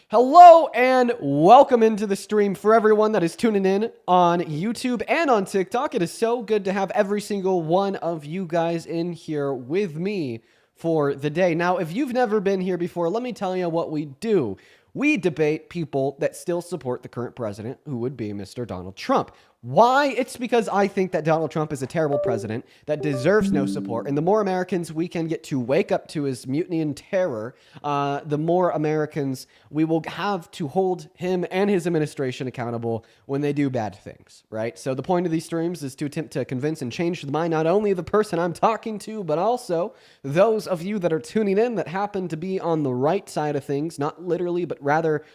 Hello and welcome into the stream for everyone that is tuning in on YouTube and on TikTok. It is so good to have every single one of you guys in here with me for the day. Now, if you've never been here before, let me tell you what we do. We debate people that still support the current president, who would be Mr. Donald Trump. Why? It's because I think that Donald Trump is a terrible president that deserves no support. And the more Americans we can get to wake up to his mutiny and terror, the more Americans we will have to hold him and his administration accountable when they do bad things, right? So the point of these streams is to attempt to convince and change the mind not only of the person I'm talking to, but also those of you that are tuning in that happen to be on the right side of things, not literally, but rather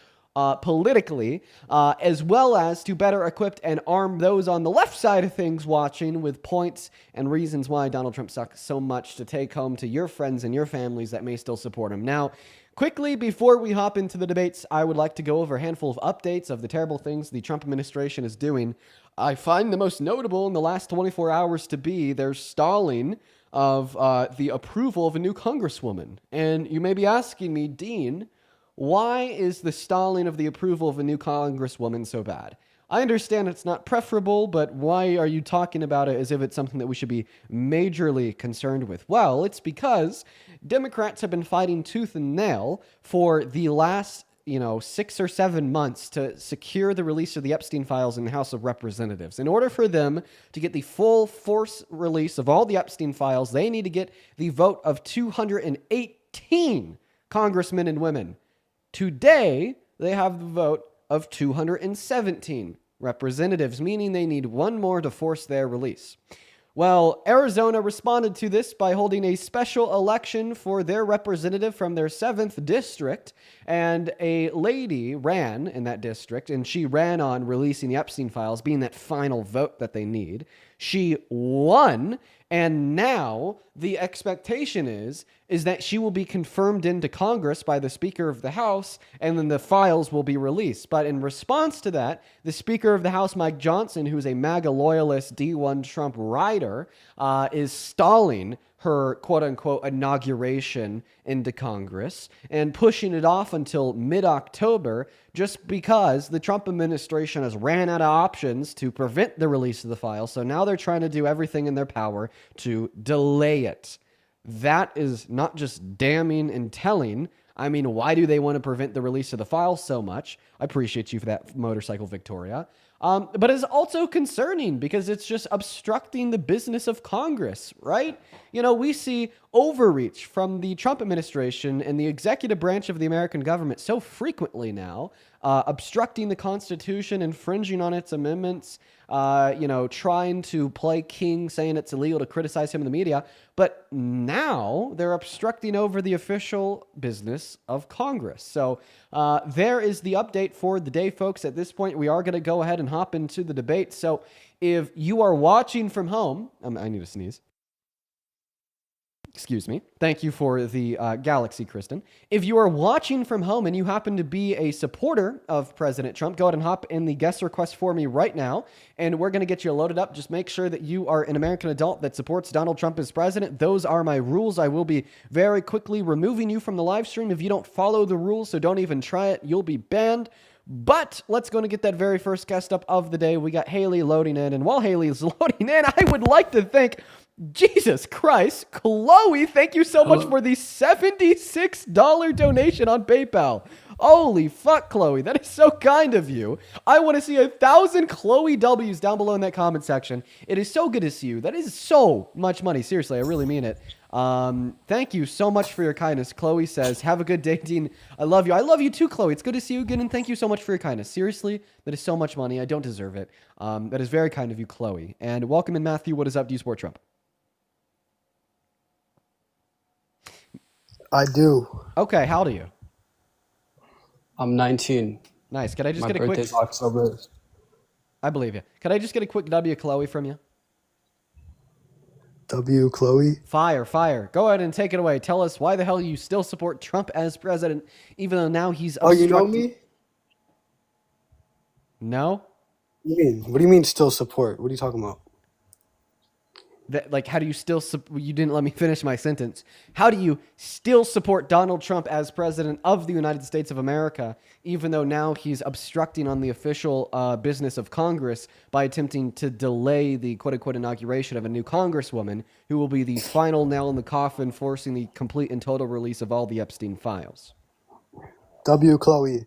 politically, as well as to better equip and arm those on the left side of things watching with points and reasons why Donald Trump sucks so much to take home to your friends and your families that may still support him. Now, quickly, before we hop into the debates, I would like to go over a handful of updates of the terrible things the Trump administration is doing. I find the most notable in the last 24 hours to be their stalling of the approval of a new congresswoman. And you may be asking me, Dean, why is the stalling of the approval of a new congresswoman so bad? I understand it's not preferable, but why are you talking about it as if it's something that we should be majorly concerned with? Well, it's because Democrats have been fighting tooth and nail for the last 6 or 7 months to secure the release of the Epstein files in the House of Representatives. In order for them to get the full force release of all the Epstein files, they need to get the vote of 218 congressmen and women. Today, they have the vote of 217 representatives, meaning they need one more to force their release. Well, Arizona responded to this by holding a special election for their representative from their 7th district, and a lady ran in that district, and she ran on releasing the Epstein files, being that final vote that they need. She won, and now the expectation is that she will be confirmed into Congress by the Speaker of the House, and then the files will be released. But in response to that, the Speaker of the House, Mike Johnson, who's a MAGA loyalist D1 Trump rider, is stalling her quote-unquote inauguration into Congress and pushing it off until mid-October just because the Trump administration has ran out of options to prevent the release of the file. So now they're trying to do everything in their power to delay it. That is not just damning and telling. I mean, why do they want to prevent the release of the file so much? I appreciate you for that, Motorcycle Victoria. But it's also concerning because it's just obstructing the business of Congress, right? We see overreach from the Trump administration and the executive branch of the American government so frequently now, obstructing the Constitution, infringing on its amendments, trying to play king, saying it's illegal to criticize him in the media. But now they're obstructing over the official business of Congress. So there is the update for the day, folks. At this point, we are going to go ahead and hop into the debate. So if you are watching from home, I need to sneeze. Excuse me. Thank you for the galaxy, Kristen. If you are watching from home and you happen to be a supporter of President Trump, go ahead and hop in the guest request for me right now, and we're going to get you loaded up. Just make sure that you are an American adult that supports Donald Trump as president. Those are my rules. I will be very quickly removing you from the live stream if you don't follow the rules, so don't even try it. You'll be banned. But let's go and get that very first guest up of the day. We got Haley loading in, and while Haley is loading in, I would like to thank Jesus Christ, Chloe, thank you so much for the $76 donation on PayPal. Holy fuck, Chloe, that is so kind of you. I want to see 1,000 Chloe W's down below in that comment section. It is so good to see you. That is so much money. Seriously, I really mean it. Thank you so much for your kindness. Chloe says, have a good day, Dean. I love you. I love you too, Chloe. It's good to see you again, and thank you so much for your kindness. Seriously, that is so much money. I don't deserve it. That is very kind of you, Chloe. And welcome in, Matthew. What is up? Do you support Trump? I do. Okay, how old are you? I'm 19. Nice. Could I just My get a quick... birthday's October. I believe you. Could I just get a quick W, Chloe, from you? W, Chloe? Fire. Go ahead and take it away. Tell us why the hell you still support Trump as president, even though now he's obstructing... Oh, you know me? No? What do you mean? What do you mean still support? What are you talking about? Like, how do you still, you didn't let me finish my sentence. How do you still support Donald Trump as president of the United States of America, even though now he's obstructing on the official business of Congress by attempting to delay the quote unquote inauguration of a new congresswoman who will be the final nail in the coffin, forcing the complete and total release of all the Epstein files? W. Chloe.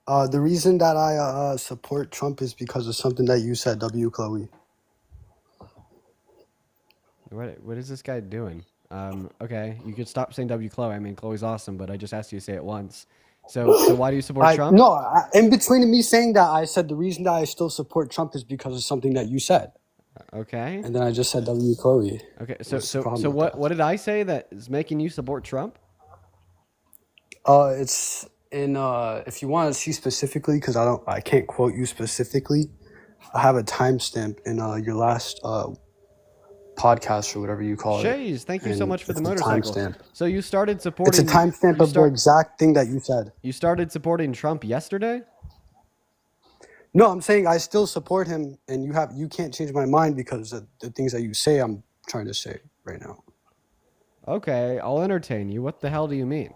The reason that I support Trump is because of something that you said, W. Chloe. What is this guy doing? Okay, you could stop saying W. Chloe. I mean, Chloe's awesome, but I just asked you to say it once. So why do you support Trump? No, in between me saying that, I said the reason that I still support Trump is because of something that you said. Okay. And then I just said W. Chloe. Okay. What's the problem So with what that? what did I say that is making you support Trump? It's in if you want to see specifically, because I can't quote you specifically. I have a timestamp in your last podcast or whatever you call it. Shays, thank you so And much for the it's a motorcycle. timestamp. So you started It's supporting. a timestamp you of the exact thing that you said. You started supporting Trump yesterday. No, I'm saying I still support him, and you can't change my mind because of the things that you say. I'm trying to say right now. Okay, I'll entertain you. What the hell do you mean?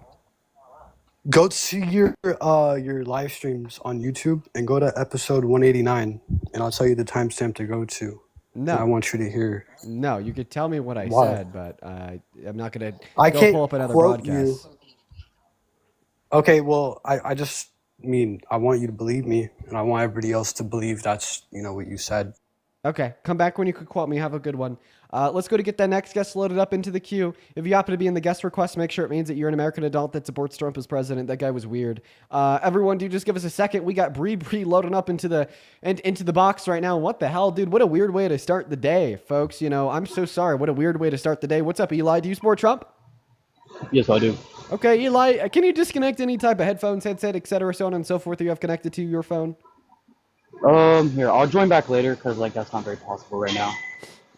Go see your live streams on YouTube and go to episode 189, and I'll tell you the timestamp to go to. And I No, want you to hear. no. You could tell me what I Why? said, but I'm not gonna I go can't pull up another quote broadcast. you. Okay, well, I just mean I want you to believe me, and I want everybody else to believe that's what you said. Okay, come back when you could quote me. Have a good one. Let's go to get that next guest loaded up into the queue. If you happen to be in the guest request, make sure it means that you're an American adult that supports Trump as president. That guy was weird. Everyone, dude, just give us a second. We got Bree loading up into the box right now. What the hell, dude? What a weird way to start the day, folks. I'm so sorry. What a weird way to start the day. What's up, Eli? Do you support Trump? Yes, I do. Okay, Eli, can you disconnect any type of headphones, headset, etc., so on and so forth that you have connected to your phone? Here, I'll join back later because that's not very possible right now.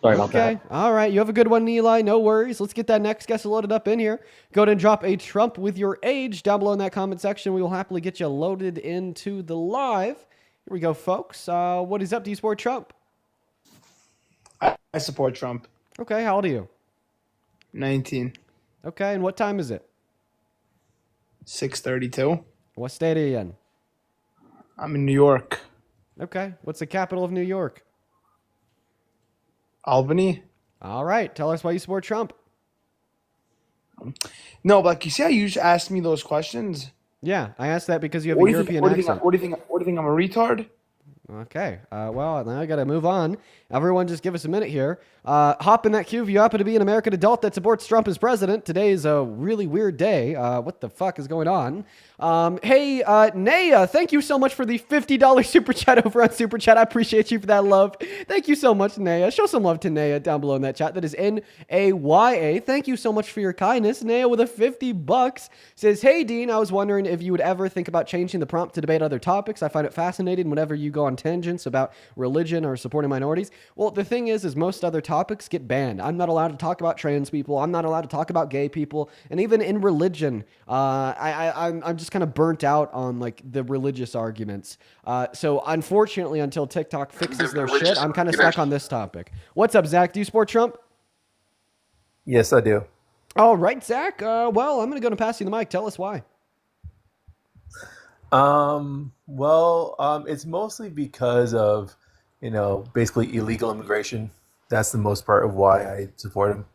Sorry about that. Okay, all right. You have a good one, Eli. No worries. Let's get that next guest loaded up in here. Go ahead and drop a Trump with your age down below in that comment section. We will happily get you loaded into the live. Here we go, folks. What is up? Do you support Trump? I support Trump. Okay, how old are you? 19. Okay, and what time is it? 6:32. What state are you in? I'm in New York. Okay, what's the capital of New York? Albany. All right, tell us why you support Trump. No, but you see how you just asked me those questions? Yeah, I asked that because you have What a do you think? European What do you accent. think? What do you think? I'm a retard? Okay. Well, now I got to move on. Everyone, just give us a minute here. Hop in that queue if you happen to be an American adult that supports Trump as president. Today is a really weird day. What the fuck is going on? Hey, Naya, thank you so much for the $50 super chat over on Super Chat. I appreciate you for that love. Thank you so much, Naya. Show some love to Naya down below in that chat. That is Naya. Thank you so much for your kindness. Naya with a $50 says, hey, Dean, I was wondering if you would ever think about changing the prompt to debate other topics. I find it fascinating whenever you go on tangents about religion or supporting minorities. Well, the thing is most other topics get banned. I'm not allowed to talk about trans people. I'm not allowed to talk about gay people. And even in religion, I'm just kind of burnt out on the religious arguments. So unfortunately, until TikTok fixes their shit, I'm kind of stuck on this topic. What's up, Zach? Do you support Trump? Yes, I do. All right, Zach. Well, I'm going to go and pass you the mic. Tell us why. It's mostly because of, basically illegal immigration. That's the most part of why I support him.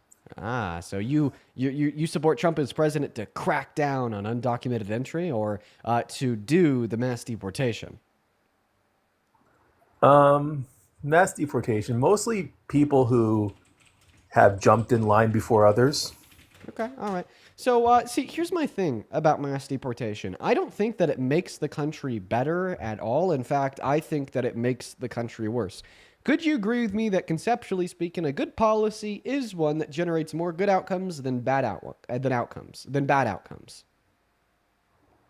So you support Trump as president to crack down on undocumented entry or to do the mass deportation? Mass deportation, mostly people who have jumped in line before others. Okay, all right. So, see, here's my thing about mass deportation. I don't think that it makes the country better at all. In fact, I think that it makes the country worse. Could you agree with me that conceptually speaking, a good policy is one that generates more good outcomes than bad outcomes?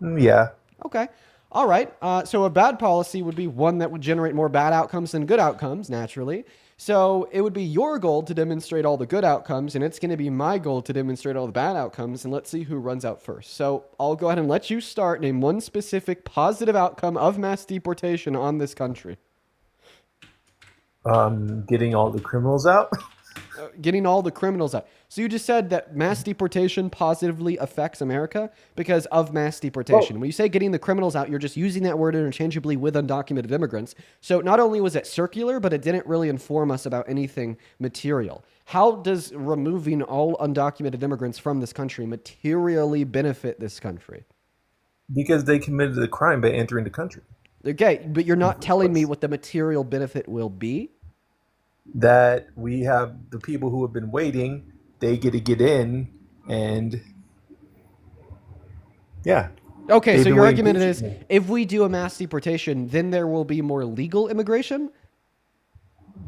Yeah. Okay. All right. So a bad policy would be one that would generate more bad outcomes than good outcomes, naturally. So it would be your goal to demonstrate all the good outcomes, and it's going to be my goal to demonstrate all the bad outcomes, and let's see who runs out first. So I'll go ahead and let you start. Name one specific positive outcome of mass deportation on this country. Getting all the criminals out. getting all the criminals out. So you just said that mass deportation positively affects America because of mass deportation. When you say getting the criminals out, you're just using that word interchangeably with undocumented immigrants. So not only was it circular, but it didn't really inform us about anything material. How does removing all undocumented immigrants from this country materially benefit this country? Because they committed the crime by entering the country. Okay, but you're not telling me what the material benefit will be? That we have the people who have been waiting, they get to get in, and yeah. Okay, They've so been your waiting argument is patiently. if we do a mass deportation, then there will be more legal immigration?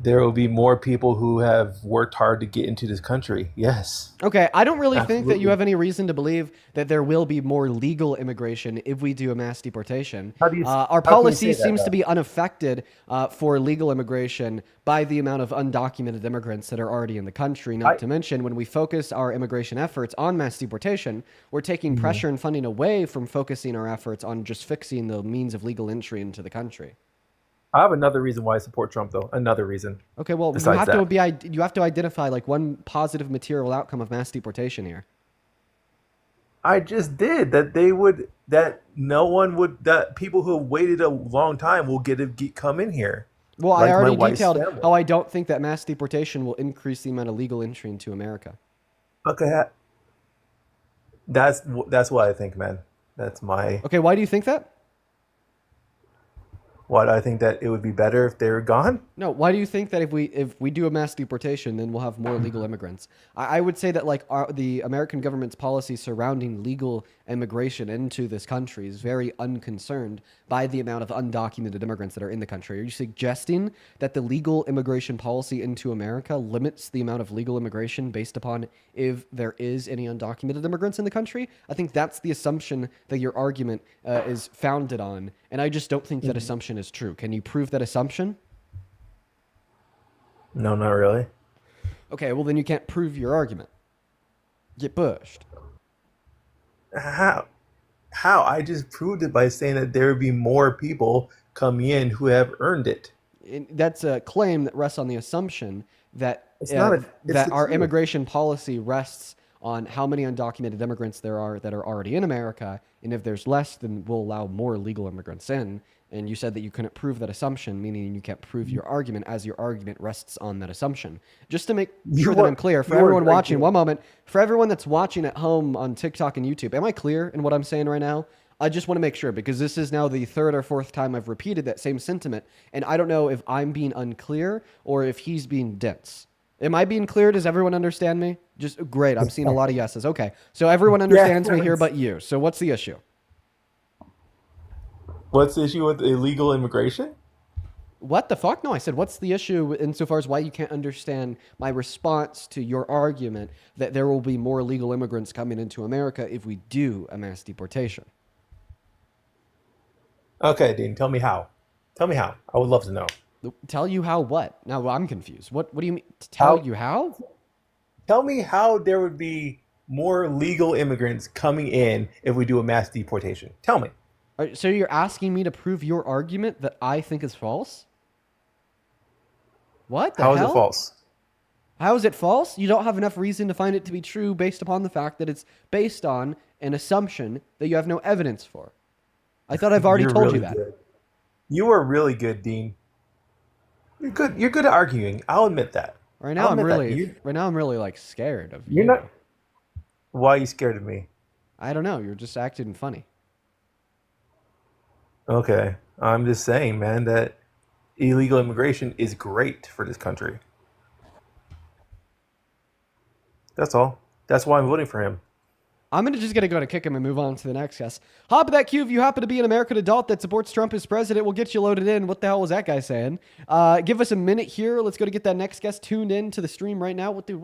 There will be more people who have worked hard to get into this country. Yes. Okay, I don't really think that you Absolutely. have any reason to believe that there will be more legal immigration if we do a mass deportation. How do you- Our how can you policy say that, seems to though? be unaffected for legal immigration by the amount of undocumented immigrants that are already in the country. Not to mention, when we focus our immigration efforts on mass deportation, we're taking pressure and funding away from focusing our efforts on just fixing the means of legal entry into the country. I have another reason why I support Trump, though. Another reason. Okay, well, Besides you have to identify like one positive material outcome of mass deportation here. I just did that no one would, that people who waited a long time will come in here. Well, Like I my already wife's detailed family. how I don't think that mass deportation will increase the amount of legal entry into America. Okay. That's what I think, man. That's my, Okay, why do you think that? what I think that it would be better if they were gone. No, why do you think that if we do a mass deportation, then we'll have more legal immigrants? I would say that like the American government's policy surrounding legal immigration into this country is very unconcerned by the amount of undocumented immigrants that are in the country. Are you suggesting that the legal immigration policy into America limits the amount of legal immigration based upon if there is any undocumented immigrants in the country? I think that's the assumption that your argument is founded on, and I just don't think that assumption is true. Can you prove that assumption? No, not really. Okay, well then you can't prove your argument. Get pushed. How? I just proved it by saying that there would be more people coming in who have earned it. That's a claim that rests on the assumption that It's not a- it's that the our truth. immigration policy rests on how many undocumented immigrants there are that are already in America, and if there's less, then we'll allow more legal immigrants in. And you said that you couldn't prove that assumption, meaning you can't prove your argument as your argument rests on that assumption. Just to make sure that I'm clear, for you are everyone very watching, clear. one moment, for everyone that's watching at home on TikTok and YouTube, am I clear in what I'm saying right now? I just want to make sure because this is now the third or fourth time I've repeated that same sentiment, and I don't know if I'm being unclear or if he's being dense. Am I being clear? Does everyone understand me? Just great. I'm seeing a lot of yeses. Okay. So everyone understands me here but you. So what's the issue? What's the issue with illegal immigration? What the fuck? No, I said, what's the issue insofar as why you can't understand my response to your argument that there will be more legal immigrants coming into America if we do a mass deportation? Okay, Dean, tell me how. Tell me how. I would love to know. Tell you how what? Now I'm confused. What do you mean? Tell you how? Tell me how there would be more legal immigrants coming in if we do a mass deportation. Tell me. So you're asking me to prove your argument that I think is false? What the How is hell? it false? How is it false? You don't have enough reason to find it to be true based upon the fact that it's based on an assumption that you have no evidence for. I thought I've already You're told really you that. good. You are really good, Dean. You're good. You're good at arguing. I'll admit that. Right now I'll I'm admit that. really like scared of you. You're not. Why are you scared of me? I don't know. You're just acting funny. Okay, I'm just saying, man, that illegal immigration is great for this country. That's all. That's why I'm voting for him. I'm just going to go to kick him and move on to the next guest. Hop in that queue if you happen to be an American adult that supports Trump as president. We'll get you loaded in. What the hell was that guy saying? Give us a minute here. Let's go to get that next guest tuned in to the stream right now. What the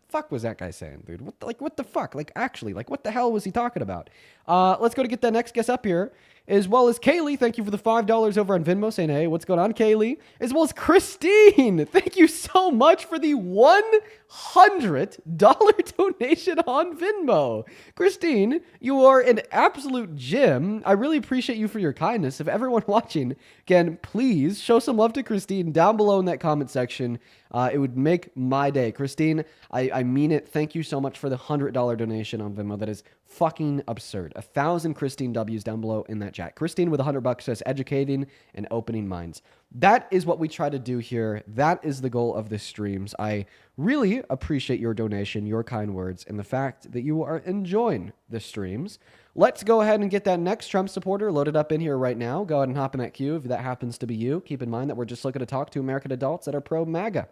fuck was that guy saying, dude? What the fuck? Like, actually, like, what the hell was he talking about? Let's go to get that next guest up here. as well as Kaylee. Thank you for the $5 over on Venmo, saying, hey, what's going on, Kaylee? As well as Christine. Thank you so much for the $100 donation on Venmo. Christine, you are an absolute gem. I really appreciate you for your kindness. If everyone watching can please show some love to Christine down below in that comment section. It would make my day. Christine, I mean it. Thank you so much for the $100 donation on Venmo. That is fucking absurd. 1,000 Christine W's down below in that chat. Christine with $100 says educating and opening minds. That is what we try to do here. That is the goal of this streams. I really appreciate your donation, your kind words, and the fact that you are enjoying the streams. Let's go ahead and get that next Trump supporter loaded up in here right now. Go ahead and hop in that queue if that happens to be you. Keep in mind that we're just looking to talk to American adults that are pro-MAGA.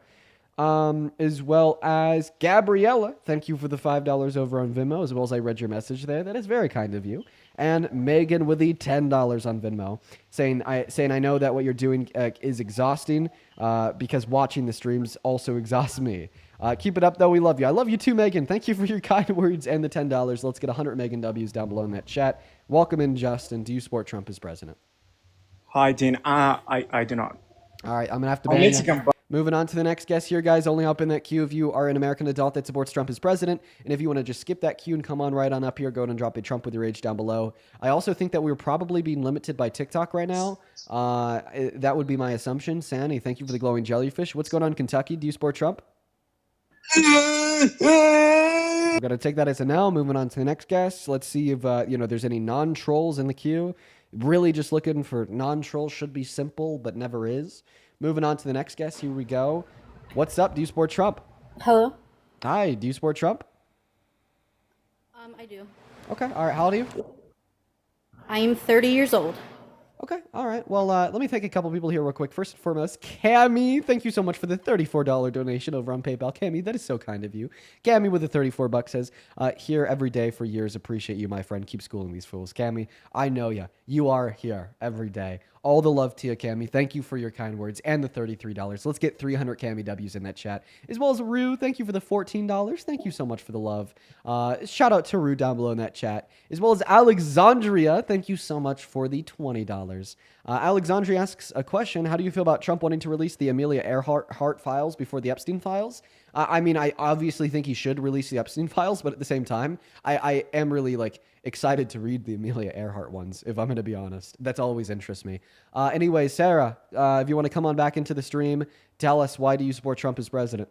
As well as Gabriella. Thank you for the $5 over on Venmo, as well as I read your message there. That is very kind of you. And Megan with the $10 on Venmo, saying I know that what you're doing is exhausting because watching the streams also exhausts me. Keep it up, though. We love you. I love you too, Megan. Thank you for your kind words and the $10. Let's get 100 Megan W's down below in that chat. Welcome in, Justin. Do you support Trump as president? Hi, Dean. I do not. All right, I'm going to have to ban you. Moving on to the next guest here, guys. Only hop in that queue if you are an American adult that supports Trump as president. And if you want to just skip that queue and come on right on up here, go ahead and drop a Trump with your age down below. I also think that we're probably being limited by TikTok right now. That would be my assumption. Sandy, thank you for the glowing jellyfish. What's going on in Kentucky? Do you support Trump? We're going to take that as a no. Moving on to the next guest. Let's see if there's any non-trolls in the queue. Really just looking for non-trolls. Should be simple, but never is. Moving on to the next guest. Here we go. What's up? Do you support Trump? Hello. Hi. Do you support Trump? I do. Okay. All right. How old are you? I am 30 years old. Okay. All right. Well, let me thank a couple people here real quick. First and foremost, Cammy. Thank you so much for the $34 donation over on PayPal. Cammy, that is so kind of you. Cammy with the $34 says, here every day for years. Appreciate you, my friend. Keep schooling these fools. Cammy, I know ya. You are here every day. All the love to you, Cammy. Thank you for your kind words and the $33. Let's get 300 Cammy W's in that chat. As well as Rue, thank you for the $14. Thank you so much for the love. Shout out to Rue down below in that chat. As well as Alexandria, thank you so much for the $20. Alexandria asks a question. How do you feel about Trump wanting to release the Amelia Earhart files before the Epstein files? I mean, I obviously think he should release the Epstein files, but at the same time, I am really excited to read the Amelia Earhart ones, if I'm going to be honest. That's always interests me. Anyway, Sarah, if you want to come on back into the stream, tell us, why do you support Trump as president?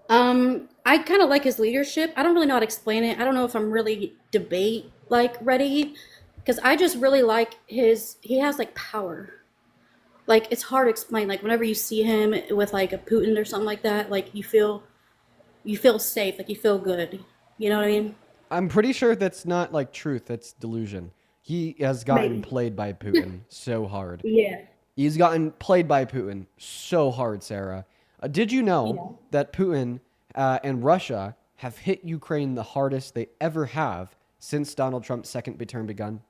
I kind of like his leadership. I don't really know how to explain it. I don't know if I'm really debate ready, because I just really like he has power. It's hard to explain. Whenever you see him with a Putin or something like that, you feel safe, you feel good. You know what I mean? I'm pretty sure that's not truth. That's delusion. He has gotten played by Putin so hard. Yeah. He's gotten played by Putin so hard, Sarah. Did you know that Putin and Russia have hit Ukraine the hardest they ever have since Donald Trump's second term begun?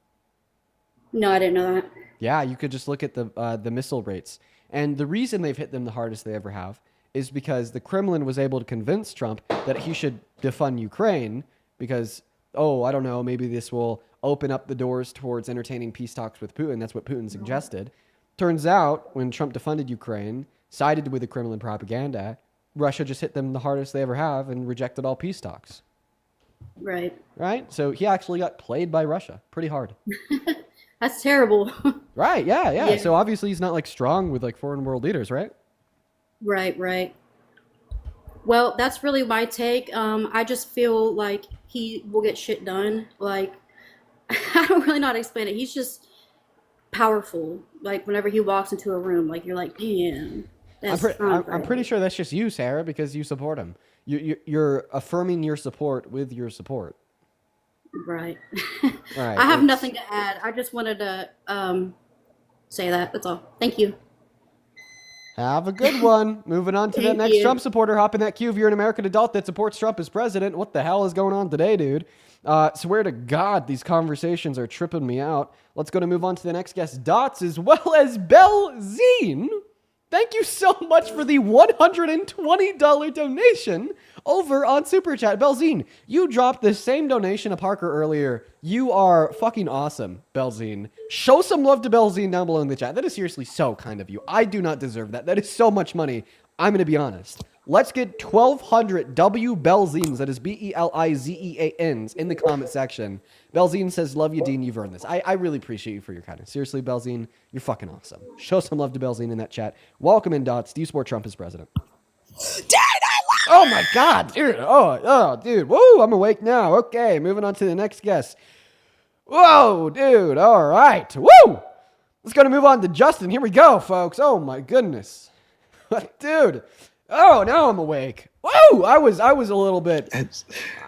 No, I didn't know that. Yeah, you could just look at the missile rates. And the reason they've hit them the hardest they ever have is because the Kremlin was able to convince Trump that he should defund Ukraine because, I don't know, maybe this will open up the doors towards entertaining peace talks with Putin. That's what Putin suggested. Turns out, when Trump defunded Ukraine, sided with the Kremlin propaganda, Russia just hit them the hardest they ever have and rejected all peace talks. Right. Right? So he actually got played by Russia pretty hard. That's terrible. Right, yeah. So obviously he's not strong with foreign world leaders, right? Right. Well, that's really my take. I just feel like he will get shit done. I don't really know how to explain it. He's just powerful. Whenever he walks into a room, you're damn. I'm pretty sure that's just you, Sarah, because you support him. You're affirming your support with your support. Right. Right. I have nothing to add. I just wanted to say that. That's all. Thank you. Have a good one. Moving on to the next Trump supporter. Hop in that queue if you're an American adult that supports Trump as president. What the hell is going on today, dude? Swear to God, these conversations are tripping me out. Let's go to move on to the next guest, Dots, as well as Belzine. Thank you so much for the $120 donation over on Super Chat. Belzine, you dropped the same donation to Parker earlier. You are fucking awesome, Belzine. Show some love to Belzine down below in the chat. That is seriously so kind of you. I do not deserve that. That is so much money. I'm going to be honest. Let's get 1,200 W Belzines, that is Belizeans, in the comment section. Belzine says, love you, Dean. You've earned this. I really appreciate you for your kindness. Seriously, Belzine, you're fucking awesome. Show some love to Belzine in that chat. Welcome in, Dots. Do you support Trump as president? Oh my God, dude. Oh, dude. Woo, I'm awake now. Okay, moving on to the next guest. Whoa, dude. All right. Woo! Let's go to move on to Justin. Here we go, folks. Oh my goodness. Dude. Oh, now I'm awake. Woo! I was a little bit.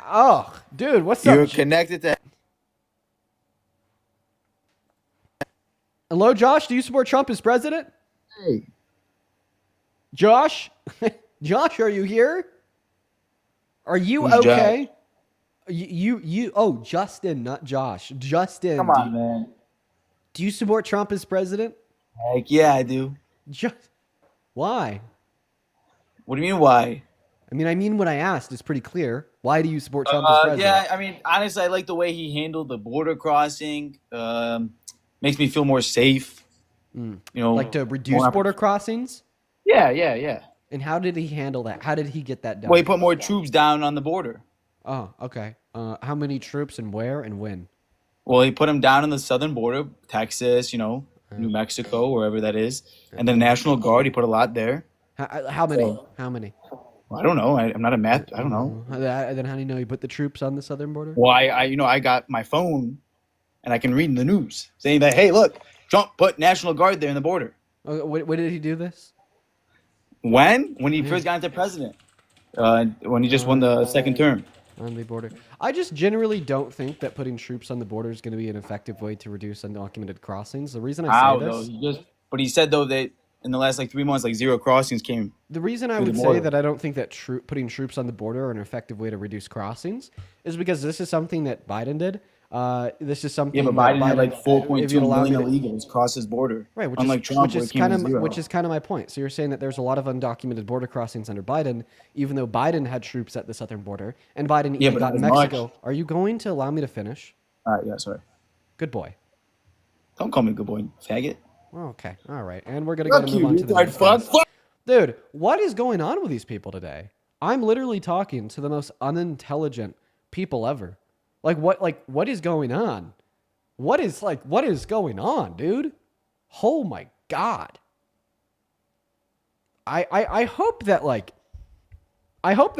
Oh, dude, what's up? You're connected to. Hello, Josh. Do you support Trump as president? Hey. Josh? Josh, are you here? Are you Who's okay? Josh? Oh, Justin, not Josh. Justin. Come on, man. Do you support Trump as president? Heck yeah, I do. Why? What do you mean, why? I mean what I asked is pretty clear. Why do you support Trump as president? Yeah, I mean, honestly, I like the way he handled the border crossing. Makes me feel more safe. You know, like to reduce border crossings? Yeah. And how did he handle that? How did he get that done? Well, he put more troops down on the border. Oh, okay. How many troops and where and when? Well, he put them down on the southern border, Texas, New Mexico, wherever that is. And the National Guard, he put a lot there. How many? How many? Well, I don't know. I'm not a math. I don't know. Then how do you know he put the troops on the southern border? Well, I got my phone, and I can read in the news saying that, hey, look, Trump put National Guard there in the border. When did he do this? When he first got into president, when he just won the second term. On the border. I just generally don't think that putting troops on the border is going to be an effective way to reduce undocumented crossings. The reason I say this... But he said, though, that in the last 3 months, 0 crossings came. The reason I would say that I don't think that putting troops on the border are an effective way to reduce crossings is because this is something that Biden did. This is something. Yeah, but Biden had 4.2 million illegals cross his border. Right, unlike Trump, which is kind of my point. So you're saying that there's a lot of undocumented border crossings under Biden, even though Biden had troops at the southern border, and Biden even got Mexico. Much. Are you going to allow me to finish? Yeah, sorry. Good boy. Don't call me good boy, faggot. Okay, all right, and we're gonna go to move on to the next one. Dude, what is going on with these people today? I'm literally talking to the most unintelligent people ever. What is going on? What is going on, dude? Oh my God. I hope that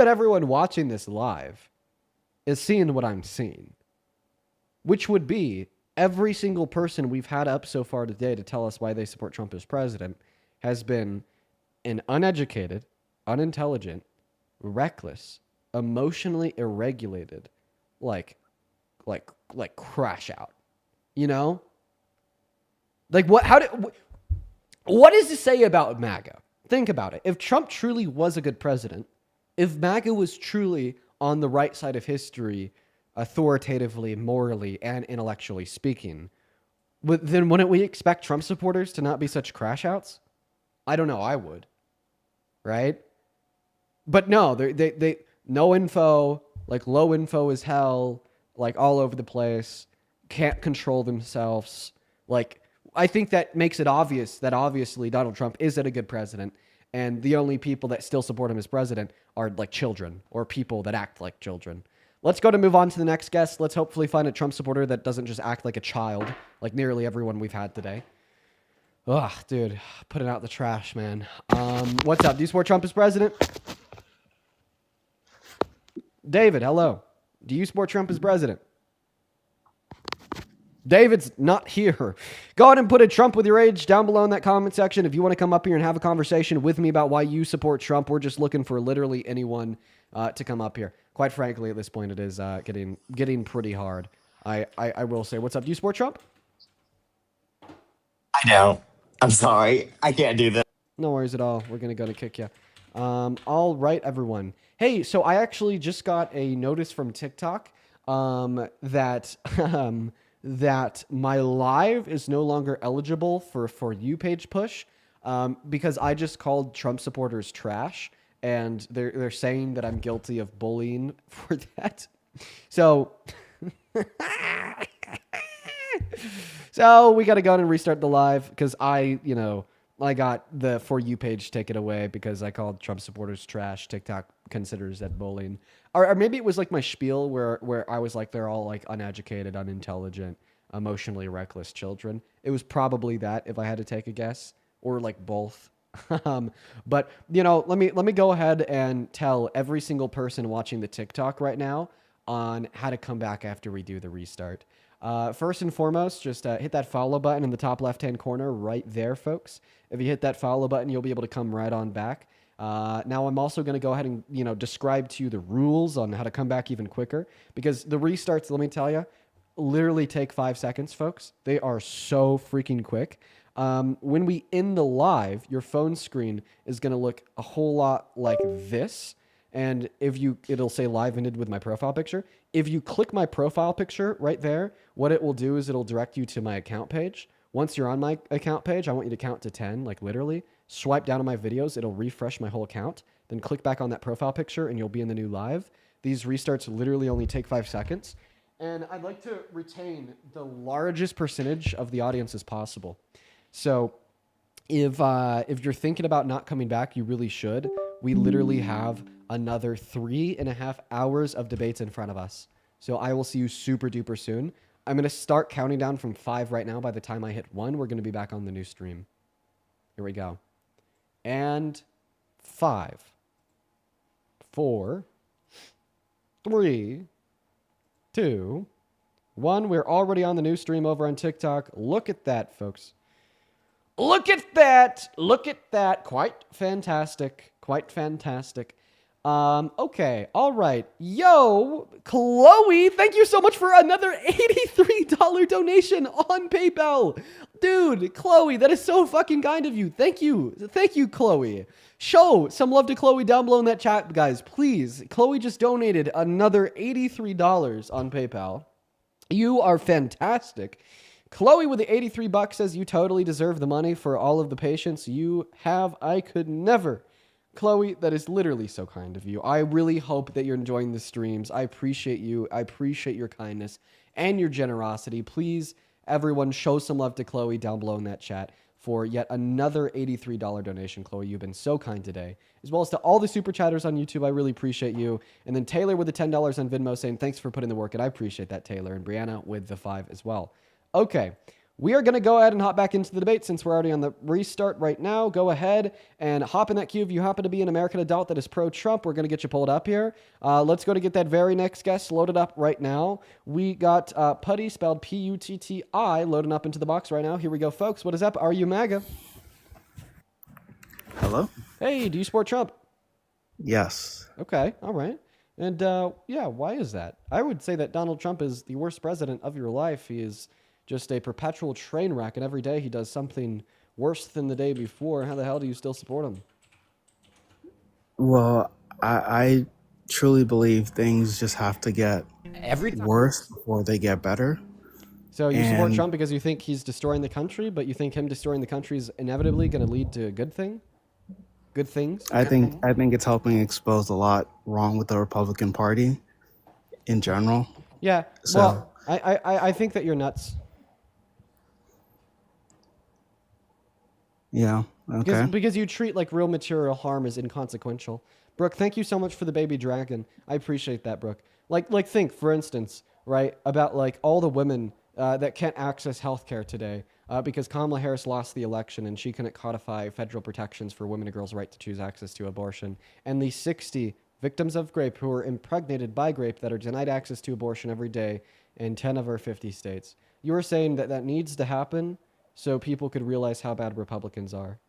everyone watching this live is seeing what I'm seeing, which would be every single person we've had up so far today to tell us why they support Trump as president has been an uneducated, unintelligent, reckless, emotionally irregulated, like crash out, what does it say about MAGA? Think about it. If Trump truly was a good president, if MAGA was truly on the right side of history, authoritatively, morally, and intellectually speaking, then wouldn't we expect Trump supporters to not be such crash outs? I don't know. I would, right? But no, they no info, low info as hell, all over the place, can't control themselves. I think that makes it obvious that obviously Donald Trump isn't a good president, and the only people that still support him as president are children or people that act like children. Let's go to move on to the next guest. Let's hopefully find a Trump supporter that doesn't just act like a child, like nearly everyone we've had today. Ugh, dude, putting out the trash, man. What's up? Do you support Trump as president? David, hello. Do you support Trump as president? David's not here. Go ahead and put a Trump with your age down below in that comment section. If you want to come up here and have a conversation with me about why you support Trump, we're just looking for literally anyone to come up here. Quite frankly, at this point, it is getting pretty hard. I will say, what's up? Do you support Trump? I don't. I'm sorry. I can't do that. No worries at all. We're going to kick you. All right, everyone. Hey, so I actually just got a notice from TikTok that my live is no longer eligible for You page push. because I just called Trump supporters trash, and they're saying that I'm guilty of bullying for that. So, so we got to go ahead and restart the live because I got the For You page taken away because I called Trump supporters trash. TikTok considers that bullying. Or maybe it was like my spiel where I was like, they're all like uneducated, unintelligent, emotionally reckless children. It was probably that if I had to take a guess, or like both. But let me go ahead and tell every single person watching the TikTok right now on how to come back after we do the restart. First and foremost, just hit that follow button in the top left-hand corner right there, folks. If you hit that follow button, you'll be able to come right on back. Now I'm also going to go ahead and describe to you the rules on how to come back even quicker, because the restarts, let me tell you, literally take 5 seconds, folks. They are so freaking quick. When we end the live, your phone screen is going to look a whole lot like this. And it'll say live ended with my profile picture. If you click my profile picture right there, what it will do is it'll direct you to my account page. Once you're on my account page, I want you to count to 10, like literally. Swipe down on my videos, it'll refresh my whole account. Then click back on that profile picture and you'll be in the new live. These restarts literally only take 5 seconds. And I'd like to retain the largest percentage of the audience as possible. So if you're thinking about not coming back, you really should. We literally have another 3.5 hours of debates in front of us. So I will see you super duper soon. I'm going to start counting down from 5 right now. By the time I hit 1, we're going to be back on the new stream. Here we go. And 5, 4, 3, 2, 1. We're already on the new stream over on TikTok. Look at that, folks. Look at that. Look at that. Quite fantastic. Quite fantastic. Okay. All right. Yo, Chloe, thank you so much for another $83 donation on PayPal. Dude, Chloe, that is so fucking kind of you. Thank you. Thank you, Chloe. Show some love to Chloe down below in that chat, guys. Please. Chloe just donated another $83 on PayPal. You are fantastic. Chloe with the 83 bucks says you totally deserve the money for all of the patience you have. I could never. Chloe, that is literally so kind of you. I really hope that you're enjoying the streams. I appreciate you. I appreciate your kindness and your generosity. Please, everyone, show some love to Chloe down below in that chat for yet another $83 donation. Chloe, you've been so kind today. As well as to all the super chatters on YouTube, I really appreciate you. And then Taylor with the $10 on Venmo saying thanks for putting the work in. I appreciate that, Taylor. And Brianna with the 5 as well. Okay, we are going to go ahead and hop back into the debate since we're already on the restart right now. Go ahead and hop in that queue if you happen to be an American adult that is pro-Trump. We're going to get you pulled up here. Let's go to get that very next guest loaded up right now. We got Putty, spelled P-U-T-T-I, loading up into the box right now. Here we go, folks. What is up? Are you MAGA? Hello? Hey, do you support Trump? Yes. Okay, all right. And yeah, why is that? I would say that Donald Trump is the worst president of your life. He is just a perpetual train wreck, and every day he does something worse than the day before. How the hell do you still support him? Well, I truly believe things just have to get worse before they get better. So you support Trump because you think he's destroying the country, but you think him destroying the country is inevitably going to lead to a good thing? Good things? I think it's helping expose a lot wrong with the Republican Party in general. Yeah, So, well, I think that you're nuts. yeah, okay. Because you treat like real material harm as inconsequential. Brooke, thank you so much for the baby dragon. I appreciate that, Brooke. Like think, for instance, right, about like all the women that can't access healthcare today because Kamala Harris lost the election and she couldn't codify federal protections for women and girls' right to choose access to abortion. And the 60 victims of grape who are impregnated by grape that are denied access to abortion every day in 10 of our 50 states. You were saying that that needs to happen so people could realize how bad Republicans are.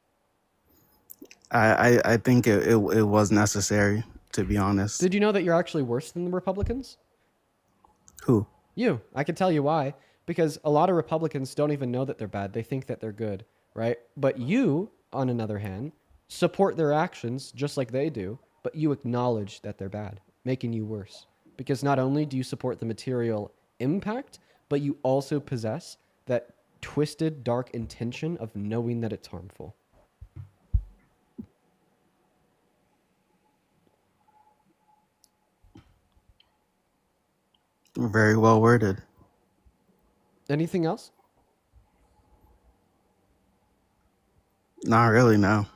I think it was necessary, to be honest. Did you know that you're actually worse than the Republicans? Who? You. I can tell you why. Because a lot of Republicans don't even know that they're bad. They think that they're good, right? But you, on another hand, support their actions just like they do, but you acknowledge that they're bad, making you worse. Because not only do you support the material impact, but you also possess that twisted, dark intention of knowing that it's harmful. Very well worded. Anything else? Not really, no.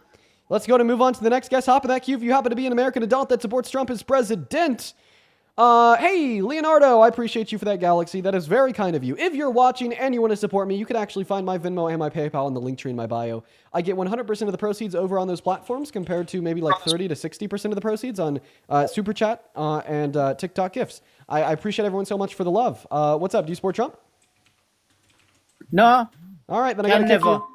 Let's go to move on to the next guest. Hop in that queue if you happen to be an American adult that supports Trump as president. Hey, Leonardo, I appreciate you for that galaxy. That is very kind of you. If you're watching and you want to support me, you can actually find my Venmo and my PayPal in the link tree in my bio. I get 100% of the proceeds over on those platforms compared to maybe like 30 to 60% of the proceeds on Super Chat and TikTok gifts. I appreciate everyone so much for the love. What's up? Do you support Trump? No. All right, then I gotta kick you.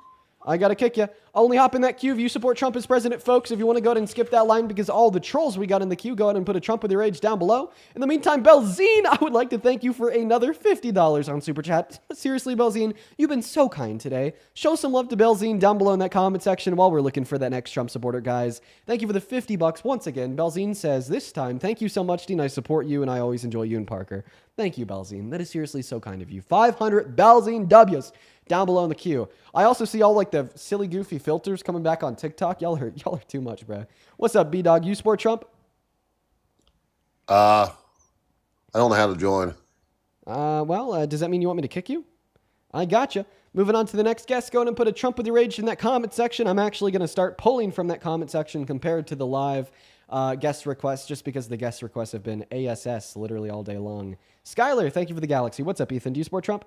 I gotta kick you. Only hop in that queue if you support Trump as president, folks. If you want to go ahead and skip that line because all the trolls we got in the queue, go ahead and put a Trump with your age down below. In the meantime, Belzine, I would like to thank you for another $50 on Super Chat. Seriously, Belzine, you've been so kind today. Show some love to Belzine down below in that comment section while we're looking for that next Trump supporter, guys. Thank you for the $50 once again. Belzine says, this time, thank you so much, Dean. I support you, and I always enjoy you and Parker. Thank you, Belzine. That is seriously so kind of you. 500 Belzine W's down below in the queue. I also see all like the silly, goofy filters coming back on TikTok. Y'all are too much, bro. What's up, B-Dog? You support Trump? I don't know how to join. Does that mean you want me to kick you? I gotcha. Moving on to the next guest. Go ahead and put a Trump with your age in that comment section. I'm actually going to start pulling from that comment section compared to the live guest requests, just because the guest requests have been ASS literally all day long. Skylar, thank you for the galaxy. What's up, Ethan? Do you support Trump?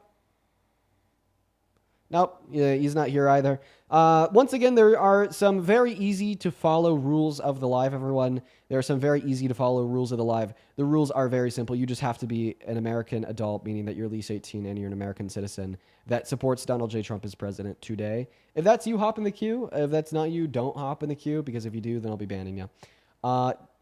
Nope, he's not here either. Once again, there are some very easy to follow rules of the live, everyone. There are some very easy to follow rules of the live. The rules are very simple. You just have to be an American adult, meaning that you're at least 18 and you're an American citizen that supports Donald J. Trump as president today. If that's you, hop in the queue. If that's not you, don't hop in the queue, because if you do, then I'll be banning you.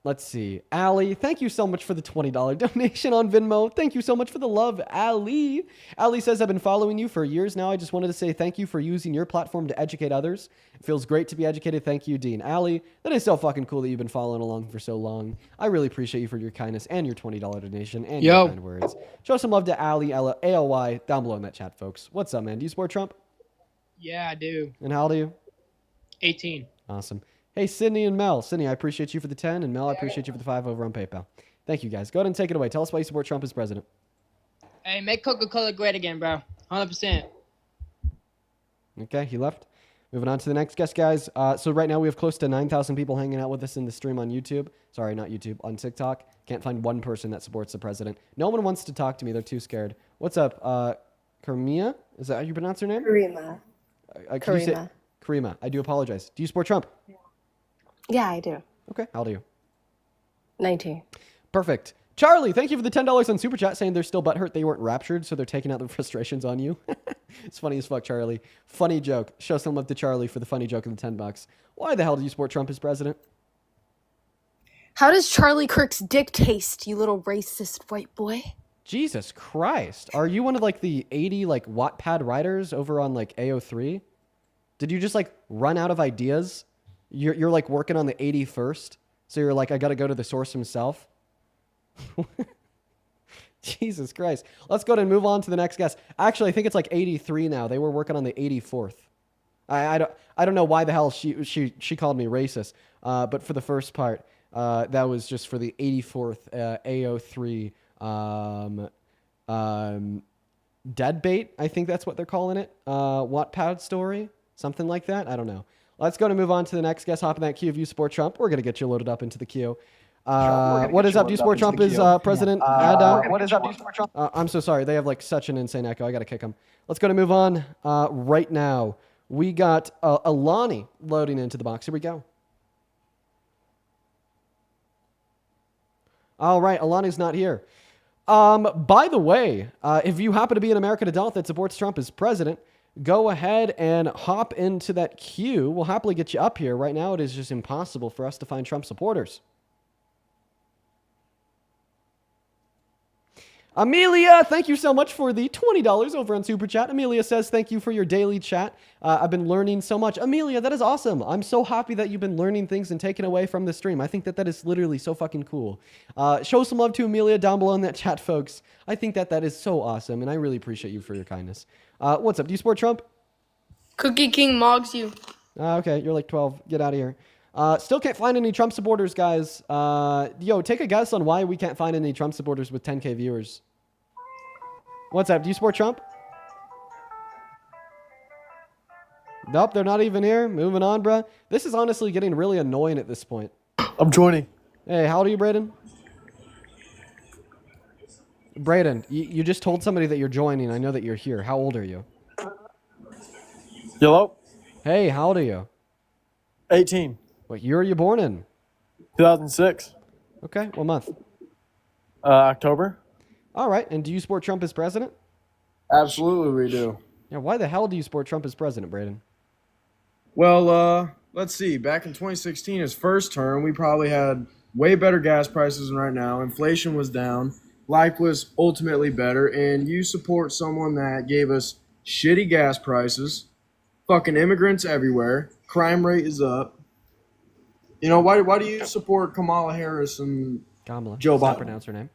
Let's see. Allie, thank you so much for the $20 donation on Venmo. Thank you so much for the love, Allie. Allie says, I've been following you for years now. I just wanted to say thank you for using your platform to educate others. It feels great to be educated. Thank you, Dean. Allie, that is so fucking cool that you've been following along for so long. I really appreciate you for your kindness and your $20 donation and your kind words. Show some love to Allie, ALY, down below in that chat, folks. What's up, man? Do you support Trump? Yeah, I do. And how old are you? 18. Awesome. Hey, Sydney and Mel. Sydney, I appreciate you for the 10, and Mel, I appreciate you for the 5 over on PayPal. Thank you, guys. Go ahead and take it away. Tell us why you support Trump as president. Hey, make Coca-Cola great again, bro. 100%. Okay, he left. Moving on to the next guest, guys. So right now we have close to 9,000 people hanging out with us in the stream on YouTube. Sorry, not YouTube. On TikTok. Can't find one person that supports the president. No one wants to talk to me. They're too scared. What's up? Karima? Is that how you pronounce her name? Karima. Karima. Karima. I do apologize. Do you support Trump? Yeah, I do. Okay, how old are you? 19. Perfect. Charlie, thank you for the $10 on Super Chat, saying they're still butthurt they weren't raptured, so they're taking out their frustrations on you. It's funny as fuck, Charlie. Funny joke. Show some love to Charlie for the funny joke of the $10. Why the hell do you support Trump as president? How does Charlie Kirk's dick taste, you little racist white boy? Jesus Christ. Are you one of like the 80 like Wattpad writers over on like AO3? Did you just like run out of ideas? You're like working on the 81st, so you're like, I got to go to the source himself. Jesus Christ. Let's go ahead and move on to the next guest. Actually, I think it's like 83 now. They were working on the 84th. I don't know why the hell she called me racist. But for the first part, that was just for the 84th AO3 dead bait. I think that's what they're calling it. Wattpad story, something like that. I don't know. Let's go and move on to the next guest. Hop in that queue if you support Trump. We're going to get you loaded up into the queue. What is up? Do you support Trump as president? What is up? Do you support Trump? I'm so sorry. They have like such an insane echo. I got to kick them. Let's go to move on right now. We got Alani loading into the box. Here we go. All right. Alani's not here. By the way, if you happen to be an American adult that supports Trump as president, go ahead and hop into that queue. We'll happily get you up here. Right now, it is just impossible for us to find Trump supporters. Amelia, thank you so much for the $20 over on Super Chat. Amelia says, thank you for your daily chat. I've been learning so much. Amelia, that is awesome. I'm so happy that you've been learning things and taking away from the stream. I think that is literally so fucking cool. Show some love to Amelia down below in that chat, folks. I think that is so awesome, and I really appreciate you for your kindness. What's up? Do you support Trump? Cookie King mogs you. Okay, you're like 12. Get out of here. Still can't find any Trump supporters, guys. Yo, take a guess on why we can't find any Trump supporters with 10K viewers. What's up? Do you support Trump? Nope, they're not even here. Moving on, bruh. This is honestly getting really annoying at this point. I'm joining. Hey, how old are you, Braden? Braden, you just told somebody that you're joining. I know that you're here. How old are you? Hello? Hey, how old are you? 18. What year are you born in? 2006. Okay, what month? October. All right, and do you support Trump as president? Absolutely we do. Yeah, why the hell do you support Trump as president, Braden? Well, let's see. Back in 2016, his first term, we probably had way better gas prices than right now. Inflation was down. Life was ultimately better. And you support someone that gave us shitty gas prices, fucking immigrants everywhere, crime rate is up. You know, why do you support Kamala Harris and Joe Biden? Pronounce her name.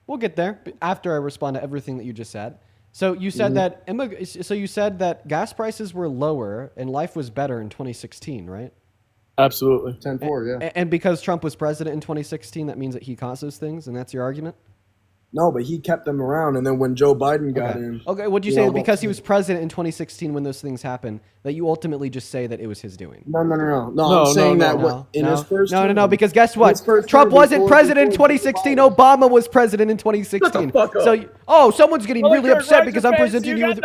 We'll get there after I respond to everything that you just said. So you said that you said that gas prices were lower and life was better in 2016, right? Absolutely. 10-4, yeah. And because Trump was president in 2016, that means that he caused those things, and that's your argument? No, but he kept them around, and then when Joe Biden got in... Okay, would you say because he was president in 2016 when those things happened, that you ultimately just say that it was his doing? No, I'm saying that in his first term... No, because guess what? Trump wasn't president in 2016. Obama was president in 2016. So, someone's getting really upset because I'm presenting you with...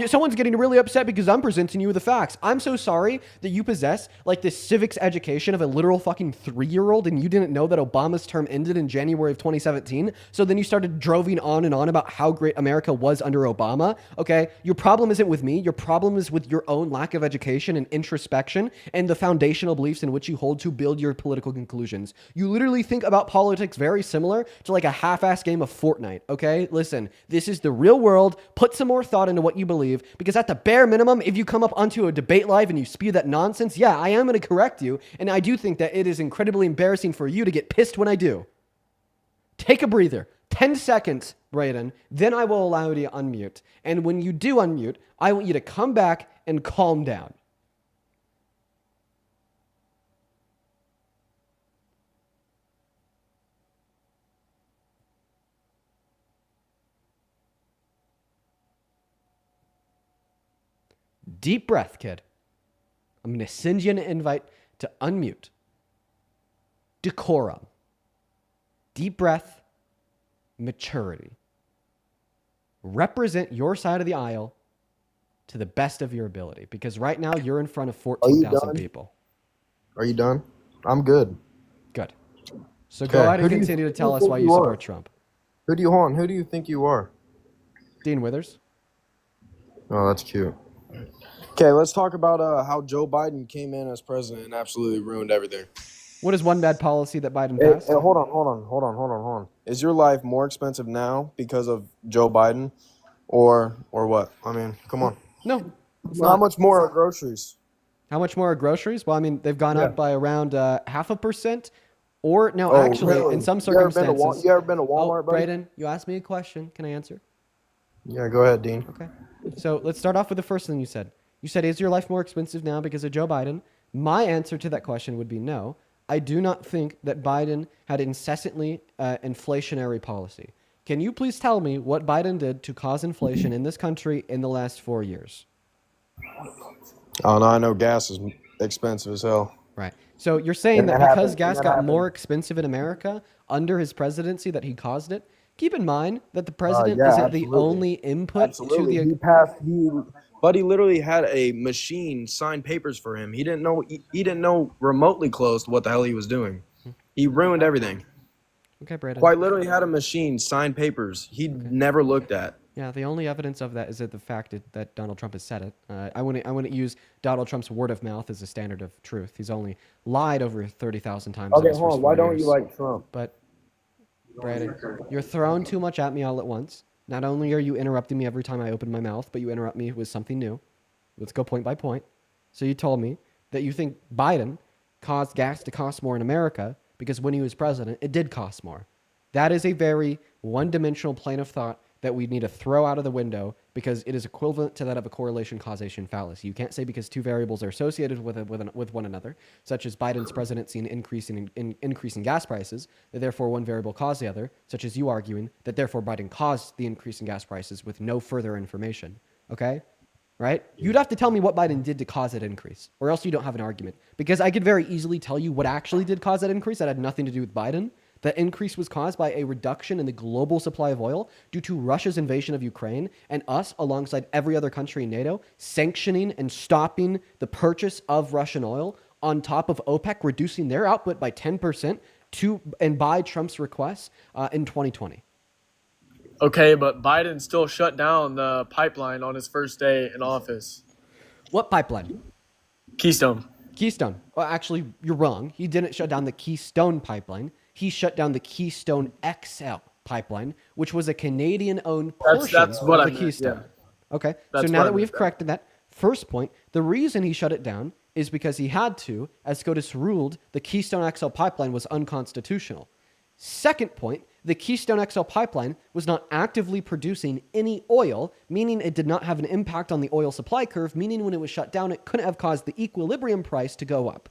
someone's getting really upset because I'm presenting you with the facts. I'm so sorry that you possess, like, this civics education of a literal fucking 3-year-old and you didn't know that Obama's term ended in January of 2017. So then you started droving on and on about how great America was under Obama. Okay, your problem isn't with me. Your problem is with your own lack of education and introspection and the foundational beliefs in which you hold to build your political conclusions. You literally think about politics very similar to like a half-ass game of Fortnite. Okay, listen, this is the real world. Put some more thought into what you believe, because at the bare minimum, if you come up onto a debate live and you spew that nonsense, yeah, I am going to correct you. And I do think that it is incredibly embarrassing for you to get pissed when I do. Take a breather. 10 seconds, Braden, then I will allow you to unmute. And when you do unmute, I want you to come back and calm down. Deep breath, kid. I'm going to send you an invite to unmute. Decorum. Deep breath. Maturity. Represent your side of the aisle to the best of your ability, because right now you're in front of 14,000 people. Are you done? I'm good. Good. So go ahead and continue to tell us why you support Trump. Who do you think you are? Dean Withers. Oh, that's cute. Okay, let's talk about how Joe Biden came in as president and absolutely ruined everything. What is one bad policy that Biden passed? Hold on. Is your life more expensive now because of Joe Biden, or what? I mean, come on. No. How much more are groceries? How much more are groceries? Well, I mean, they've gone up by around 0.5%. Or no, actually, really? in some circumstances. You ever been to Walmart, buddy? Braden, you asked me a question. Can I answer? Yeah, go ahead, Dean. Okay. So let's start off with the first thing you said. You said, is your life more expensive now because of Joe Biden? My answer to that question would be no. I do not think that Biden had incessantly inflationary policy. Can you please tell me what Biden did to cause inflation in this country in the last 4 years? Oh, no, I know gas is expensive as hell. Right. So you're saying that because gas got more expensive in America under his presidency that he caused it? Keep in mind that the president isn't the only input to the... Buddy literally had a machine sign papers for him. He didn't know remotely close to what the hell he was doing. He ruined everything. Okay, Brandon. Quite literally had a machine sign papers he'd never looked at. Yeah, the only evidence of that is that the fact that Donald Trump has said it. I wouldn't use Donald Trump's word of mouth as a standard of truth. He's only lied over 30,000 times. Okay, hold on. Why don't you like Trump? But, Brandon, you're throwing too much at me all at once. Not only are you interrupting me every time I open my mouth, but you interrupt me with something new. Let's go point by point. So you told me that you think Biden caused gas to cost more in America because when he was president, it did cost more. That is a very one-dimensional plane of thought that we need to throw out of the window because it is equivalent to that of a correlation causation fallacy. You can't say because two variables are associated with one another, such as Biden's presidency and increasing gas prices, that therefore one variable caused the other, such as you arguing that therefore Biden caused the increase in gas prices with no further information. Okay? Right? You'd have to tell me what Biden did to cause that increase, or else you don't have an argument. Because I could very easily tell you what actually did cause that increase that had nothing to do with Biden. That increase was caused by a reduction in the global supply of oil due to Russia's invasion of Ukraine and us, alongside every other country in NATO, sanctioning and stopping the purchase of Russian oil, on top of OPEC reducing their output by 10% and by Trump's request in 2020. Okay, but Biden still shut down the pipeline on his first day in office. What pipeline? Keystone. Keystone. Well, actually, you're wrong. He didn't shut down the Keystone pipeline. He shut down the Keystone XL pipeline, which was a Canadian-owned portion That's what of I the meant, Keystone. yeah. Okay, That's so now what I that meant we've there. corrected that, first point, the reason he shut it down is because he had to, as SCOTUS ruled, the Keystone XL pipeline was unconstitutional. Second point, the Keystone XL pipeline was not actively producing any oil, meaning it did not have an impact on the oil supply curve, meaning when it was shut down, it couldn't have caused the equilibrium price to go up.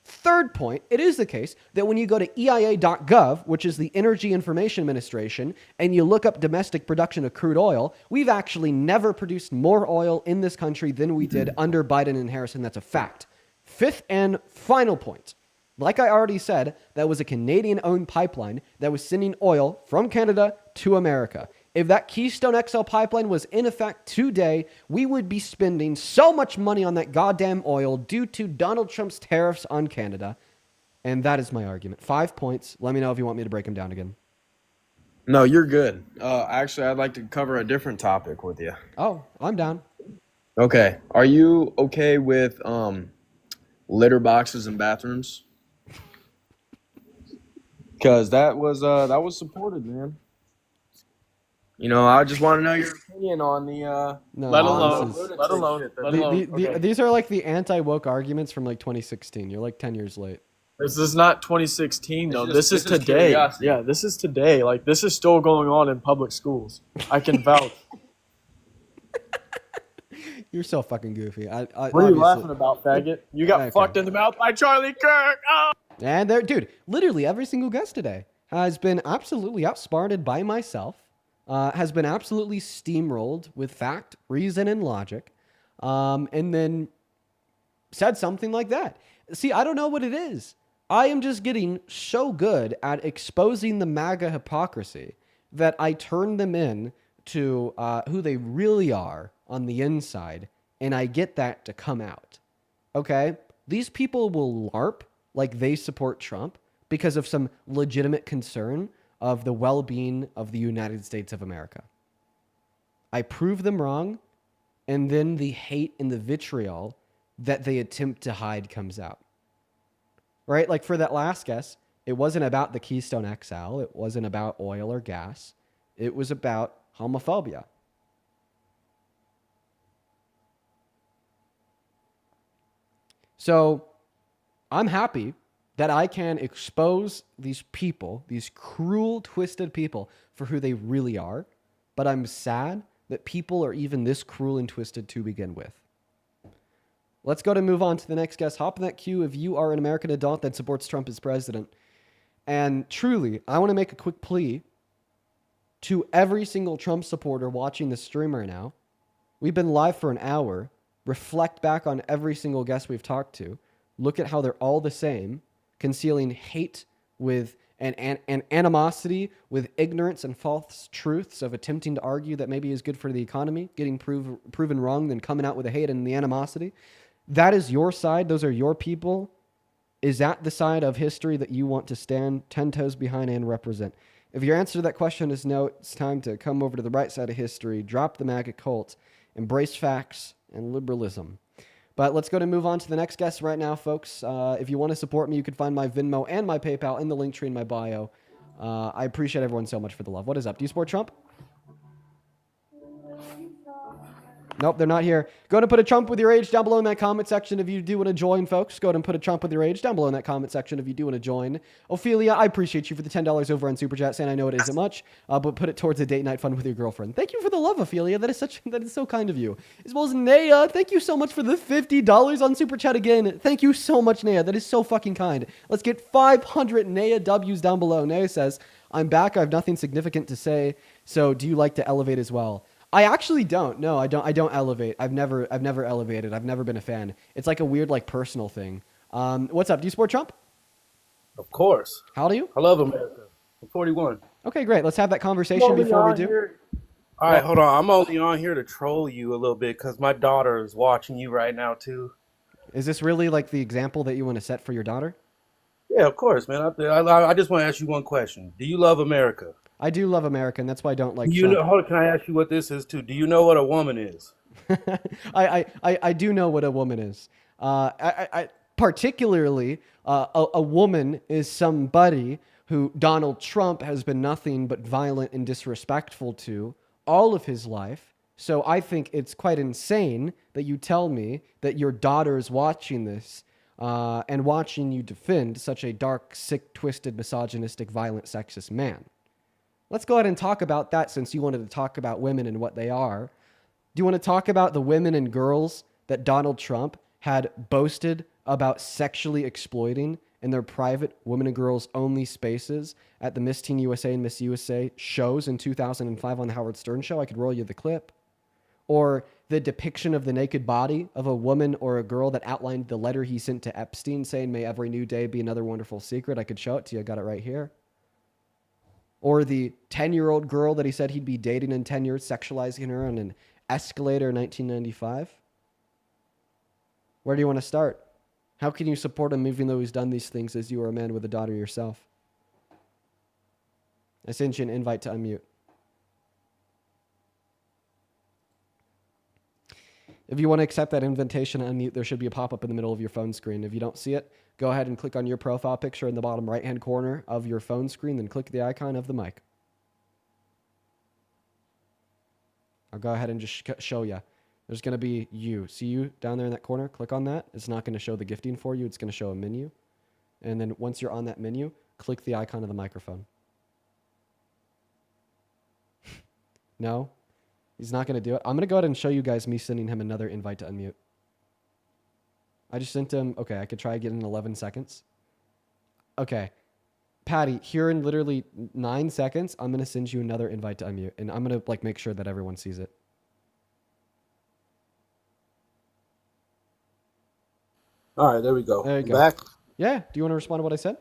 Third point, it is the case that when you go to EIA.gov, which is the Energy Information Administration, and you look up domestic production of crude oil, we've actually never produced more oil in this country than we did under Biden and Harris, and that's a fact. Fifth and final point. Like I already said, that was a Canadian-owned pipeline that was sending oil from Canada to America. If that Keystone XL pipeline was in effect today, we would be spending so much money on that goddamn oil due to Donald Trump's tariffs on Canada. And that is my argument. 5 points. Let me know if you want me to break them down again. No, you're good. Actually, I'd like to cover a different topic with you. Oh, I'm down. Okay. Are you okay with litter boxes in bathrooms? Because that was supported, man. You know, I just want to know your opinion on the. No, let alone. These are like the anti-woke arguments from like 2016. You're like 10 years late. This is not 2016 though. This is today. curiosity. Yeah, this is today. Like this is still going on in public schools. I can vouch. You're so fucking goofy. What are you laughing about, faggot? You got fucked in the mouth by Charlie Kirk. Oh! And there, dude, literally every single guest today has been absolutely outsmarted by myself, has been absolutely steamrolled with fact, reason, and logic, and then said something like that. See, I don't know what it is. I am just getting so good at exposing the MAGA hypocrisy that I turn them in to who they really are on the inside, and I get that to come out. Okay? These people will LARP like they support Trump because of some legitimate concern of the well-being of the United States of America. I prove them wrong, and then the hate and the vitriol that they attempt to hide comes out. Right? Like for that last guess, it wasn't about the Keystone XL. It wasn't about oil or gas. It was about homophobia. So I'm happy that I can expose these people, these cruel, twisted people, for who they really are. But I'm sad that people are even this cruel and twisted to begin with. Let's go to move on to the next guest. Hop in that queue if you are an American adult that supports Trump as president. And truly, I want to make a quick plea to every single Trump supporter watching the stream right now. We've been live for an hour. Reflect back on every single guest we've talked to. Look at how they're all the same, concealing hate with and animosity with ignorance and false truths of attempting to argue that maybe is good for the economy, getting proven wrong, then coming out with the hate and the animosity. That is your side. Those are your people. Is that the side of history that you want to stand 10 toes behind and represent? If your answer to that question is no, it's time to come over to the right side of history, drop the MAGA cult, embrace facts and liberalism. But let's go to move on to the next guest right now, folks. If you want to support me, you can find my Venmo and my PayPal in the link tree in my bio. I appreciate everyone so much for the love. What is up? Do you support Trump? Nope, they're not here. Go ahead and put a Trump with your age down below in that comment section if you do want to join, folks. Go ahead and put a Trump with your age down below in that comment section if you do want to join. Ophelia, I appreciate you for the $10 over on Super Chat, saying I know it isn't much, but put it towards a date night fun with your girlfriend. Thank you for the love, Ophelia. That is so kind of you. As well as Naya, thank you so much for the $50 on Super Chat again. Thank you so much, Naya. That is so fucking kind. Let's get 500 Naya W's down below. Naya says, I'm back. I have nothing significant to say. So do you like to elevate as well? I actually don't. No, I don't elevate. I've never elevated. I've never been a fan. It's like a weird, like, personal thing. What's up? Do you support Trump? Of course. How old are you? I love America. I'm 41. Okay, great. Let's have that conversation before we do. All right, hold on. I'm only on here to troll you a little bit because my daughter is watching you right now, too. Is this really, like, the example that you want to set for your daughter? Yeah, of course, man. I just want to ask you one question. Do you love America? I do love America, and that's why I don't like Do you Trump. know, hold on, can I ask you what this is, too? Do you know what a woman is? I do know what a woman is. Particularly, a woman is somebody who Donald Trump has been nothing but violent and disrespectful to all of his life. So I think it's quite insane that you tell me that your daughter is watching this and watching you defend such a dark, sick, twisted, misogynistic, violent, sexist man. Let's go ahead and talk about that since you wanted to talk about women and what they are. Do you want to talk about the women and girls that Donald Trump had boasted about sexually exploiting in their private women and girls only spaces at the Miss Teen USA and Miss USA shows in 2005 on the Howard Stern show? I could roll you the clip. Or the depiction of the naked body of a woman or a girl that outlined the letter he sent to Epstein saying, may every new day be another wonderful secret. I could show it to you. I got it right here. Or the 10-year-old girl that he said he'd be dating in 10 years, sexualizing her on an escalator in 1995. Where do you want to start? How can you support him even though he's done these things as you are a man with a daughter yourself? I sent you an invite to unmute. If you want to accept that invitation to unmute, there should be a pop-up in the middle of your phone screen. If you don't see it, go ahead and click on your profile picture in the bottom right-hand corner of your phone screen, then click the icon of the mic. I'll go ahead and just show you. There's going to be you. See you down there in that corner? Click on that. It's not going to show the gifting for you. It's going to show a menu. And then once you're on that menu, click the icon of the microphone. No? He's not going to do it. I'm going to go ahead and show you guys me sending him another invite to unmute. I just sent him. Okay, I could try again in 11 seconds. Okay. Patty, here in literally 9 seconds, I'm going to send you another invite to unmute. And I'm going to make sure that everyone sees it. All right, there we go. There you go. Back? Yeah. Do you want to respond to what I said?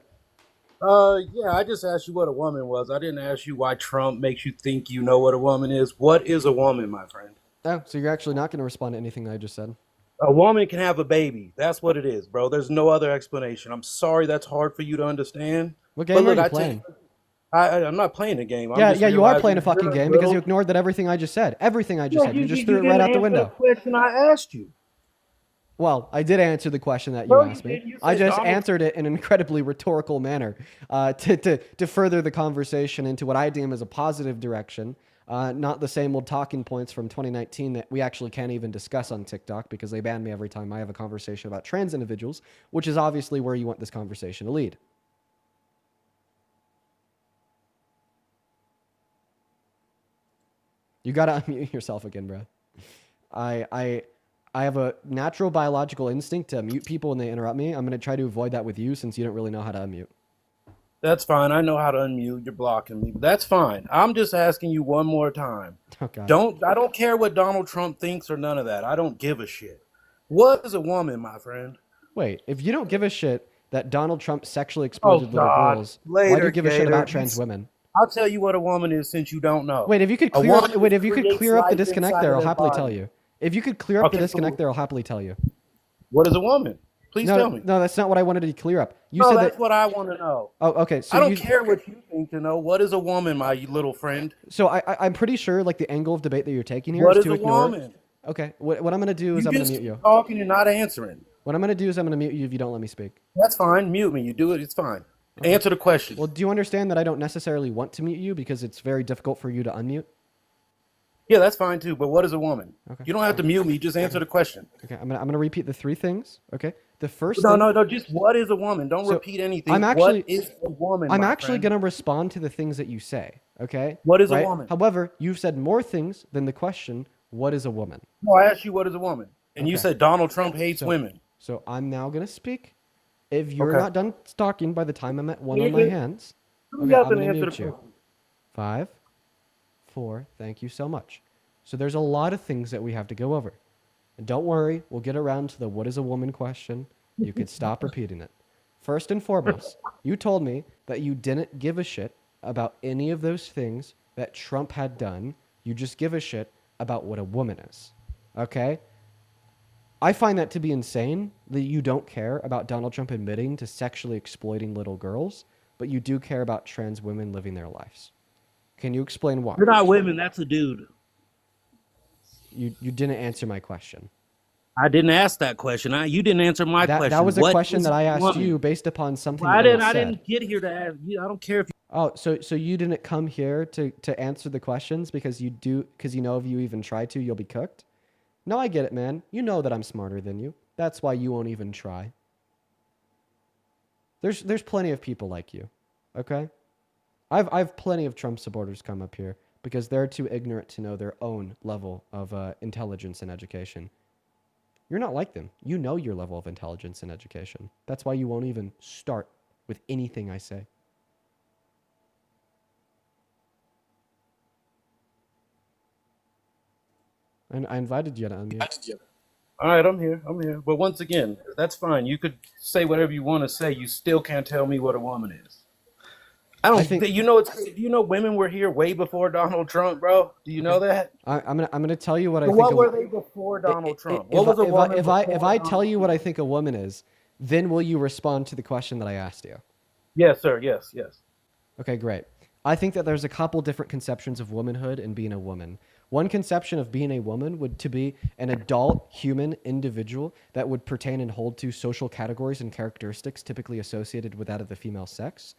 Yeah, I just asked you what a woman was. I didn't ask you why Trump makes you think you know what a woman is. What is a woman, my friend? Oh, so you're actually not going to respond to anything I just said? A woman can have a baby. That's what it is, bro. There's no other explanation. I'm sorry that's hard for you to understand. What game are you playing? I'm not playing a game. Yeah, you are playing a fucking game because you ignored that everything I just said. Everything I just said. You just threw it right out the window. The question I asked you. Well, I did answer the question that you asked me. I just answered it in an incredibly rhetorical manner to further the conversation into what I deem as a positive direction. Not the same old talking points from 2019 that we actually can't even discuss on TikTok because they ban me every time I have a conversation about trans individuals, which is obviously where you want this conversation to lead. You got to unmute yourself again, bro. I have a natural biological instinct to mute people when they interrupt me. I'm going to try to avoid that with you since you don't really know how to unmute. That's fine. I know how to unmute. You're blocking me. But that's fine. I'm just asking you one more time. Okay. I don't care what Donald Trump thinks or none of that. I don't give a shit. What is a woman, my friend? Wait, if you don't give a shit that Donald Trump sexually exploited little girls, why do you give a shit about trans women? I'll tell you what a woman is since you don't know. Wait, if you could clear up the disconnect there, I'll happily tell you. If you could clear up the disconnect there, I'll happily tell you. What is a woman? Please tell me. No, that's not what I wanted to clear up. You said that's that's what I want to know. Oh, okay. So I don't care what you think to know. What is a woman, my little friend? So I'm pretty sure like the angle of debate that you're taking here What is is to a ignore. woman? Okay. What I'm going to do is I'm going to mute you. Talking, you're not answering. What I'm going to do is I'm going to mute you if you don't let me speak. That's fine. Mute me. You do it. It's fine. Okay. Answer the question. Well, do you understand that I don't necessarily want to mute you because it's very difficult for you to unmute? Yeah, that's fine too. But what is a woman? Okay. You don't have to mute me. Just answer the question. Okay, I'm gonna repeat the three things. Okay, the first No, thing. no, no. Just what is a woman? Don't So, repeat anything. I'm actually, what is a woman? I'm my actually friend? gonna respond to the things that you say. Okay. What is a right? woman? However, you've said more things than the question. What is a woman? No, I asked you what is a woman, and you Okay. said Donald Trump hates So- women. So I'm now gonna speak. If you're Okay. not done talking by the time I'm at one on my Nigga, hands, hurry okay, up I'm and gonna answer mute the you. question. 5, 4. Thank you so much. So there's a lot of things that we have to go over. And don't worry, we'll get around to the what is a woman question. You can stop repeating it. First and foremost, you told me that you didn't give a shit about any of those things that Trump had done. You just give a shit about what a woman is. Okay? I find that to be insane that you don't care about Donald Trump admitting to sexually exploiting little girls, but you do care about trans women living their lives. Can you explain why? You're not women. That's a dude. You didn't answer my question. I didn't ask that question. You didn't answer my question. That was a What question is that I a asked woman? you based upon something Well, that I said. didn't get here to ask you. I don't care if you. Oh, so you didn't come here to answer the questions because you know if you even try to, you'll be cooked? No, I get it, man. You know that I'm smarter than you. That's why you won't even try. There's plenty of people like you, okay? I've plenty of Trump supporters come up here because they're too ignorant to know their own level of intelligence and education. You're not like them. You know your level of intelligence and education. That's why you won't even start with anything I say. And I invited you to unmute. All right, I'm here. But once again, that's fine. You could say whatever you want to say. You still can't tell me what a woman is. I think you know. You know, women were here way before Donald Trump, bro. Do you know that? I'm gonna tell you what I So think. what were they before Donald Trump? What was a woman? If I tell you what I think a woman is, then will you respond to the question that I asked you? Yes, sir. Yes. Okay, great. I think that there's a couple different conceptions of womanhood and being a woman. One conception of being a woman would to be an adult human individual that would pertain and hold to social categories and characteristics typically associated with that of the female sex.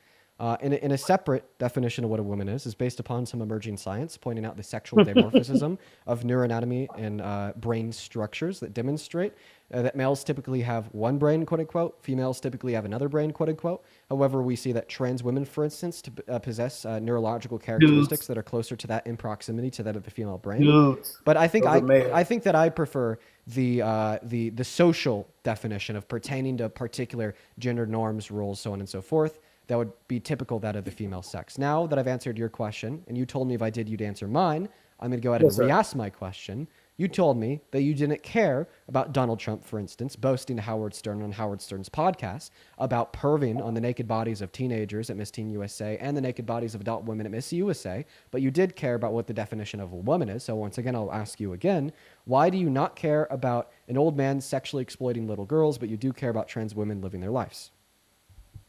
In a separate definition of what a woman is based upon some emerging science pointing out the sexual dimorphism of neuroanatomy and brain structures that demonstrate that males typically have one brain, quote unquote, females typically have another brain, quote unquote. However, we see that trans women, for instance, possess neurological characteristics that are closer to that in proximity to that of the female brain. But I think I think that I prefer the social definition of pertaining to particular gender norms, rules, so on and so forth. That would be typical that of the female sex. Now that I've answered your question, and you told me if I did, you'd answer mine, I'm going to go ahead and re-ask my question. You told me that you didn't care about Donald Trump, for instance, boasting to Howard Stern on Howard Stern's podcast about perving on the naked bodies of teenagers at Miss Teen USA and the naked bodies of adult women at Miss USA, but you did care about what the definition of a woman is. So once again, I'll ask you again, why do you not care about an old man sexually exploiting little girls, but you do care about trans women living their lives?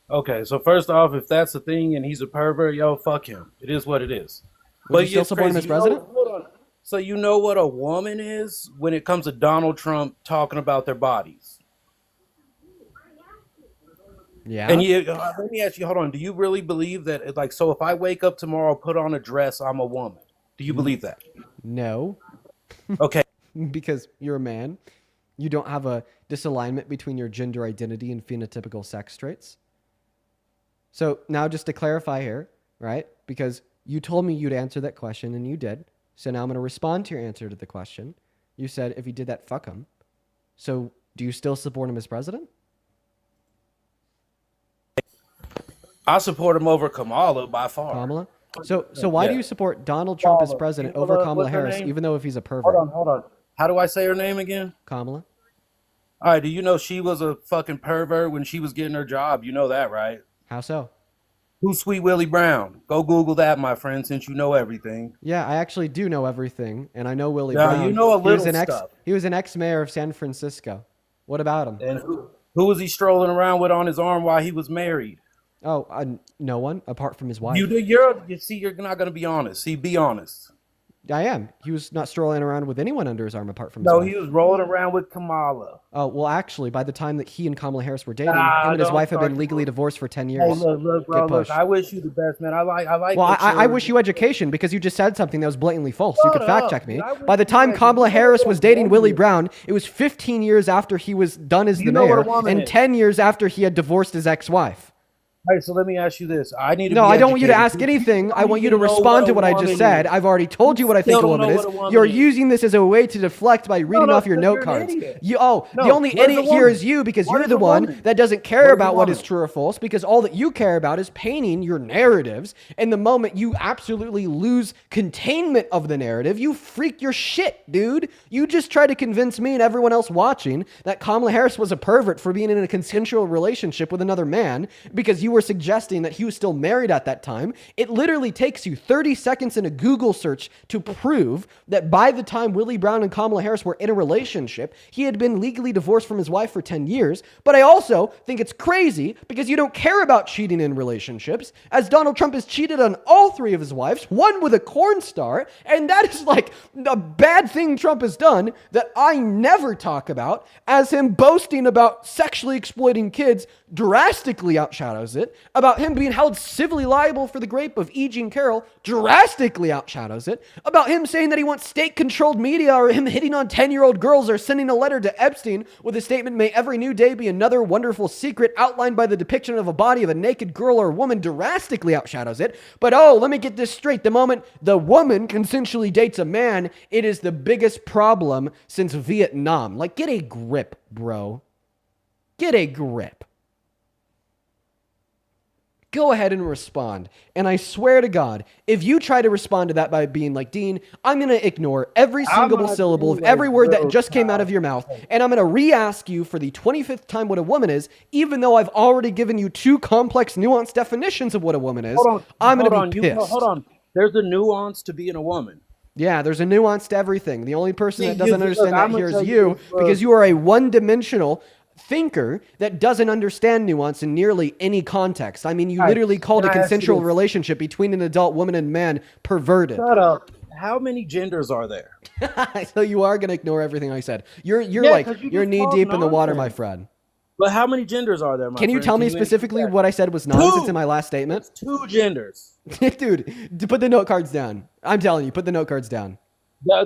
Okay, so first off, if that's the thing and he's a pervert, yo, fuck him. It is what it is. Would you still support him as president? Hold on. So you know what a woman is when it comes to Donald Trump talking about their bodies? Yeah. And let me ask you, hold on. Do you really believe that, like, so if I wake up tomorrow, put on a dress, I'm a woman? Do you believe that? No. Okay. Because you're a man. You don't have a disalignment between your gender identity and phenotypical sex traits. So now just to clarify here, right? Because you told me you'd answer that question and you did. So now I'm going to respond to your answer to the question. You said if he did that, fuck him. So do you still support him as president? I support him over Kamala by far. Kamala? So why do you support Donald Trump as president over Kamala Harris, even though if he's a pervert? Hold on. How do I say her name again? Kamala? All right, do you know she was a fucking pervert when she was getting her job? You know that, right? How so? Who's Sweet Willie Brown? Go Google that, my friend, since you know everything. Yeah, I actually do know everything, and I know Willie Yeah, Brown. you know a little stuff. He was an ex-mayor of San Francisco. What about him? And who was he strolling around with on his arm while he was married? Oh, no one, apart from his wife. You see, you're not going to be honest. See, be honest. I am. He was not strolling around with anyone under his arm apart from his No, wife. he was rolling around with Kamala. Oh, well, actually, by the time that he and Kamala Harris were dating, Nah, him and his don't wife had start been to legally look. divorced for 10 Hey, years. look, bro, Get look. pushed. I wish you the best, man. I like. Well, that I you're- wish you education because you just said something that was blatantly false. You Shut could fact up, check me. dude. I wish By the you time had- Kamala you know Harris what was a dating woman Willie is. Brown, it was 15 years after he was done as You the know what a mayor woman and is. 10 years after he had divorced his ex-wife. All right, so let me ask you this. I need to No, be I don't want you to educated. ask anything. I don't want you to even know respond to what what a I just woman said. is. I've already told you what I think a still don't woman know is. what a woman You're is. using this as a way to deflect by reading off your because note you're an cards. idiot. The No, only what is a idiot here woman? is you because What you're is the a one woman? that doesn't care What is a about what is woman? true or false because all that you care about is painting your narratives. And the moment you absolutely lose containment of the narrative, you freak your shit, dude. You just try to convince me and everyone else watching that Kamala Harris was a pervert for being in a consensual relationship with another man because you were suggesting that he was still married at that time. It literally takes you 30 seconds in a Google search to prove that by the time Willie Brown and Kamala Harris were in a relationship, he had been legally divorced from his wife for 10 years. But I also think it's crazy because you don't care about cheating in relationships, as Donald Trump has cheated on all three of his wives, one with a corn star, and that is like a bad thing Trump has done that I never talk about, as him boasting about sexually exploiting kids drastically outshadows it, about him being held civilly liable for the rape of E. Jean Carroll drastically outshadows it, about him saying that he wants state-controlled media or him hitting on 10-year-old girls or sending a letter to Epstein with a statement, "May every new day be another wonderful secret," outlined by the depiction of a body of a naked girl or woman drastically outshadows it. But oh, let me get this straight. The moment the woman consensually dates a man, it is the biggest problem since Vietnam. Like, get a grip, bro. Get a grip. Go ahead and respond. And I swear to God, if you try to respond to that by being like, "Dean, I'm going to ignore every single syllable of every word that just came out of your mouth, and I'm going to re-ask you for the 25th time what a woman is, even though I've already given you two complex, nuanced definitions of what a woman is," I'm going to be pissed. Hold on. There's a nuance to being a woman. Yeah, there's a nuance to everything. The only person that doesn't understand look, that I'ma here is tell you, you, because you are a one-dimensional thinker that doesn't understand nuance in nearly any context. I mean, you literally called a can I ask you consensual this? relationship between an adult woman and man perverted. Shut up. How many genders are there? So you are going to ignore everything I said. You're Yeah, like, 'cause you you're just knee talk deep in the water, my nonsense. friend. But how many genders are there, my Can you friend? tell me answer specifically that? what I said was nonsense in my last statement? Two genders. Dude, put the note cards down. I'm telling you, put the note cards down. I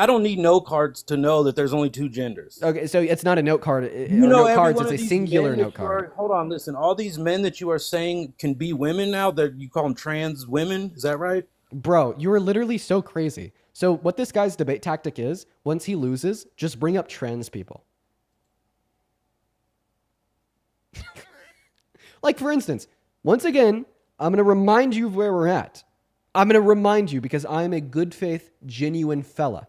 don't need note cards to know that there's only two genders. Okay, so it's not a note card. You know, note every cards, one it's of a these singular men that note you are- card. hold on, listen. All these men that you are saying can be women now, that you call them trans women. Is that right? Bro, you are literally so crazy. So what this guy's debate tactic is, once he loses, just bring up trans people. Like, for instance, once again, I'm going to remind you of where we're at. I'm going to remind you because I'm a good faith, genuine fella.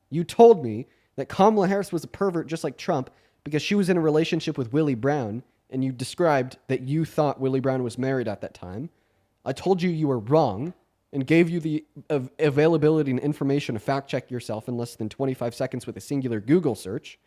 You told me that Kamala Harris was a pervert just like Trump because she was in a relationship with Willie Brown, and you described that you thought Willie Brown was married at that time. I told you you were wrong and gave you the availability and information to fact check yourself in less than 25 seconds with a singular Google search.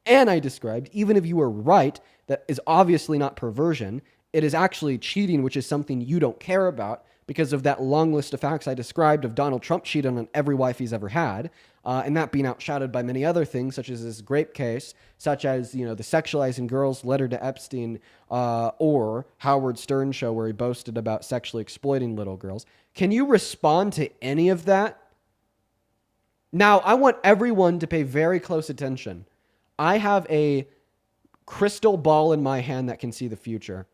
And I described, even if you were right, that is obviously not perversion. It is actually cheating, which is something you don't care about because of that long list of facts I described of Donald Trump cheating on every wife he's ever had, and that being outshadowed by many other things, such as his grape case, such as, you know, the sexualizing girls letter to Epstein, or Howard Stern show where he boasted about sexually exploiting little girls. Can you respond to any of that? Now, I want everyone to pay very close attention. I have a crystal ball in my hand that can see the future.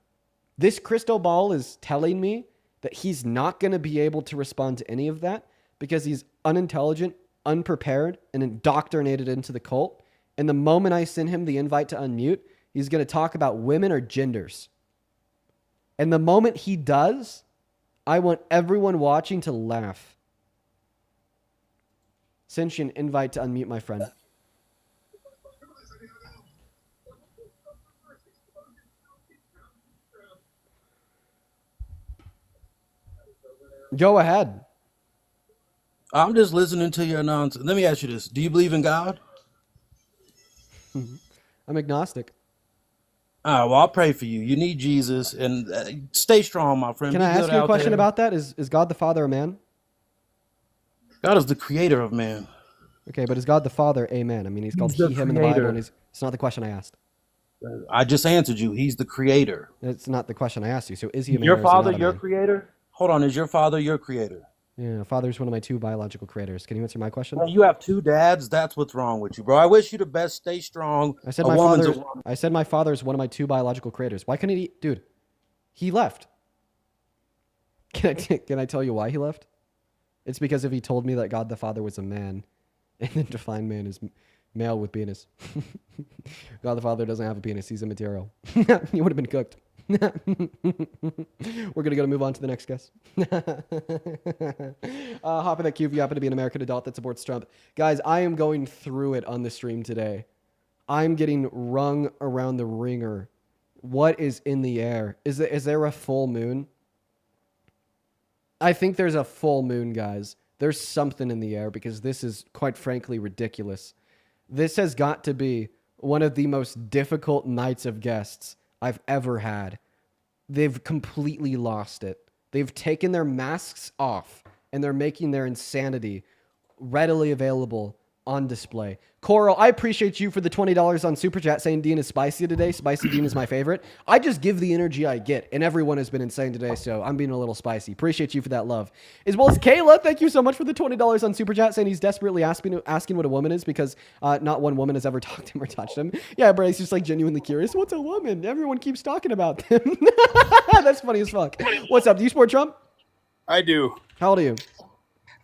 This crystal ball is telling me that he's not going to be able to respond to any of that because he's unintelligent, unprepared, and indoctrinated into the cult. And the moment I send him the invite to unmute, he's going to talk about women or genders. And the moment he does, I want everyone watching to laugh. Send you an invite to unmute, my friend. Go ahead. I'm just listening to your nonsense. Let me ask you this: do you believe in God? I'm agnostic. Well, I'll pray for you. You need Jesus, and stay strong, my friend. Can Be I ask good you a out question there. about that? Is God the Father a man? God is the creator of man. Okay, but is God the Father? Amen. I mean, he's called He's the he, him in the Bible, creator. and it's not the question I asked. I just answered you. He's the creator. It's not the question I asked you. So is he a man Your or is he father not a your man? creator? Hold on, is your father your creator? Yeah, father's one of my 2 biological creators. Can you answer my question? Well, you have 2 dads. That's what's wrong with you, bro. I wish you the best. Stay strong. I said A woman's a my woman. I said my father's one of my 2 biological creators. Why couldn't he, dude? He left. Can I tell you why he left? It's because if he told me that God the Father was a man, and then defined man as male with penis. God the Father doesn't have a penis. He's immaterial. He would have been cooked. We're gonna move on to the next guest. Hop in that queue if you happen to be an American adult that supports Trump. Guys, I am going through it on the stream today. I'm getting rung around the ringer. What is in the air? Is there a full moon? I think there's a full moon, guys. There's something in the air because this is, quite frankly, ridiculous. This has got to be one of the most difficult nights of guests I've ever had. They've completely lost it. They've taken their masks off and they're making their insanity readily available on display. Coral, I appreciate you for the $20 on Super Chat saying Dean is spicy today. Spicy Dean is my favorite. I just give the energy I get, and everyone has been insane today, so I'm being a little spicy. Appreciate you for that love. As well as Kayla, thank you so much for the $20 on Super Chat saying he's desperately asking what a woman is because not one woman has ever talked to him or touched him. Yeah, bro, he's just like genuinely curious. What's a woman? Everyone keeps talking about them. That's funny as fuck. What's up? Do you support Trump? I do. How old are you?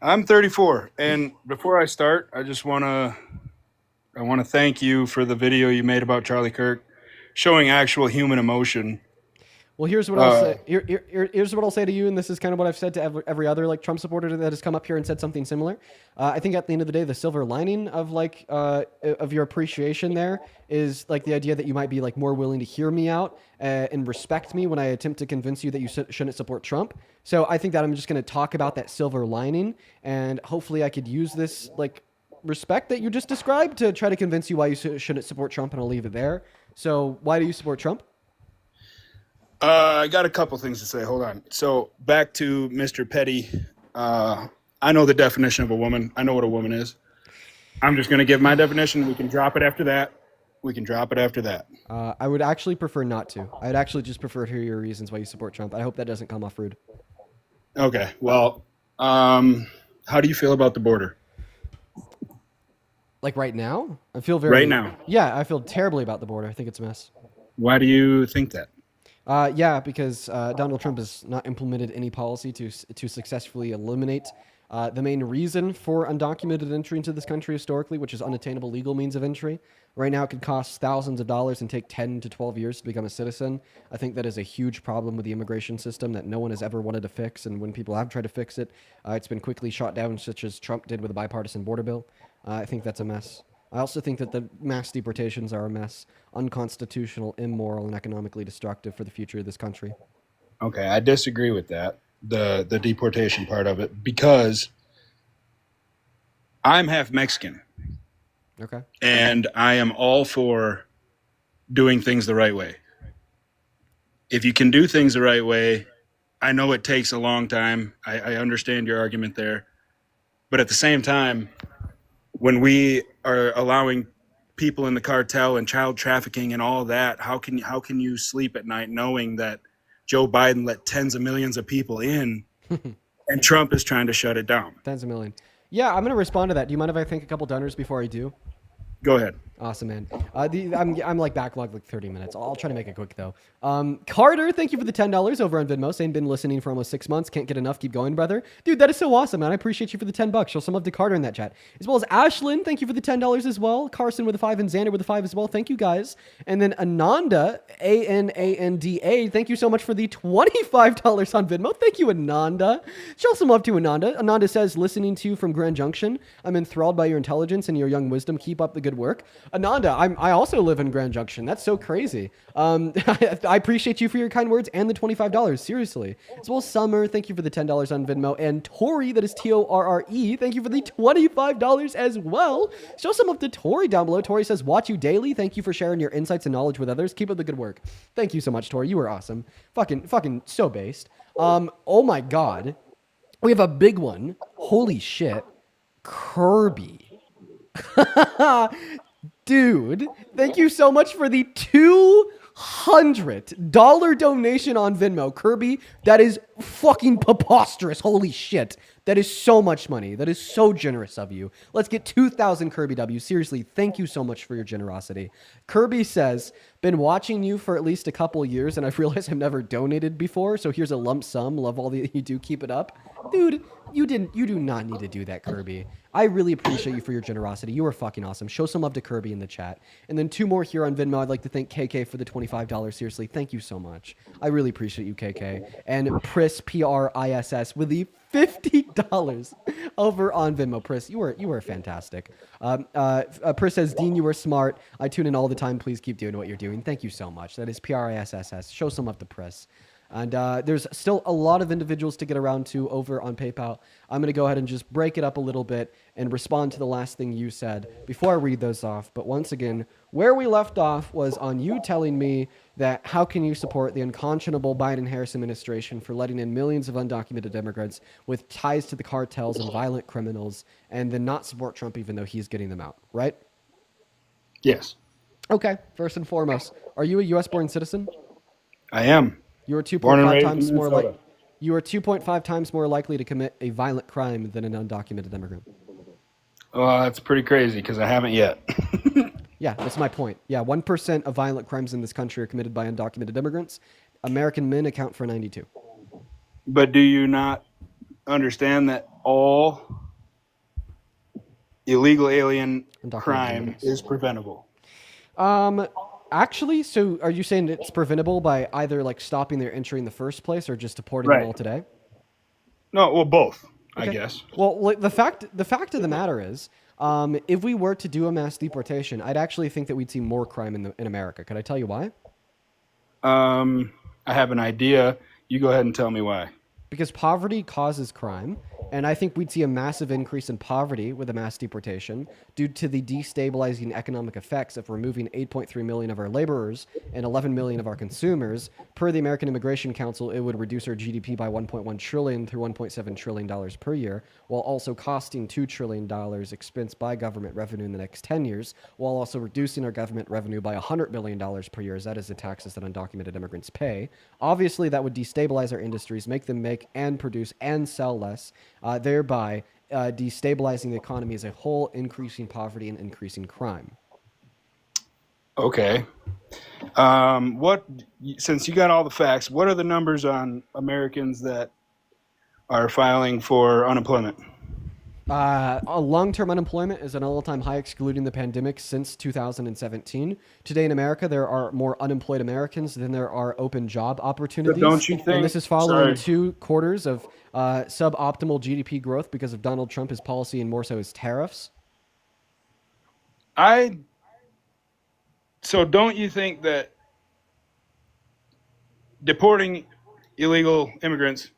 I'm 34, and before I start, I just want to thank you for the video you made about Charlie Kirk, showing actual human emotion. Well, here's what I'll say. Here's what I'll say to you, and this is kind of what I've said to every other like Trump supporter that has come up here and said something similar. I think at the end of the day, the silver lining of of your appreciation there is like the idea that you might be like more willing to hear me out and respect me when I attempt to convince you that you shouldn't support Trump. So I think that I'm just going to talk about that silver lining, and hopefully I could use this like respect that you just described to try to convince you why you shouldn't support Trump, and I'll leave it there. So why do you support Trump? I got a couple things to say. Hold on. So back to Mr. Petty. I know the definition of a woman. I know what a woman is. I'm just going to give my definition. We can drop it after that. I would actually prefer not to. I'd actually just prefer to hear your reasons why you support Trump. I hope that doesn't come off rude. Okay. Well, how do you feel about the border? Like right now? I feel Right now. Yeah, I feel terribly about the border. I think it's a mess. Why do you think that? Yeah, because Donald Trump has not implemented any policy to successfully eliminate the main reason for undocumented entry into this country historically, which is unattainable legal means of entry. Right now, it could cost thousands of dollars and take 10 to 12 years to become a citizen. I think that is a huge problem with the immigration system that no one has ever wanted to fix. And when people have tried to fix it, it's been quickly shot down, such as Trump did with a bipartisan border bill. I think that's a mess. I also think that the mass deportations are a mess, unconstitutional, immoral, and economically destructive for the future of this country. Okay, I disagree with that, the deportation part of it, because I'm half Mexican. Okay. And I am all for doing things the right way. If you can do things the right way, I know it takes a long time. I understand your argument there. But at the same time, when we are allowing people in the cartel and child trafficking and all that, how can you sleep at night knowing that Joe Biden let tens of millions of people in and Trump is trying to shut it down? Tens of million. Yeah, I'm going to respond to that. Do you mind if I think a couple donors before I do? Go ahead. Awesome, man. I'm like backlogged like 30 minutes. I'll try to make it quick though. Carter, thank you for the $10 over on Venmo. Saying been listening for almost 6 months. Can't get enough. Keep going, brother. Dude, that is so awesome, man. I appreciate you for the $10. Show some love to Carter in that chat. As well as Ashlyn, thank you for the $10 as well. Carson with a 5 and Xander with a 5 as well. Thank you guys. And then Ananda, Ananda, thank you so much for the $25 on Venmo. Thank you, Ananda. Show some love to Ananda. Ananda says, listening to you from Grand Junction. I'm enthralled by your intelligence and your young wisdom. Keep up the good work. Ananda, I also live in Grand Junction. That's so crazy. I appreciate you for your kind words and the $25. Seriously. As well as Summer, thank you for the $10 on Venmo. And Tori, that is Torre, thank you for the $25 as well. Show some up to Tori down below. Tori says, watch you daily. Thank you for sharing your insights and knowledge with others. Keep up the good work. Thank you so much, Tori. You were awesome. Fucking so based. Oh my God. We have a big one. Holy shit. Kirby. Dude, thank you so much for the $200 donation on Venmo. Kirby, that is fucking preposterous. Holy shit. That is so much money. That is so generous of you. Let's get 2,000 Kirby W. Seriously, thank you so much for your generosity. Kirby says, been watching you for at least a couple years, and I've realized I've never donated before, so here's a lump sum. Love all that you do. Keep it up. Dude, you do not need to do that, Kirby. I really appreciate you for your generosity. You are fucking awesome. Show some love to Kirby in the chat. And then 2 more here on Venmo. I'd like to thank KK for the $25. Seriously, thank you so much. I really appreciate you, KK. And Pris, Priss, with the $50 over on Venmo. Pris, you are fantastic. Pris says, Dean, you are smart. I tune in all the time. Please keep doing what you're doing. Thank you so much. That is Priss. Show some love to Pris. And there's still a lot of individuals to get around to over on PayPal. I'm going to go ahead and just break it up a little bit and respond to the last thing you said before I read those off. But once again, where we left off was on you telling me that how can you support the unconscionable Biden-Harris administration for letting in millions of undocumented immigrants with ties to the cartels and violent criminals and then not support Trump even though he's getting them out, right? Yes. Okay, first and foremost, are you a U.S.-born citizen? I am. You are Born and 2.5 raised times in more Minnesota. you are 2.5 times more likely to commit a violent crime than an undocumented immigrant. Well, that's pretty crazy because I haven't yet. Yeah, that's my point. Yeah, 1% of violent crimes in this country are committed by undocumented immigrants. American men account for 92. But do you not understand that all illegal alien crime is preventable? Actually, so are you saying it's preventable by either like stopping their entry in the first place or just deporting them all today? No, well, both, Okay. I guess. Well, like, the fact of the matter is, if we were to do a mass deportation, I'd actually think that we'd see more crime in America. Could I tell you why? I have an idea. You go ahead and tell me why. Because poverty causes crime, and I think we'd see a massive increase in poverty with a mass deportation due to the destabilizing economic effects of removing 8.3 million of our laborers and 11 million of our consumers. Per the American Immigration Council, it would reduce our GDP by 1.1 trillion through 1.7 trillion dollars per year, while also costing $2 trillion expensed by government revenue in the next 10 years, while also reducing our government revenue by $100 billion per year, as that is the taxes that undocumented immigrants pay. Obviously, that would destabilize our industries, make them make and produce and sell less, thereby destabilizing the economy as a whole, increasing poverty and increasing crime. Okay. Since you got all the facts, what are the numbers on Americans that are filing for unemployment? Long-term unemployment is an all-time high, excluding the pandemic, since 2017. Today in America, there are more unemployed Americans than there are open job opportunities. But don't you think? And this is following 2 quarters of suboptimal GDP growth because of Donald Trump, his policy, and more so his tariffs. So don't you think that deporting illegal immigrants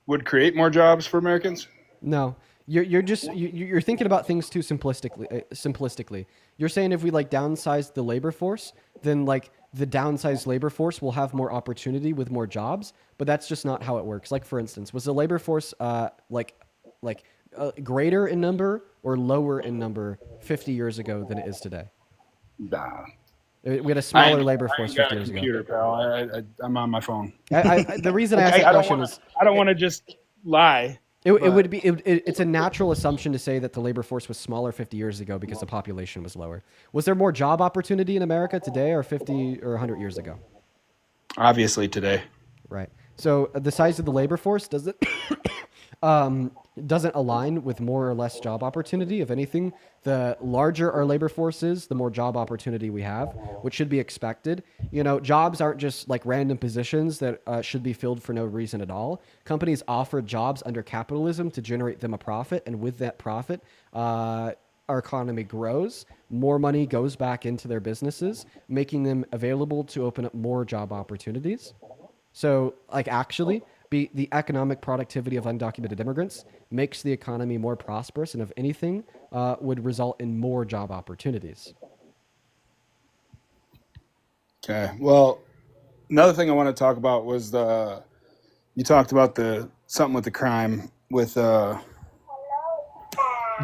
would create more jobs for Americans? No, you're thinking about things too simplistically. You're saying if we like downsize the labor force, then like the downsized labor force will have more opportunity with more jobs, but that's just not how it works. Like for instance, was the labor force greater in number or lower in number 50 years ago than it is today? Nah. We had a smaller labor force 50 years computer, ago. Pal. I'm on my phone. The reason I asked that question is I don't want to just lie. It's a natural assumption to say that the labor force was smaller 50 years ago because the population was lower. Was there more job opportunity in America today or 50 or 100 years ago? Obviously today. Right. So the size of the labor force doesn't align with more or less job opportunity. If anything, the larger our labor force is, the more job opportunity we have, which should be expected. You know, jobs aren't just like random positions that should be filled for no reason at all. Companies offer jobs under capitalism to generate them a profit, and with that profit, our economy grows. More money goes back into their businesses, making them available to open up more job opportunities. So, like, actually, the economic productivity of undocumented immigrants makes the economy more prosperous, and if anything, would result in more job opportunities. Okay. Well, another thing I want to talk about was you talked about something with the crime with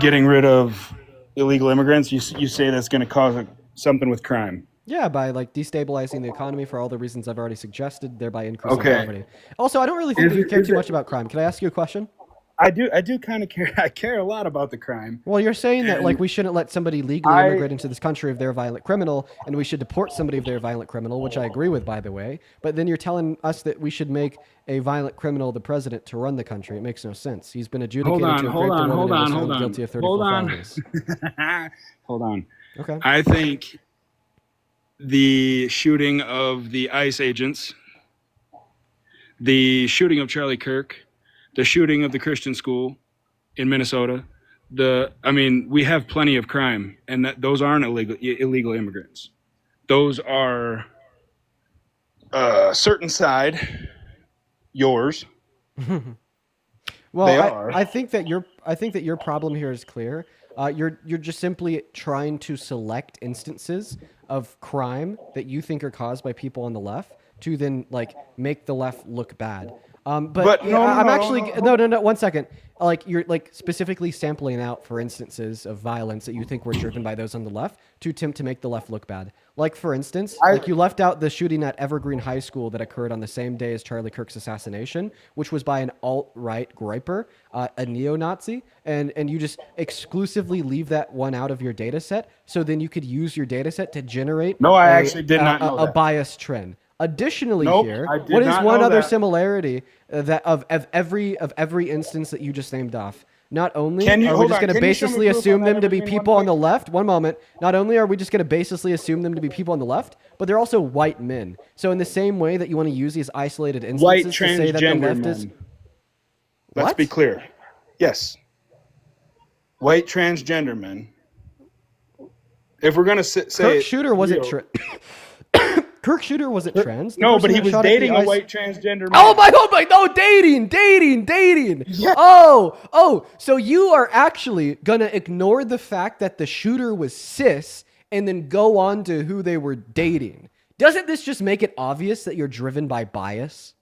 getting rid of illegal immigrants, you say that's going to cause something with crime. Yeah, by like destabilizing the economy for all the reasons I've already suggested, thereby increasing Okay. poverty. Also, I don't really think that you care too much about crime. Can I ask you a question? I do kind of care. I care a lot about the crime. Well, you're saying that like And we shouldn't let somebody legally immigrate into this country if they're a violent criminal, and we should deport somebody if they're a violent criminal, which I agree with, by the way. But then you're telling us that we should make a violent criminal the president to run the country. It makes no sense. He's been adjudicated to have raped a woman and was found guilty of 34 felonies. Hold on. Okay. I think the shooting of the ICE agents, the shooting of Charlie Kirk, the shooting of the Christian school in Minnesota, we have plenty of crime, and those aren't illegal immigrants. Those are certain side, yours. Well, They are. I think that your problem here is clear. You're just simply trying to select instances of crime that you think are caused by people on the left to then like make the left look bad. But no, I'm no, actually no. no 1 second. Like you're like specifically sampling out for instances of violence that you think were driven by those on the left to attempt to make the left look bad. Like for instance, like you left out the shooting at Evergreen High School that occurred on the same day as Charlie Kirk's assassination, which was by an alt-right griper, a neo-Nazi, and you just exclusively leave that one out of your data set, so then you could use your data set to generate No, I actually did not know a that. biased trend. Additionally, Nope, here, I did what is not one know other that. similarity that of every instance that you just named off? Not only Can you- are we hold just on, going to can you show me basically proof assume on that them to be Evergreen people one on the left. One moment. Not only are we just going to basically assume them to be people on the left, but they're also white men. So in the same way that you want to use these isolated White instances to say that the transgender left men. is Let's What? be clear. Yes. White transgender men. If we're going to say Kirk it Shooter wasn't real- Kirk Shooter wasn't trans. The No, person but he that was shot at the dating a ice- white transgender man. Oh my, no, dating. Oh, so you are actually gonna ignore the fact that the shooter was cis and then go on to who they were dating. Doesn't this just make it obvious that you're driven by bias?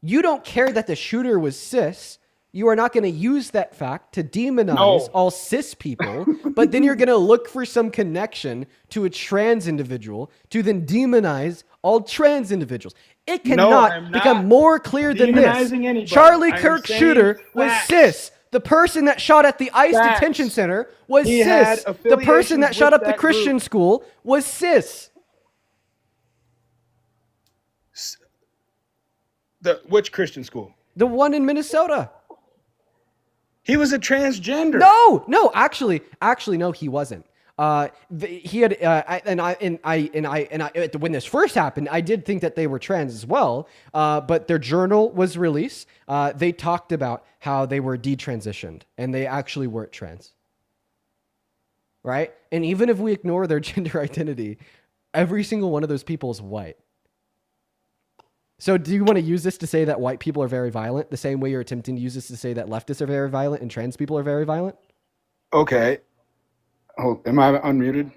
You don't care that the shooter was cis. You are not going to use that fact to demonize No. all cis people, but then you're going to look for some connection to a trans individual to then demonize all trans individuals. It No, cannot I'm not become more clear than this. demonizing anybody. Charlie I'm Kirk saying shooter was facts. cis. The person that shot at the ICE Facts. detention center was He had cis. The person that affiliations shot with up the that Christian group. school was cis. Which Christian school? The one in Minnesota. He was a transgender. No, actually, no, he wasn't. He had, when this first happened, I did think that they were trans as well. But their journal was released. They talked about how they were detransitioned and they actually weren't trans. Right? And even if we ignore their gender identity, every single one of those people is white. So do you want to use this to say that white people are very violent, the same way you're attempting to use this to say that leftists are very violent and trans people are very violent? Okay. Oh, am I unmuted?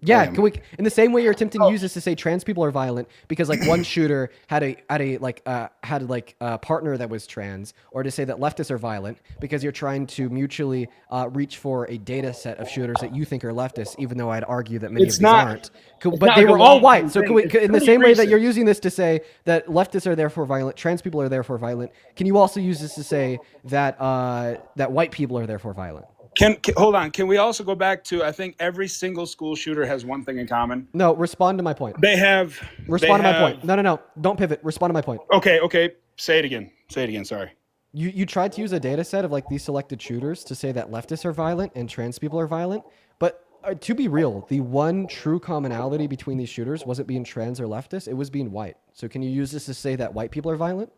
Yeah, can we? In the same way you're attempting to use this to say trans people are violent because like one shooter had a partner that was trans, or to say that leftists are violent because you're trying to mutually reach for a data set of shooters that you think are leftists, even though I'd argue that many It's of these not- aren't. it's But not they like a were all long-term white. So thing. can we, It's in the pretty same way that recent. you're using this to say that leftists are therefore violent, trans people are therefore violent, can you also use this to say that that white people are therefore violent? Hold on. Can we also go back to, I think every single school shooter has one thing in common. No, respond to my point. They have. Respond to my point. No. Don't pivot. Respond to my point. Okay. Say it again. Sorry. You tried to use a data set of like these selected shooters to say that leftists are violent and trans people are violent. But to be real, the one true commonality between these shooters wasn't being trans or leftist. It was being white. So can you use this to say that white people are violent?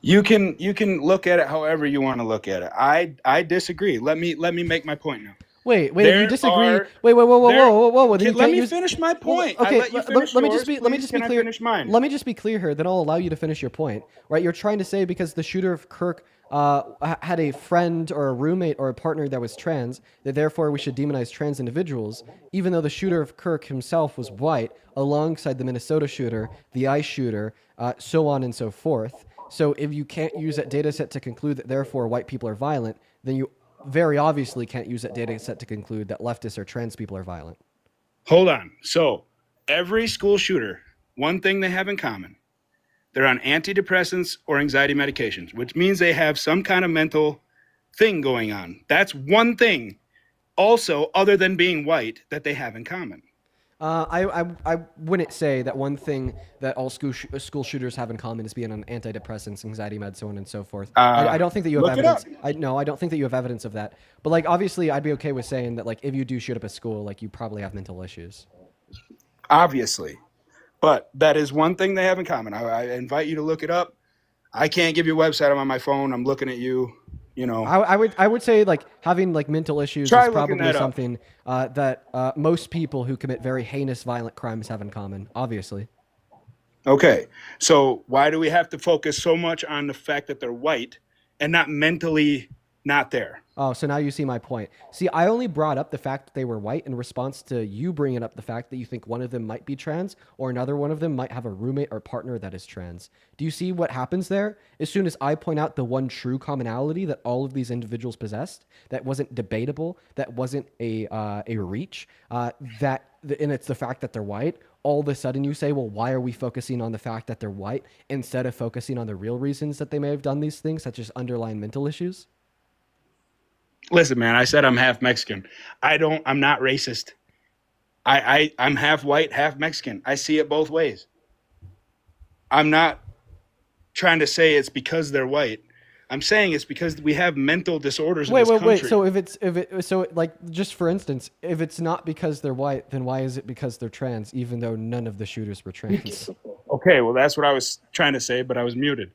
You can look at it however you want to look at it. I disagree. Let me make my point now. Wait. If There you disagree, are- whoa. Then you Let can't me use- finish my Well, point. okay, I let you finish let me yours. just be Please, can I clear. finish mine? Let me just be clear here. Then I'll allow you to finish your point. Right? You're trying to say because the shooter of Kirk had a friend or a roommate or a partner that was trans, that therefore we should demonize trans individuals, even though the shooter of Kirk himself was white, alongside the Minnesota shooter, the ICE shooter, so on and so forth. So if you can't use that data set to conclude that therefore white people are violent, then you very obviously can't use that data set to conclude that leftists or trans people are violent. Hold on. So every school shooter, one thing they have in common, they're on antidepressants or anxiety medications, which means they have some kind of mental thing going on. That's one thing also, other than being white, that they have in common. I wouldn't say that one thing that all school shooters have in common is being on antidepressants, anxiety meds, so on and so forth. I don't think that you have evidence. I don't think that you have evidence of that. But like, obviously, I'd be okay with saying that like, if you do shoot up a school, like you probably have mental issues. Obviously, but that is one thing they have in common. I invite you to look it up. I can't give you a website. I'm on my phone. I'm looking at you. You know, I would say like having like mental issues Try is looking probably that up. something that most people who commit very heinous violent crimes have in common. Obviously. Okay, so why do we have to focus so much on the fact that they're white and not mentally not there? Oh, so now you see my point. See, I only brought up the fact that they were white in response to you bringing up the fact that you think one of them might be trans or another one of them might have a roommate or partner that is trans. Do you see what happens there? As soon as I point out the one true commonality that all of these individuals possessed, that wasn't debatable, that wasn't a reach, and it's the fact that they're white, all of a sudden you say, well, why are we focusing on the fact that they're white instead of focusing on the real reasons that they may have done these things, such as underlying mental issues? Listen, man, I said I'm half Mexican. I'm not racist. I'm half white, half Mexican. I see it both ways. I'm not trying to say it's because they're white. I'm saying it's because we have mental disorders in this country. Wait. So just for instance, if it's not because they're white, then why is it because they're trans, even though none of the shooters were trans? Okay, well, that's what I was trying to say, but I was muted.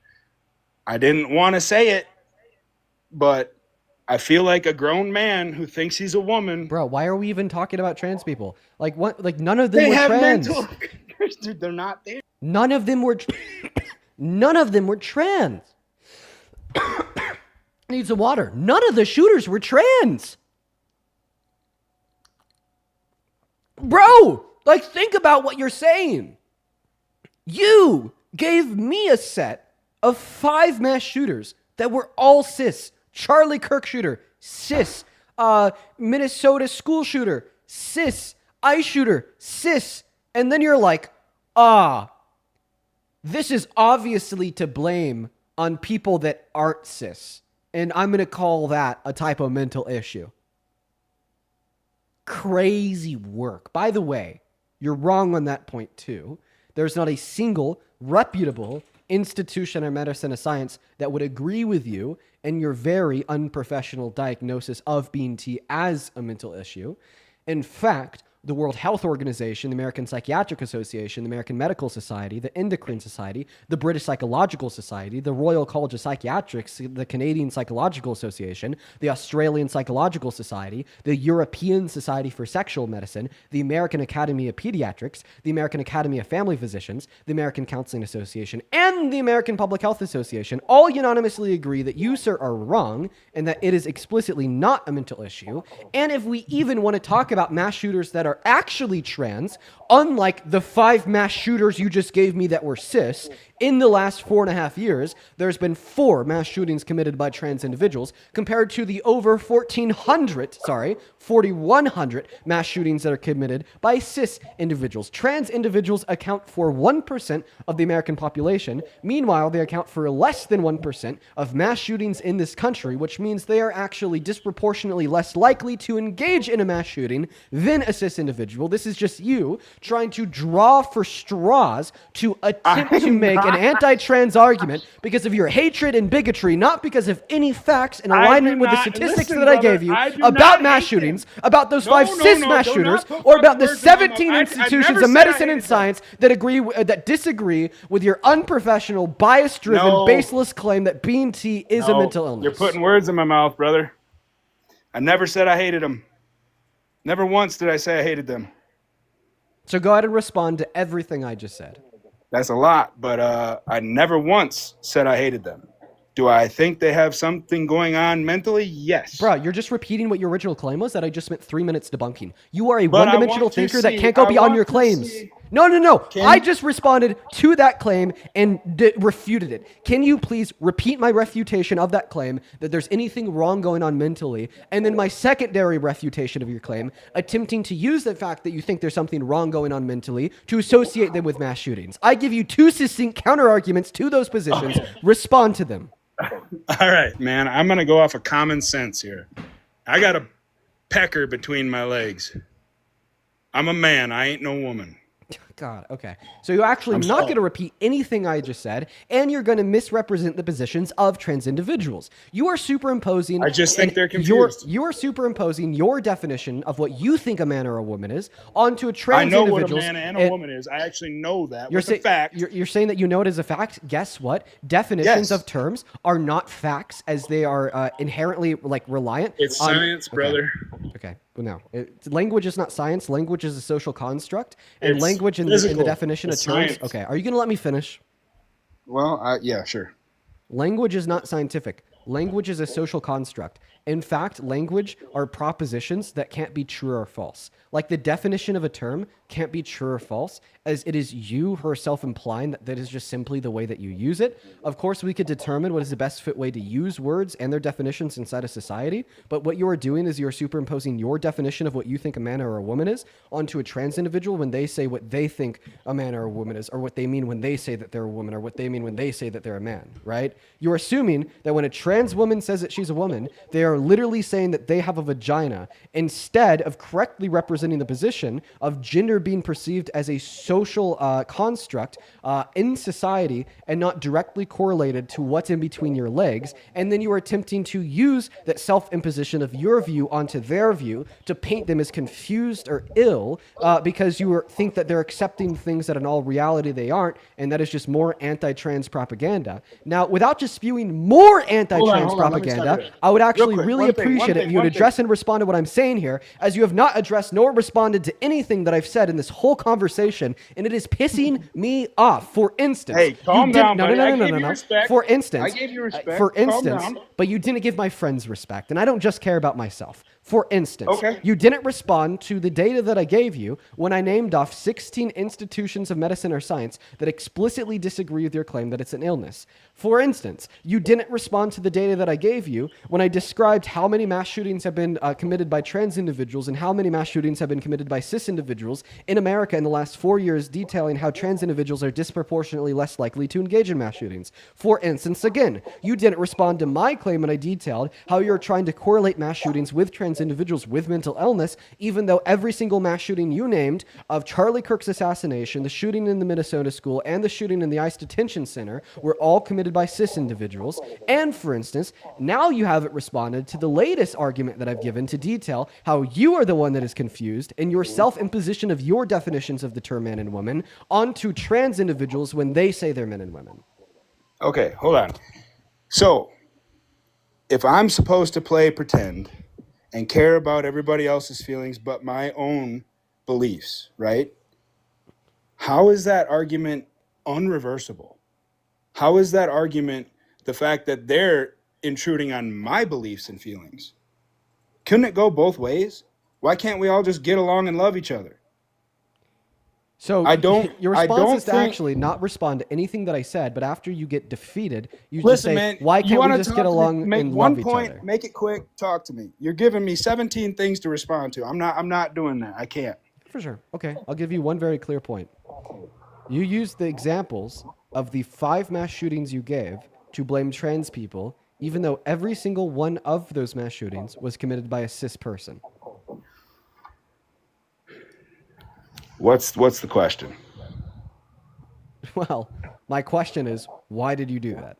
I didn't want to say it, but I feel like a grown man who thinks he's a woman. Bro, why are we even talking about trans people? Like what? Like none of them They were have trans. mental. Dude, they're not there. None of them were. None of them were trans. Need some water. None of the shooters were trans. Bro, like think about what you're saying. You gave me a set of 5 mass shooters that were all cis. Charlie Kirk shooter, cis. Minnesota school shooter, cis. ICE shooter, cis. And then you're like, this is obviously to blame on people that aren't cis. And I'm going to call that a type of mental issue. Crazy work. By the way, you're wrong on that point too. There's not a single reputable institution or medicine or science that would agree with you and your very unprofessional diagnosis of BNT as a mental issue. In fact, the World Health Organization, the American Psychiatric Association, the American Medical Society, the Endocrine Society, the British Psychological Society, the Royal College of Psychiatrics, the Canadian Psychological Association, the Australian Psychological Society, the European Society for Sexual Medicine, the American Academy of Pediatrics, the American Academy of Family Physicians, the American Counseling Association, and the American Public Health Association all unanimously agree that you, sir, are wrong and that it is explicitly not a mental issue. And if we even want to talk about mass shooters that are actually trans, unlike the 5 mass shooters you just gave me that were cis, in the last 4.5 years, there's been 4 mass shootings committed by trans individuals compared to the over 4,100 mass shootings that are committed by cis individuals. Trans individuals account for 1% of the American population. Meanwhile, they account for less than 1% of mass shootings in this country, which means they are actually disproportionately less likely to engage in a mass shooting than a cis individual. This is just you trying to draw for straws to attempt to make an anti-trans argument because of your hatred and bigotry, not because of any facts in alignment with the statistics that I gave you about mass shootings, about those 5 cis mass shooters, or about the 17 institutions of medicine and science that disagree with your unprofessional, bias-driven, baseless claim that BNT is a mental illness. You're putting words in my mouth, brother. I never said I hated them. Never once did I say I hated them. So go ahead and respond to everything I just said. That's a lot, but I never once said I hated them. Do I think they have something going on mentally? Yes. Bro, you're just repeating what your original claim was that I just spent 3 minutes debunking. You are a one-dimensional thinker that can't go beyond your claims. No. I just responded to that claim and refuted it. Can you please repeat my refutation of that claim that there's anything wrong going on mentally? And then my secondary refutation of your claim, attempting to use the fact that you think there's something wrong going on mentally to associate them with mass shootings. I give you 2 succinct counter arguments to those positions. Respond to them. All right, man. I'm going to go off of common sense here. I got a pecker between my legs. I'm a man. I ain't no woman. God, okay. So you're actually not going to repeat anything I just said, and you're going to misrepresent the positions of trans individuals. You are superimposing... I just think they're confused. You are superimposing your definition of what you think a man or a woman is onto a trans individual. I know what a man and a woman is. I actually know that. You're a fact. You're saying that you know it as a fact? Guess what? Definitions of terms are not facts, as they are inherently reliant. It's science, brother. Okay. No, language is not science. Language is a social construct, and It's language in the definition It's of terms. science. Okay, are you going to let me finish? Well, yeah, sure. Language is not scientific. Language is a social construct. In fact, language are propositions that can't be true or false. Like the definition of a term can't be true or false, as it is you herself implying that is just simply the way that you use it. Of course, we could determine what is the best fit way to use words and their definitions inside a society, but what you are doing is you're superimposing your definition of what you think a man or a woman is onto a trans individual when they say what they think a man or a woman is, or what they mean when they say that they're a woman, or what they mean when they say that they're a man, right? You're assuming that when a trans woman says that she's a woman, they are literally saying that they have a vagina, instead of correctly representing the position of gender being perceived as a social construct in society and not directly correlated to what's in between your legs. And then you are attempting to use that self-imposition of your view onto their view to paint them as confused or ill because you think that they're accepting things that in all reality they aren't, and that is just more anti-trans propaganda. Now, without just spewing more anti-trans propaganda, I would actually really appreciate it if you would address and respond to what I'm saying here, as you have not addressed nor responded to anything that I've said in this whole conversation, and it is pissing me off. For instance, hey, calm down, buddy. No. For instance, I gave you respect. For Calm instance, down. but you didn't give my friends respect, and I don't just care about myself. For instance, Okay. you didn't respond to the data that I gave you when I named off 16 institutions of medicine or science that explicitly disagree with your claim that it's an illness. For instance, you didn't respond to the data that I gave you when I described how many mass shootings have been committed by trans individuals and how many mass shootings have been committed by cis individuals in America in the last 4 years, detailing how trans individuals are disproportionately less likely to engage in mass shootings. For instance, again, you didn't respond to my claim when I detailed how you're trying to correlate mass shootings with trans individuals with mental illness, even though every single mass shooting you named of Charlie Kirk's assassination, the shooting in the Minnesota school, and the shooting in the ICE detention center were all committed by cis individuals. And for instance, now you haven't responded to the latest argument that I've given to detail how you are the one that is confused and your self-imposition of your definitions of the term man and woman onto trans individuals when they say they're men and women. Okay, hold on. So, if I'm supposed to play pretend and care about everybody else's feelings but my own beliefs, right? How is that argument unreversible? How is that argument the fact that they're intruding on my beliefs and feelings? Couldn't it go both ways? Why can't we all just get along and love each other? So your response is to actually not respond to anything that I said, but after you get defeated, you just say, man, why can't we wanna just talk get to me? along Make and one love point, each other? make it quick, talk to me. You're giving me 17 things to respond to. I'm not doing that. I can't. For sure. Okay, I'll give you one very clear point. You used the examples of the 5 mass shootings you gave to blame trans people, even though every single one of those mass shootings was committed by a cis person. What's the question? Well, my question is, why did you do that?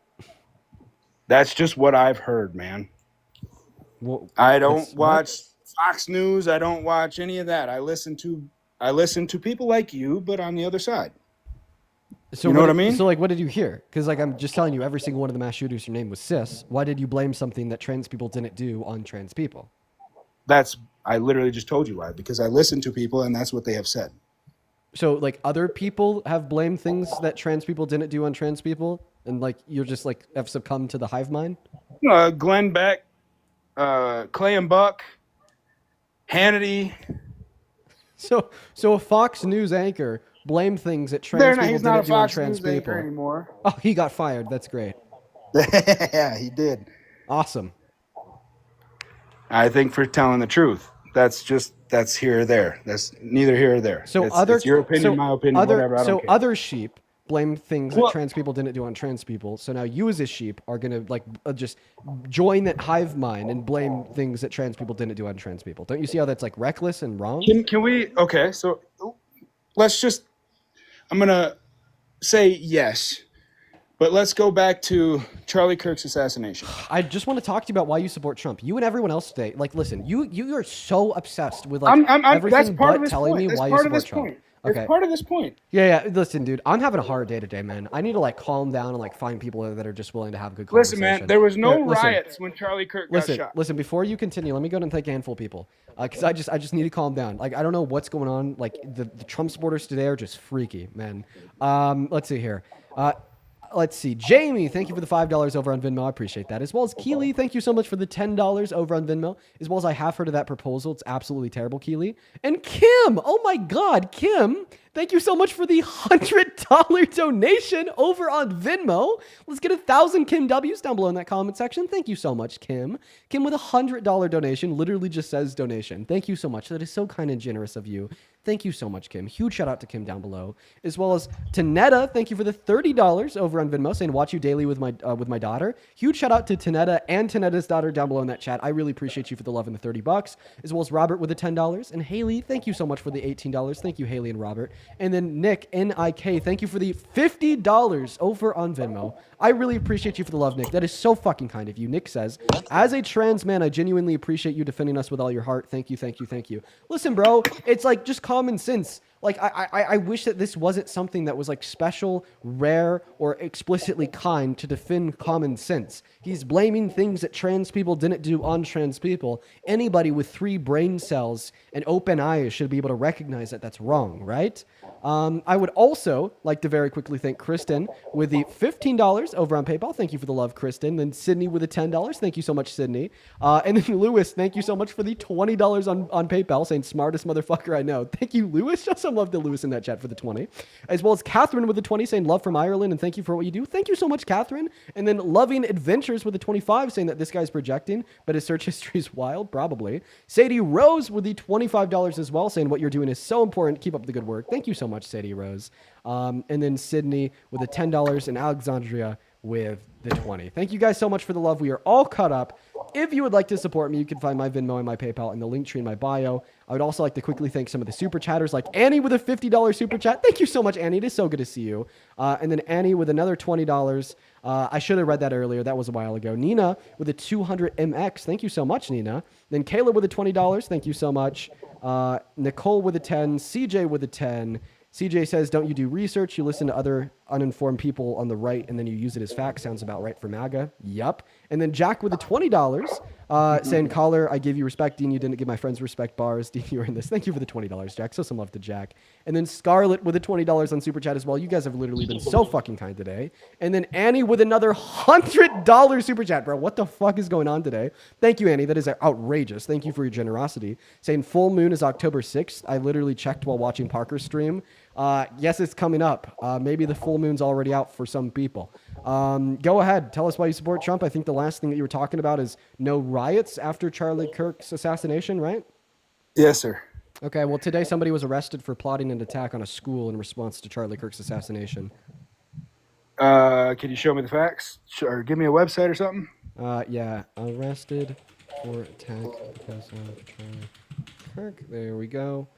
That's just what I've heard, man. Well, I don't watch Fox News. I don't watch any of that. I listen to people like you, but on the other side. So you know what I mean? So, what did you hear? Because, I'm just telling you, every single one of the mass shooters your name was cis. Why did you blame something that trans people didn't do on trans people? I literally just told you why. Because I listen to people, and that's what they have said. So, other people have blamed things that trans people didn't do on trans people? And, you're just, have succumbed to the hive mind? Glenn Beck, Clay and Buck, Hannity. So a Fox News anchor blame things that trans people He's not didn't a do on Fox trans News anchor people. anymore. Oh, he got fired. That's great. Yeah, he did. Awesome. I think for telling the truth. That's here or there. That's neither here or there. So It's your opinion, my opinion, whatever. I don't care. Other sheep blame things that trans people didn't do on trans people. So now you as a sheep are gonna just join that hive mind and blame things that trans people didn't do on trans people. Don't you see how that's like reckless and wrong? Can we? Okay, so let's just. I'm gonna say yes, but let's go back to Charlie Kirk's assassination. I just want to talk to you about why you support Trump. You and everyone else today. Like, listen, you are so obsessed with everything that's part but of this telling point. me That's why you part of support this Trump. point. Okay. It's part of this point. Yeah. Listen, dude, I'm having a hard day today, man. I need to calm down and find people that are just willing to have good conversation. Listen, man, there was no Listen. riots when Charlie Kirk got shot. Listen, before you continue, let me go and thank a handful of people because I just need to calm down. I don't know what's going on. The Trump supporters today are just freaky, man. Let's see here. Let's see. Jamie, thank you for the $5 over on Venmo. I appreciate that. As well as Keely, thank you so much for the $10 over on Venmo. As well as I have heard of that proposal. It's absolutely terrible, Keely. And Kim, oh my God, Kim, thank you so much for the $100 donation over on Venmo. Let's get 1,000 Kim W's down below in that comment section. Thank you so much, Kim. Kim with a $100 donation literally just says donation. Thank you so much. That is so kind and generous of you. Thank you so much, Kim. Huge shout out to Kim down below. As well as Tanetta, thank you for the $30 over on Venmo, saying watch you daily with my daughter. Huge shout out to Tanetta and Tanetta's daughter down below in that chat. I really appreciate you for the love and the $30. As well as Robert with the $10. And Haley, thank you so much for the $18. Thank you, Haley and Robert. And then Nick, N-I-K, thank you for the $50 over on Venmo. I really appreciate you for the love, Nick. That is so fucking kind of you. Nick says, as a trans man, I genuinely appreciate you defending us with all your heart. Thank you, thank you, thank you. Listen, bro, it's just common sense. I wish that this wasn't something that was special, rare, or explicitly kind to defend common sense. He's blaming things that trans people didn't do on trans people. Anybody with 3 brain cells and open eyes should be able to recognize that that's wrong, right? I would also like to very quickly thank Kristen with the $15 over on PayPal. Thank you for the love, Kristen. Then Sydney with the $10. Thank you so much, Sydney. And then Lewis, thank you so much for the $20 on PayPal, saying smartest motherfucker I know. Thank you, Lewis. Show some love to Lewis in that chat for the 20. As well as Catherine with the 20, saying love from Ireland and thank you for what you do. Thank you so much, Catherine. And then Loving Adventures with the 25, saying that this guy's projecting, but his search history is wild, probably. Sadie Rose with the $25 as well, saying what you're doing is so important. Keep up the good work. Thank you so much, Sadie Rose. And then Sydney with the $10 and Alexandria with the 20. Thank you guys so much for the love. We are all caught up. If you would like to support me, you can find my Venmo and my PayPal in the link tree in my bio. I would also like to quickly thank some of the super chatters, like Annie with a $50 super chat. Thank you so much, Annie. It is so good to see you. And then Annie with another $20. I should have read that earlier. That was a while ago. Nina with a 200 MX. Thank you so much, Nina. Then Kayla with a $20. Thank you so much. Nicole with a 10. CJ with a 10. CJ says, don't you do research? You listen to other uninformed people on the right, and then you use it as fact. Sounds about right for MAGA. Yup. And then Jack with the $20, saying, caller, I give you respect. Dean, you didn't give my friends respect bars. Dean, you earned this. Thank you for the $20, Jack. So some love to Jack. And then Scarlett with the $20 on Super Chat as well. You guys have literally been so fucking kind today. And then Annie with another $100 Super Chat, bro. What the fuck is going on today? Thank you, Annie. That is outrageous. Thank you for your generosity. Saying full moon is October 6th. I literally checked while watching Parker's stream. Yes, it's coming up. Maybe the full moon's already out for some people. Go ahead. Tell us why you support Trump. I think the last thing that you were talking about is no riots after Charlie Kirk's assassination, right? Yes, sir. Okay, well, today somebody was arrested for plotting an attack on a school in response to Charlie Kirk's assassination. Can you show me the facts? Or give me a website or something? Yeah, arrested for attack because of Charlie Kirk. There we go.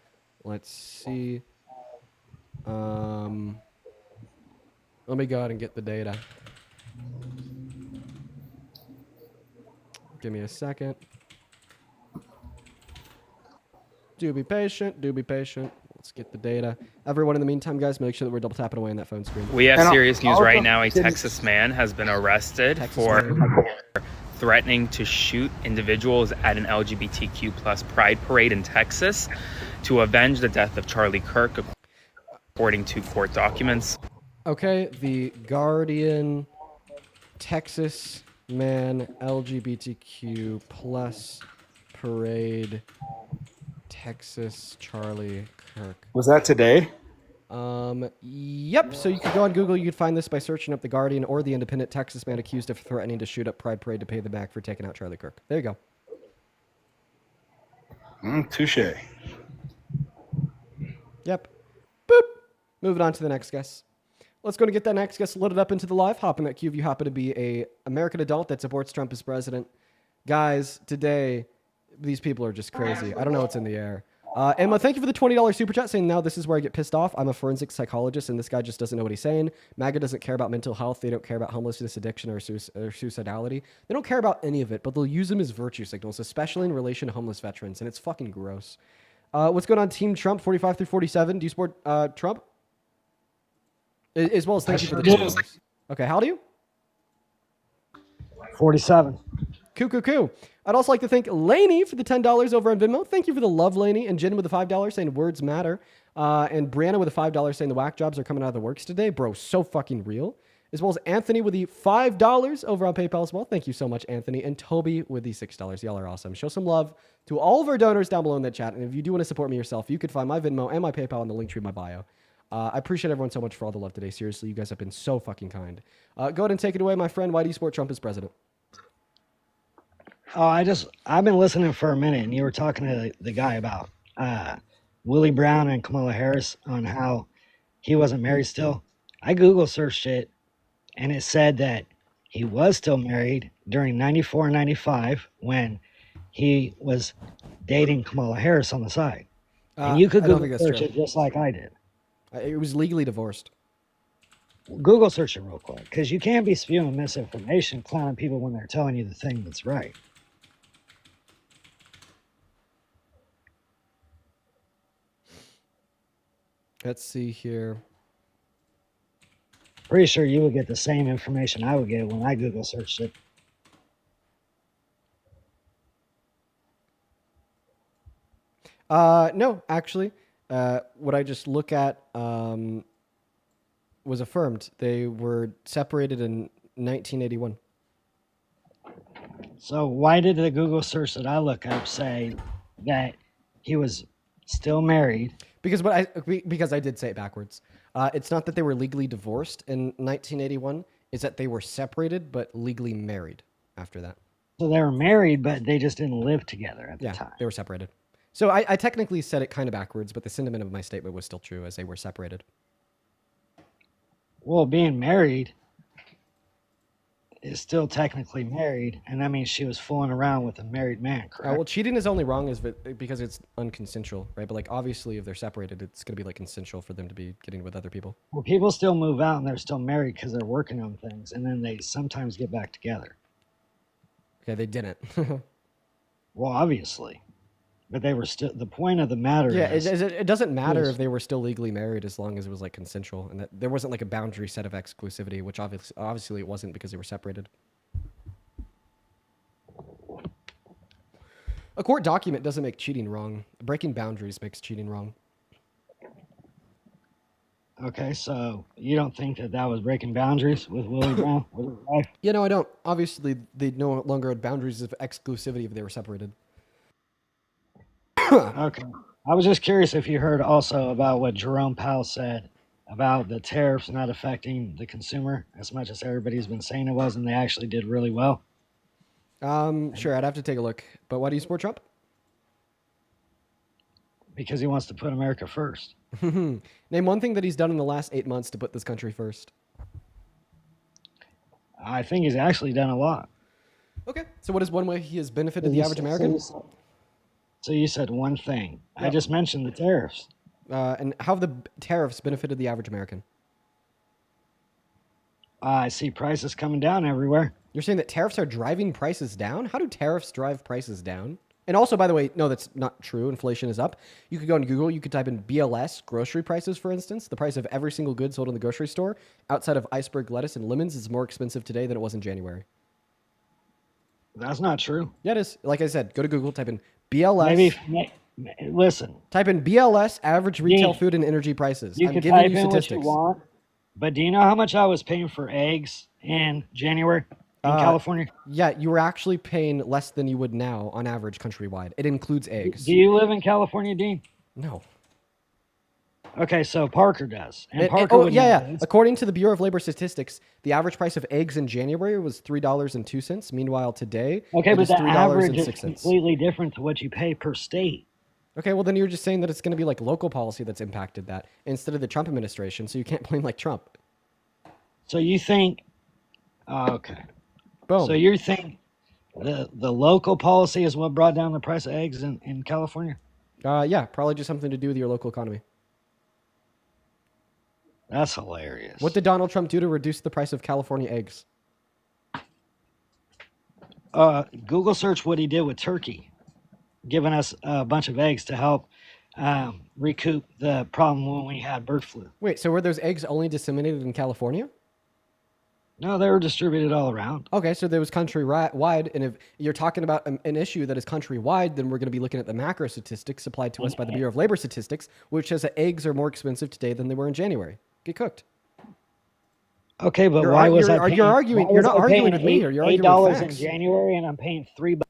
Let's see. Let me go ahead and get the data. Give me a second. Do be patient. Do be patient. Let's get the data. Everyone in the meantime, guys, make sure that we're double tapping away on that phone screen. We have serious news right now. A Texas man has been arrested for threatening to shoot individuals at an LGBTQ plus pride parade in Texas to avenge the death of Charlie Kirk, according to court documents. Okay, the Guardian, Texas man, LGBTQ plus parade, Texas Charlie Kirk. Was that today? Yep. So you can go on Google. You can find this by searching up The Guardian or The Independent. Texas man accused of threatening to shoot up Pride Parade to pay them back for taking out Charlie Kirk. There you go. Touche. Yep. Boop. Moving on to the next guest. Let's go and get that next guest loaded up into the live. Hop in that queue if you happen to be a American adult that supports Trump as president. Guys, today, these people are just crazy. I don't know what's in the air. Emma, thank you for the $20 super chat saying, now this is where I get pissed off. I'm a forensic psychologist, and this guy just doesn't know what he's saying. MAGA doesn't care about mental health. They don't care about homelessness, addiction, or suicidality. They don't care about any of it, but they'll use them as virtue signals, especially in relation to homeless veterans, and it's fucking gross. What's going on, Team Trump, 45 through 47? Do you support Trump? As well as thank you for the $20. Okay, how old are you? 47. Cool. I'd also like to thank Lainey for the $10 over on Venmo. Thank you for the love, Lainey. And Jen with the $5 saying words matter. And Brianna with the $5 saying the whack jobs are coming out of the works today. Bro, so fucking real. As well as Anthony with the $5 over on PayPal as well. Thank you so much, Anthony. And Toby with the $6. Y'all are awesome. Show some love to all of our donors down below in that chat. And if you do want to support me yourself, you could find my Venmo and my PayPal in the link tree in my bio. I appreciate everyone so much for all the love today. Seriously, you guys have been so fucking kind. Go ahead and take it away, my friend. Why do you support Trump as president? Oh, I've been listening for a minute, and you were talking to the guy about Willie Brown and Kamala Harris on how he wasn't married still. I Google searched it, and it said that he was still married during 94 and 95 when he was dating Kamala Harris on the side. And you could Google search it just like I did. It was legally divorced. Google search it real quick, because you can't be spewing misinformation, clowning people when they're telling you the thing that's right. Let's see here. Pretty sure you would get the same information I would get when I Google searched it. No, actually. What I just look at was affirmed. They were separated in 1981. So why did the Google search that I look up say that he was still married? Because I did say it backwards. It's not that they were legally divorced in 1981. It's that they were separated but legally married after that. So they were married, but they just didn't live together at the time. They were separated. So I technically said it kind of backwards, but the sentiment of my statement was still true, as they were separated. Well, being married is still technically married, and that means she was fooling around with a married man, correct? Well, cheating is only wrong because it's unconsensual, right? But like obviously, if they're separated, it's going to be like consensual for them to be getting with other people. Well, people still move out and they're still married because they're working on things, and then they sometimes get back together. Okay, they didn't. Well, obviously. But they were still, the point of the matter is... It doesn't matter if they were still legally married as long as it was like consensual and that there wasn't like a boundary set of exclusivity, which obviously it wasn't because they were separated. A court document doesn't make cheating wrong. Breaking boundaries makes cheating wrong. Okay, so you don't think that that was breaking boundaries with Willie Brown, with his wife? Yeah, no, I don't. Obviously, they no longer had boundaries of exclusivity if they were separated. Okay. I was just curious if you heard also about what Jerome Powell said about the tariffs not affecting the consumer as much as everybody's been saying it was, and they actually did really well. Sure, I'd have to take a look. But why do you support Trump? Because he wants to put America first. Name one thing that he's done in the last 8 months to put this country first. I think he's actually done a lot. Okay, so what is one way he has benefited the average American? So you said one thing. Yep. I just mentioned the tariffs. And how have the tariffs benefited the average American? I see prices coming down everywhere. You're saying that tariffs are driving prices down? How do tariffs drive prices down? And also, by the way, no, that's not true. Inflation is up. You could go on Google. You could type in BLS, grocery prices, for instance. The price of every single good sold in the grocery store outside of iceberg lettuce and lemons is more expensive today than it was in January. That's not true. Yeah, it is. Like I said, go to Google, type in BLS. Listen. Type in BLS, average retail food and energy prices. I'm giving you statistics. What you want, but do you know how much I was paying for eggs in January in California? Yeah, you were actually paying less than you would now on average countrywide. It includes eggs. Do you live in California, Dean? No. Okay, so Parker does, and And- Parker. oh would yeah, know yeah. this. According to the Bureau of Labor Statistics, the average price of eggs in January was $3.02. Meanwhile, today Okay, it but is the average is $3.06. completely different to what you pay per state. Okay, well then you're just saying that it's going to be like local policy that's impacted that instead of the Trump administration. So you can't blame like Trump. So you think? Okay. Boom. So you think the local policy is what brought down the price of eggs in California? Yeah, probably just something to do with your local economy. That's hilarious. What did Donald Trump do to reduce the price of California eggs? Google search what he did with Turkey, giving us a bunch of eggs to help recoup the problem when we had bird flu. Wait, so were those eggs only disseminated in California? No, they were distributed all around. Okay, so there was countrywide, and if you're talking about an issue that is countrywide, then we're going to be looking at the macro statistics supplied to us by the Bureau of Labor Statistics, which says that eggs are more expensive today than they were in January. Get cooked. Okay, but why was I paying? You're arguing. You're not arguing with me here. You're arguing with $8 in facts. January, and I'm paying $3.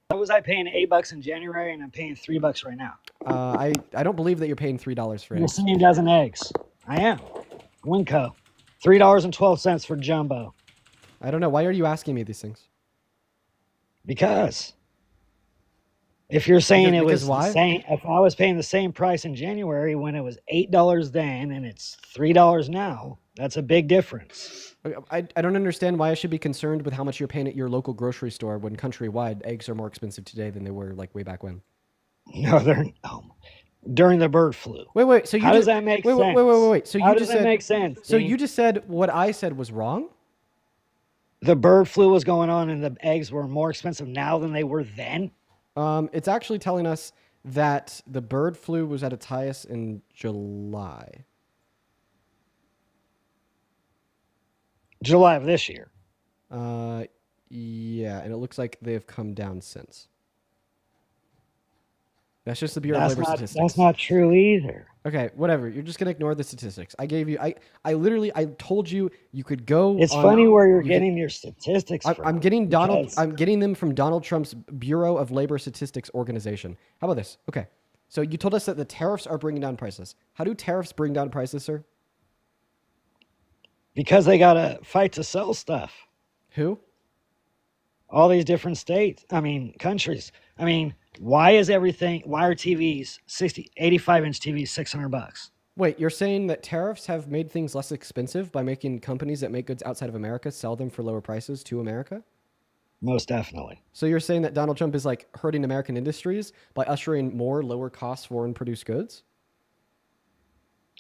Why was I paying $8 in January, and I'm paying $3 right now? I don't believe that you're paying $3 for The eggs. same dozen eggs. I am. Winco, $3.12 for jumbo. I don't know. Why are you asking me these things? Because if you're saying Because it was why? the same, if I was paying the same price in January when it was $8 then and it's $3 now, that's a big difference. I don't understand why I should be concerned with how much you're paying at your local grocery store when countrywide eggs are more expensive today than they were like way back when. No, they're during the bird flu. Wait. So you How just, does that make wait, sense? Wait. So How you does just that said make sense? So Dean? you just said what I said was wrong. The bird flu was going on and the eggs were more expensive now than they were then. It's actually telling us that the bird flu was at its highest in July. July of this year. Yeah, and it looks like they've come down since. That's just the Bureau of Labor Statistics. That's not true either. Okay, whatever. You're just gonna ignore the statistics. I gave you. I literally. I told you you could go. It's on- funny where you're you getting your statistics from. I'm getting Donald. because- I'm getting them from Donald Trump's Bureau of Labor Statistics organization. How about this? Okay, so you told us that the tariffs are bringing down prices. How do tariffs bring down prices, sir? Because they gotta fight to sell stuff. Who? All these different states. I mean, countries. I mean, why are TVs 85-inch TVs $600? Wait, you're saying that tariffs have made things less expensive by making companies that make goods outside of America sell them for lower prices to America? Most definitely. So you're saying that Donald Trump is like hurting American industries by ushering more lower cost foreign produced goods?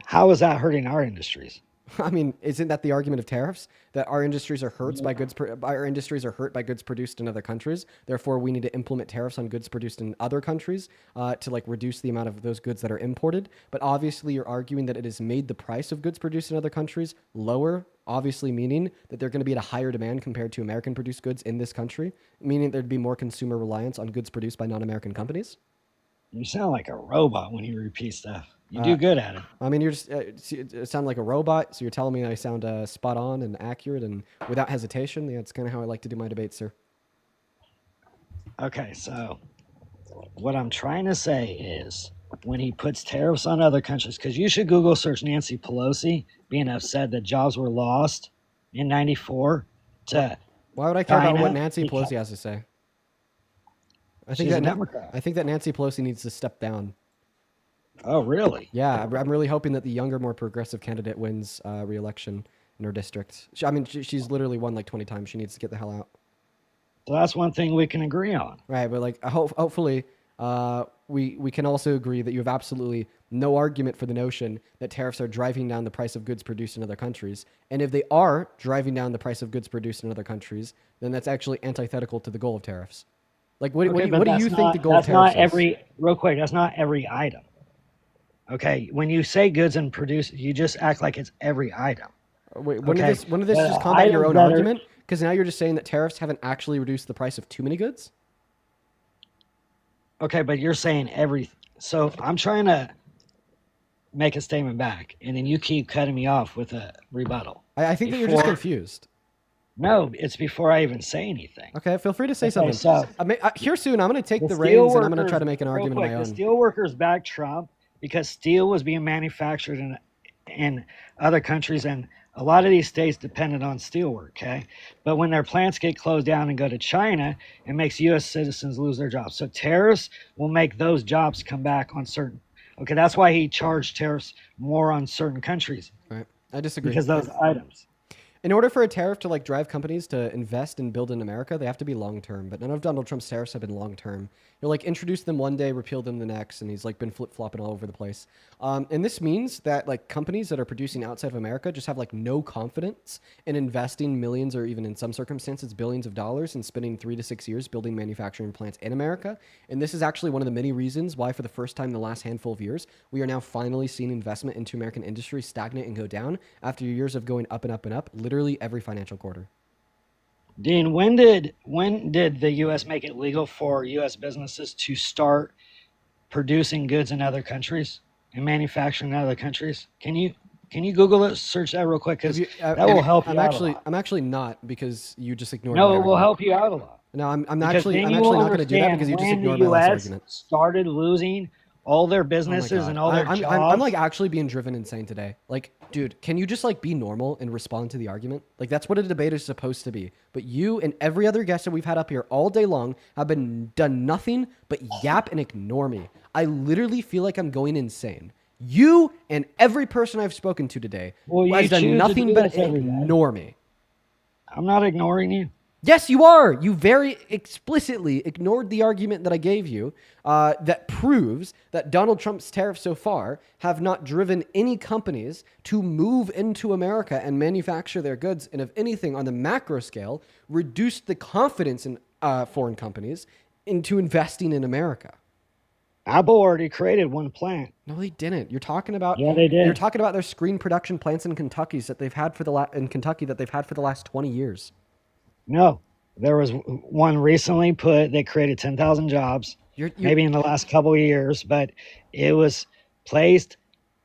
How is that hurting our industries? I mean, isn't that the argument of tariffs? That our industries are hurt by goods produced in other countries. Therefore, we need to implement tariffs on goods produced in other countries to like reduce the amount of those goods that are imported. But obviously, you're arguing that it has made the price of goods produced in other countries lower. Obviously, meaning that they're going to be at a higher demand compared to American produced goods in this country, meaning there'd be more consumer reliance on goods produced by non-American companies. You sound like a robot when you repeat stuff. You do good at it. I mean, you're just sound like a robot, so you're telling me I sound spot on and accurate and without hesitation. Yeah, that's kind of how I like to do my debates, sir. Okay, so what I'm trying to say is when he puts tariffs on other countries, because you should Google search Nancy Pelosi being upset that jobs were lost in '94 to. Why would I care about what China Nancy because- Pelosi has to say? She's a Democrat. I think that Nancy Pelosi needs to step down. Oh, really? Yeah, I'm really hoping that the younger, more progressive candidate wins re-election in her district. She's literally won like 20 times. She needs to get the hell out. So that's one thing we can agree on. Right, but like hopefully we can also agree that you have absolutely no argument for the notion that tariffs are driving down the price of goods produced in other countries. And if they are driving down the price of goods produced in other countries, then that's actually antithetical to the goal of tariffs. Like, what do you think the goal of tariffs is? Real quick, that's not every item. Okay, when you say goods and produce, you just act like it's every item. Wait, when did this just combat your own argument? Because now you're just saying that tariffs haven't actually reduced the price of too many goods? Okay, but you're saying everything. So I'm trying to make a statement back, and then you keep cutting me off with a rebuttal. I think that you're just confused. No, it's before I even say anything. Okay, feel free to say something. So here soon, I'm going to take the reins and I'm going to try to make an argument of my own. The steelworkers back Trump because steel was being manufactured in other countries, and a lot of these states depended on steel work, okay? But when their plants get closed down and go to China, it makes U.S. citizens lose their jobs. So tariffs will make those jobs come back on certain. Okay, that's why he charged tariffs more on certain countries. Right. I disagree. Because those items. In order for a tariff to like drive companies to invest and build in America, they have to be long term. But none of Donald Trump's tariffs have been long term. He'll like introduce them one day, repeal them the next, and he's like been flip flopping all over the place. And this means that like companies that are producing outside of America just have like no confidence in investing millions or even in some circumstances billions of dollars and spending 3 to 6 years building manufacturing plants in America. And this is actually one of the many reasons why, for the first time in the last handful of years, we are now finally seeing investment into American industry stagnate and go down after years of going up and up and up. Literally every financial quarter. Dean, when did the U.S. make it legal for U.S. businesses to start producing goods in other countries and manufacturing in other countries? Can you Google it, search that real quick, because that will help you out a lot. I'm actually not, because you just ignored. No, it will help you out a lot. No, I'm actually not going to do that because you just ignored my last argument. Started losing all their businesses and all their jobs. I'm like actually being driven insane today. Like, dude, can you just like be normal and respond to the argument? Like, that's what a debate is supposed to be. But you and every other guest that we've had up here all day long have done nothing but yap and ignore me. I literally feel like I'm going insane. You and every person I've spoken to today has done nothing but ignore me. I'm not ignoring you. Yes, you are. You very explicitly ignored the argument that I gave you that proves that Donald Trump's tariffs so far have not driven any companies to move into America and manufacture their goods, and if anything, on the macro scale, reduced the confidence in foreign companies into investing in America. Apple already created one plant. No, they didn't. You're talking about they did. You're talking about their screen production plants in Kentucky that they've had for the last 20 years. No, there was one recently that created 10,000 jobs, maybe in the last couple of years, but it was placed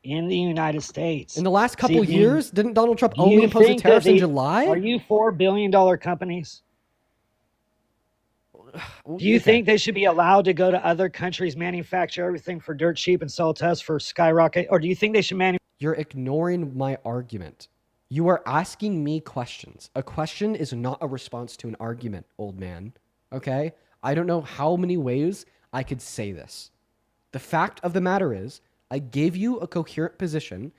in the United States. In the last couple of years? Didn't Donald Trump only impose the tariffs in July? Are you $4 billion companies? Do you think they should be allowed to go to other countries, manufacture everything for dirt cheap and sell to us for skyrocket? Or do you think they should You're ignoring my argument. You are asking me questions. A question is not a response to an argument, old man. Okay? I don't know how many ways I could say this. The fact of the matter is, I gave you a coherent position,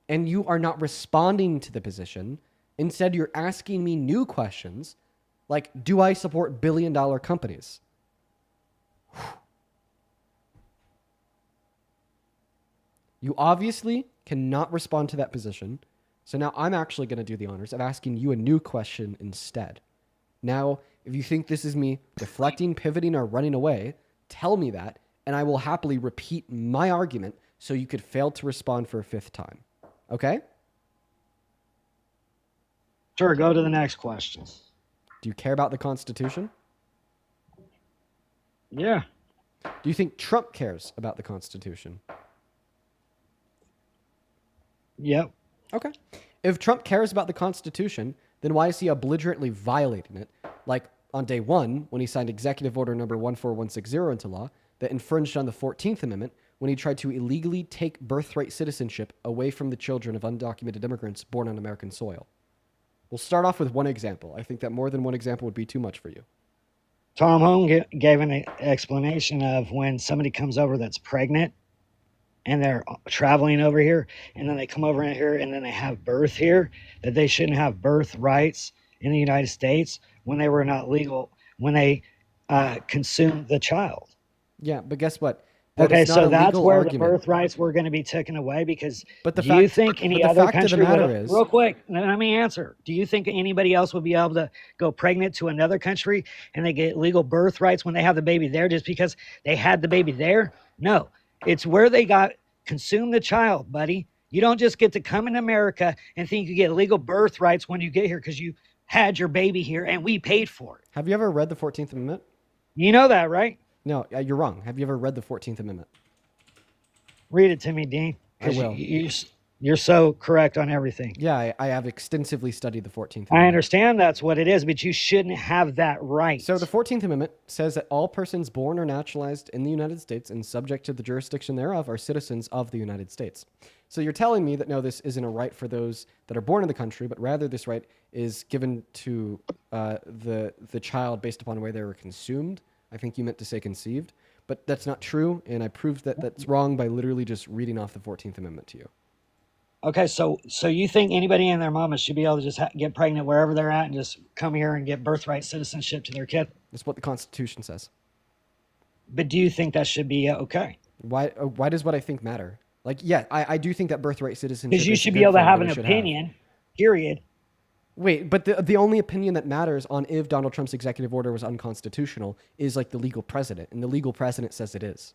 and you are not responding to the position. Instead, you're asking me new questions, like, do I support billion-dollar companies? You obviously cannot respond to that position. So now I'm actually going to do the honors of asking you a new question instead. Now, if you think this is me deflecting, pivoting, or running away, tell me that, and I will happily repeat my argument so you could fail to respond for a fifth time. Okay? Sure, go to the next question. Do you care about the Constitution? Yeah. Do you think Trump cares about the Constitution? Yep. Okay. If Trump cares about the Constitution, then why is he belligerently violating it? Like on day one, when he signed Executive Order number 14160 into law that infringed on the 14th Amendment when he tried to illegally take birthright citizenship away from the children of undocumented immigrants born on American soil. We'll start off with one example. I think that more than one example would be too much for you. Tom Home gave an explanation of when somebody comes over that's pregnant and they're traveling over here, and then they come over in here and then they have birth here, that they shouldn't have birth rights in the United States when they were not legal, when they consumed the child. Yeah, but guess what? That okay, is not so a that's legal where argument. the birth rights were going to be taken away because But the do you fact- think any but the other fact of the country matter would, is- real quick, let me answer. Do you think anybody else would be able to go pregnant to another country and they get legal birth rights when they have the baby there just because they had the baby there? No, it's where they consume the child, buddy. You don't just get to come in America and think you get legal birth rights when you get here because you had your baby here and we paid for it. Have you ever read the 14th Amendment? You know that, right? No, you're wrong. Have you ever read the 14th Amendment? Read it to me, Dean. I will. You You're so correct on everything. Yeah, I have extensively studied the 14th Amendment. I understand that's what it is, but you shouldn't have that right. So the 14th Amendment says that all persons born or naturalized in the United States and subject to the jurisdiction thereof are citizens of the United States. So you're telling me that no, this isn't a right for those that are born in the country, but rather this right is given to the child based upon where they were consumed. I think you meant to say conceived, but that's not true, and I proved that that's wrong by literally just reading off the 14th Amendment to you. Okay, so you think anybody and their mama should be able to just get pregnant wherever they're at and just come here and get birthright citizenship to their kid? That's what the Constitution says. But do you think that should be okay? Why does what I think matter? Like, yeah, I do think that birthright citizenship Because you is a should good be able to thing have that an we should opinion, period. Wait, but the only opinion that matters on if Donald Trump's executive order was unconstitutional is like the legal precedent, and the legal precedent says it is.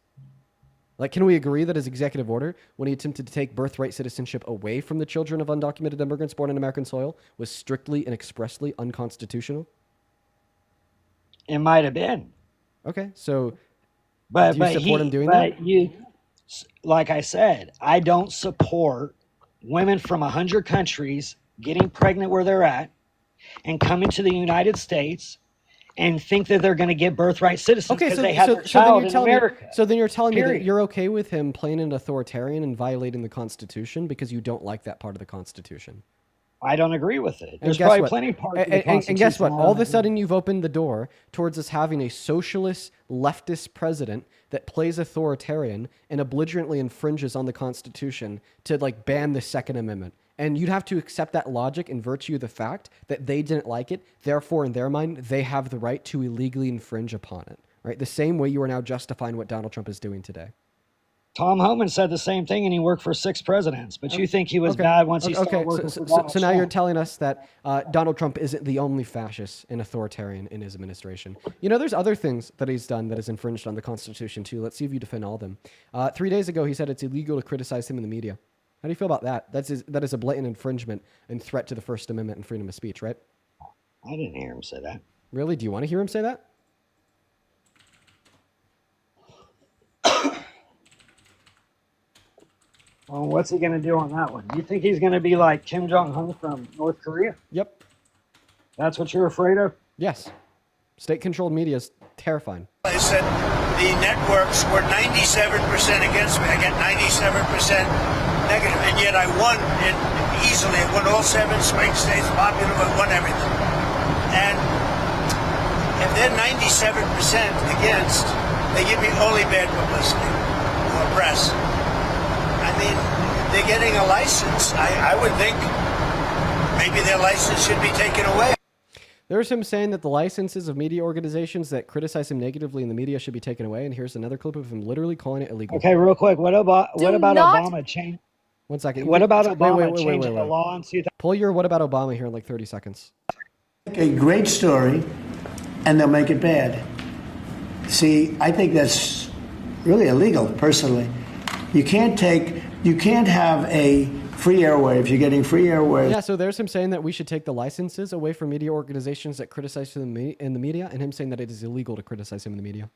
Like, can we agree that his executive order, when he attempted to take birthright citizenship away from the children of undocumented immigrants born on American soil, was strictly and expressly unconstitutional? It might have been. Okay, so But do you support him doing that? Like I said, I don't support women from 100 countries getting pregnant where they're at and coming to the United States and think that they're going to get birthright citizens because they have their child in America. So then you're telling me that Period. you're okay with him playing an authoritarian and violating the Constitution because you don't like that part of the Constitution? I don't agree with it. And There's guess probably what? plenty of parts of the And Constitution. guess what? I All don't of a agree sudden, you've opened the door towards us having a socialist, leftist president that plays authoritarian and belligerently infringes on the Constitution to like ban the Second Amendment. And you'd have to accept that logic in virtue of the fact that they didn't like it. Therefore, in their mind, they have the right to illegally infringe upon it. Right? The same way you are now justifying what Donald Trump is doing today. Tom Homan said the same thing, and he worked for 6 presidents. But you think he was bad once he started working for Donald So now you're Trump. telling us that Donald Trump isn't the only fascist and authoritarian in his administration. You know, there's other things that he's done that has infringed on the Constitution, too. Let's see if you defend all of them. 3 days ago, he said it's illegal to criticize him in the media. How do you feel about that? That is a blatant infringement and threat to the First Amendment and freedom of speech, right? I didn't hear him say that. Really? Do you want to hear him say that? Well, what's he going to do on that one? You think he's going to be like Kim Jong-un from North Korea? Yep. That's what you're afraid of? Yes. State-controlled media is terrifying. I said the networks were 97% against me. I get 97% negative, and yet I won it easily. I won all 7 swing states, popular, but won everything. And if they're 97% against, they give me only bad publicity or press. I mean, they're getting a license. I would think maybe their license should be taken away. There's him saying that the licenses of media organizations that criticize him negatively in the media should be taken away, and here's another clip of him literally calling it illegal. Okay, real quick. What about not- Obama change? 1 second. What about Obama wait, changing the law in 2000? Pull your what about Obama here in like 30 seconds. A great story, and they'll make it bad. See, I think that's really illegal, personally. You can't have a free airwaves. You're getting free airwaves. Yeah, so there's him saying that we should take the licenses away from media organizations that criticize him in the media, and him saying that it is illegal to criticize him in the media.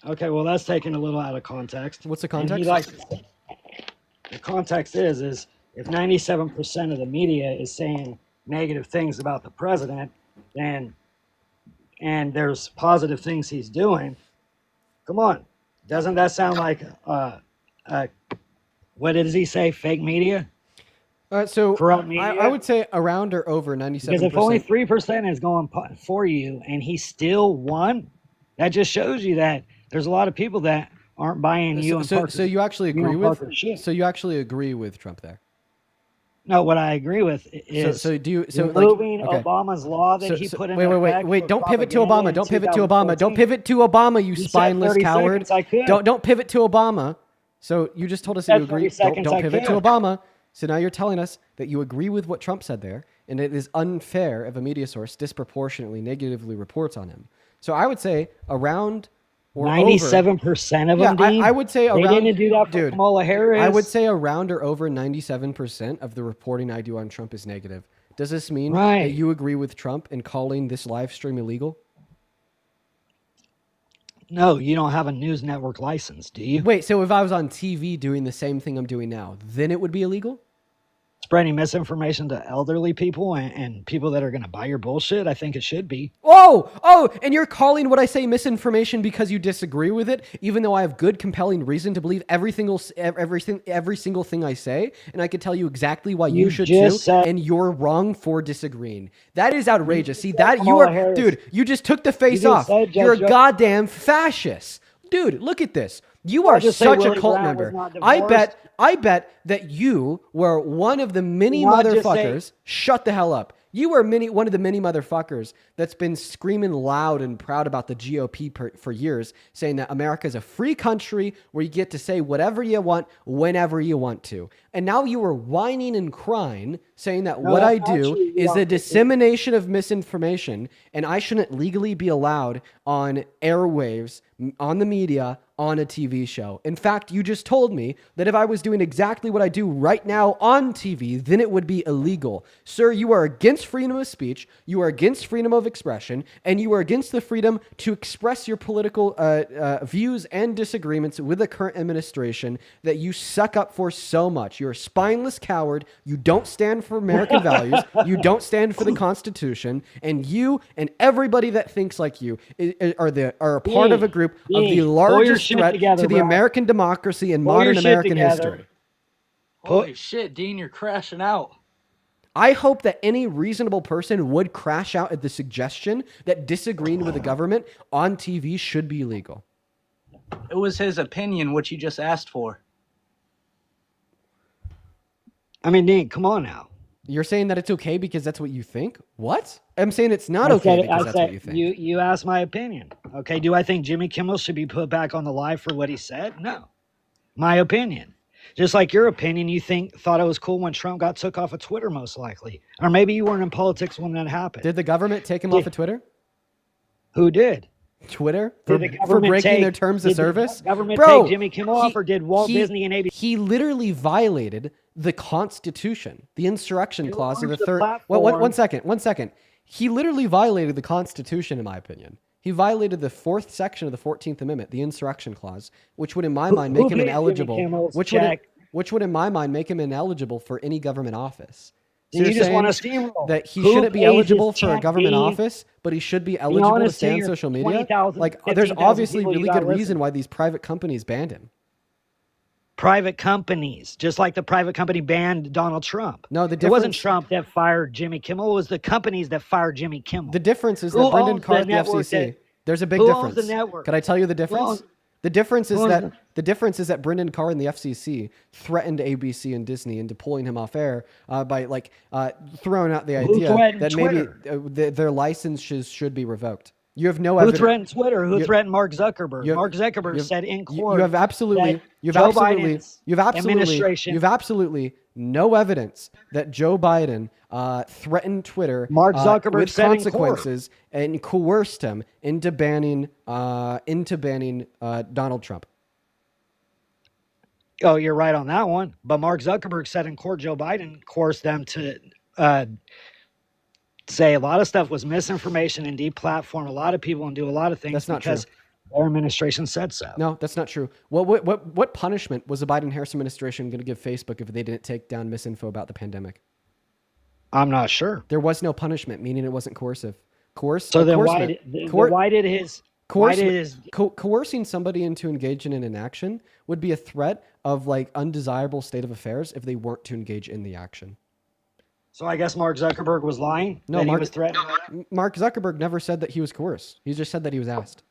Okay, well, that's taken a little out of context. What's the And context? The context is if 97% of the media is saying negative things about the president, and there's positive things he's doing, come on. Doesn't that sound like, what does he say, fake media? So Corrupt media? I would say around or over 97%. Because if only 3% is going for you and he still won, that just shows you that there's a lot of people that aren't buying you. So you actually agree with Trump there? No, what I agree with is removing Obama's law that he put in effect. Wait! Don't pivot to Obama. Don't pivot to Obama. Don't pivot to Obama. You spineless coward. Don't pivot to Obama. So you just told us that you agree. Don't pivot to Obama. So now you're telling us that you agree with what Trump said there, and it is unfair if a media source disproportionately negatively reports on him. So I would say around. 97% of them, Dean? I would say around. They didn't do that for Kamala Harris. I would say around or over 97% of the reporting I do on Trump is negative. Does this mean that you agree with Trump in calling this live stream illegal? No, you don't have a news network license, do you? Wait, so if I was on TV doing the same thing I'm doing now, then it would be illegal? Spreading misinformation to elderly people and people that are going to buy your bullshit, I think it should be. Oh, and you're calling what I say misinformation because you disagree with it, even though I have good, compelling reason to believe every single thing I say, and I could tell you exactly why you should too, and you're wrong for disagreeing. That is outrageous. See, that you are, dude, you just took the face off. You're a goddamn fascist. Dude, look at this. You are such a cult member. I bet that you were one of the many motherfuckers. Shut the hell up. You are one of the many motherfuckers that's been screaming loud and proud about the GOP for years, saying that America is a free country where you get to say whatever you want, whenever you want to. And now you are whining and crying, saying that what I do is a dissemination of misinformation, and I shouldn't legally be allowed on airwaves, on the media, on a TV show. In fact, you just told me that if I was doing exactly what I do right now on TV, then it would be illegal. Sir, you are against freedom of speech, you are against freedom of expression, and you are against the freedom to express your political views and disagreements with the current administration that you suck up for so much. You're a spineless coward. You don't stand for American values. You don't stand for the Constitution. And you and everybody that thinks like you are a part of a group of the largest threat to the American democracy and modern American history. Holy shit, Dean, you're crashing out. I hope that any reasonable person would crash out at the suggestion that disagreeing with the government on TV should be illegal. It was his opinion, what you just asked for. I mean, Dean, come on now. You're saying that it's okay because that's what you think? What? I'm saying it's not okay because that's what you think. You asked my opinion. Okay, do I think Jimmy Kimmel should be put back on the live for what he said? No. My opinion. Just like your opinion, you thought it was cool when Trump got took off of Twitter, most likely. Or maybe you weren't in politics when that happened. Did the government take him off of Twitter? Who did? Twitter? For breaking their terms of service? Did the government take Jimmy Kimmel off, or did Walt Disney and ABC? He literally violated the Constitution, the insurrection clause of the third. One second. He literally violated the Constitution, in my opinion. He violated the fourth section of the 14th Amendment, the insurrection clause, which would, in my mind, make him ineligible. Which would, in my mind, make him ineligible for any government office. So you just want to steamroll that he shouldn't be eligible for a government office, but he should be eligible to stay on social media? Like, there's obviously really good reason why these private companies banned him. Private companies, just like the private company banned Donald Trump. No, it wasn't Trump that fired Jimmy Kimmel. It was the companies that fired Jimmy Kimmel. The difference is that Brendan Carr at the FCC. There's a big difference. Owns the network? Can I tell you the difference? The difference is that Brendan Carr and the FCC threatened ABC and Disney into pulling him off air by throwing out the idea that maybe their licenses should be revoked. You have no evidence. Who threatened Twitter? Who threatened Mark Zuckerberg? Mark Zuckerberg said in court. You have absolutely no evidence that Joe Biden threatened Twitter Mark Zuckerberg with consequences and coerced him into banning Donald Trump. Oh, you're right on that one. But Mark Zuckerberg said in court Joe Biden coerced them to say a lot of stuff was misinformation and deplatform a lot of people and do a lot of things. That's not because true. Their administration said so. No, that's not true. What punishment was the Biden-Harris administration going to give Facebook if they didn't take down misinfo about the pandemic? I'm not sure. There was no punishment, meaning it wasn't coercive. So then why did coercing somebody into engaging in an action would be a threat of undesirable state of affairs if they weren't to engage in the action. So I guess Mark Zuckerberg was lying? No, he was threatened? Mark Zuckerberg never said that he was coerced. He just said that he was asked.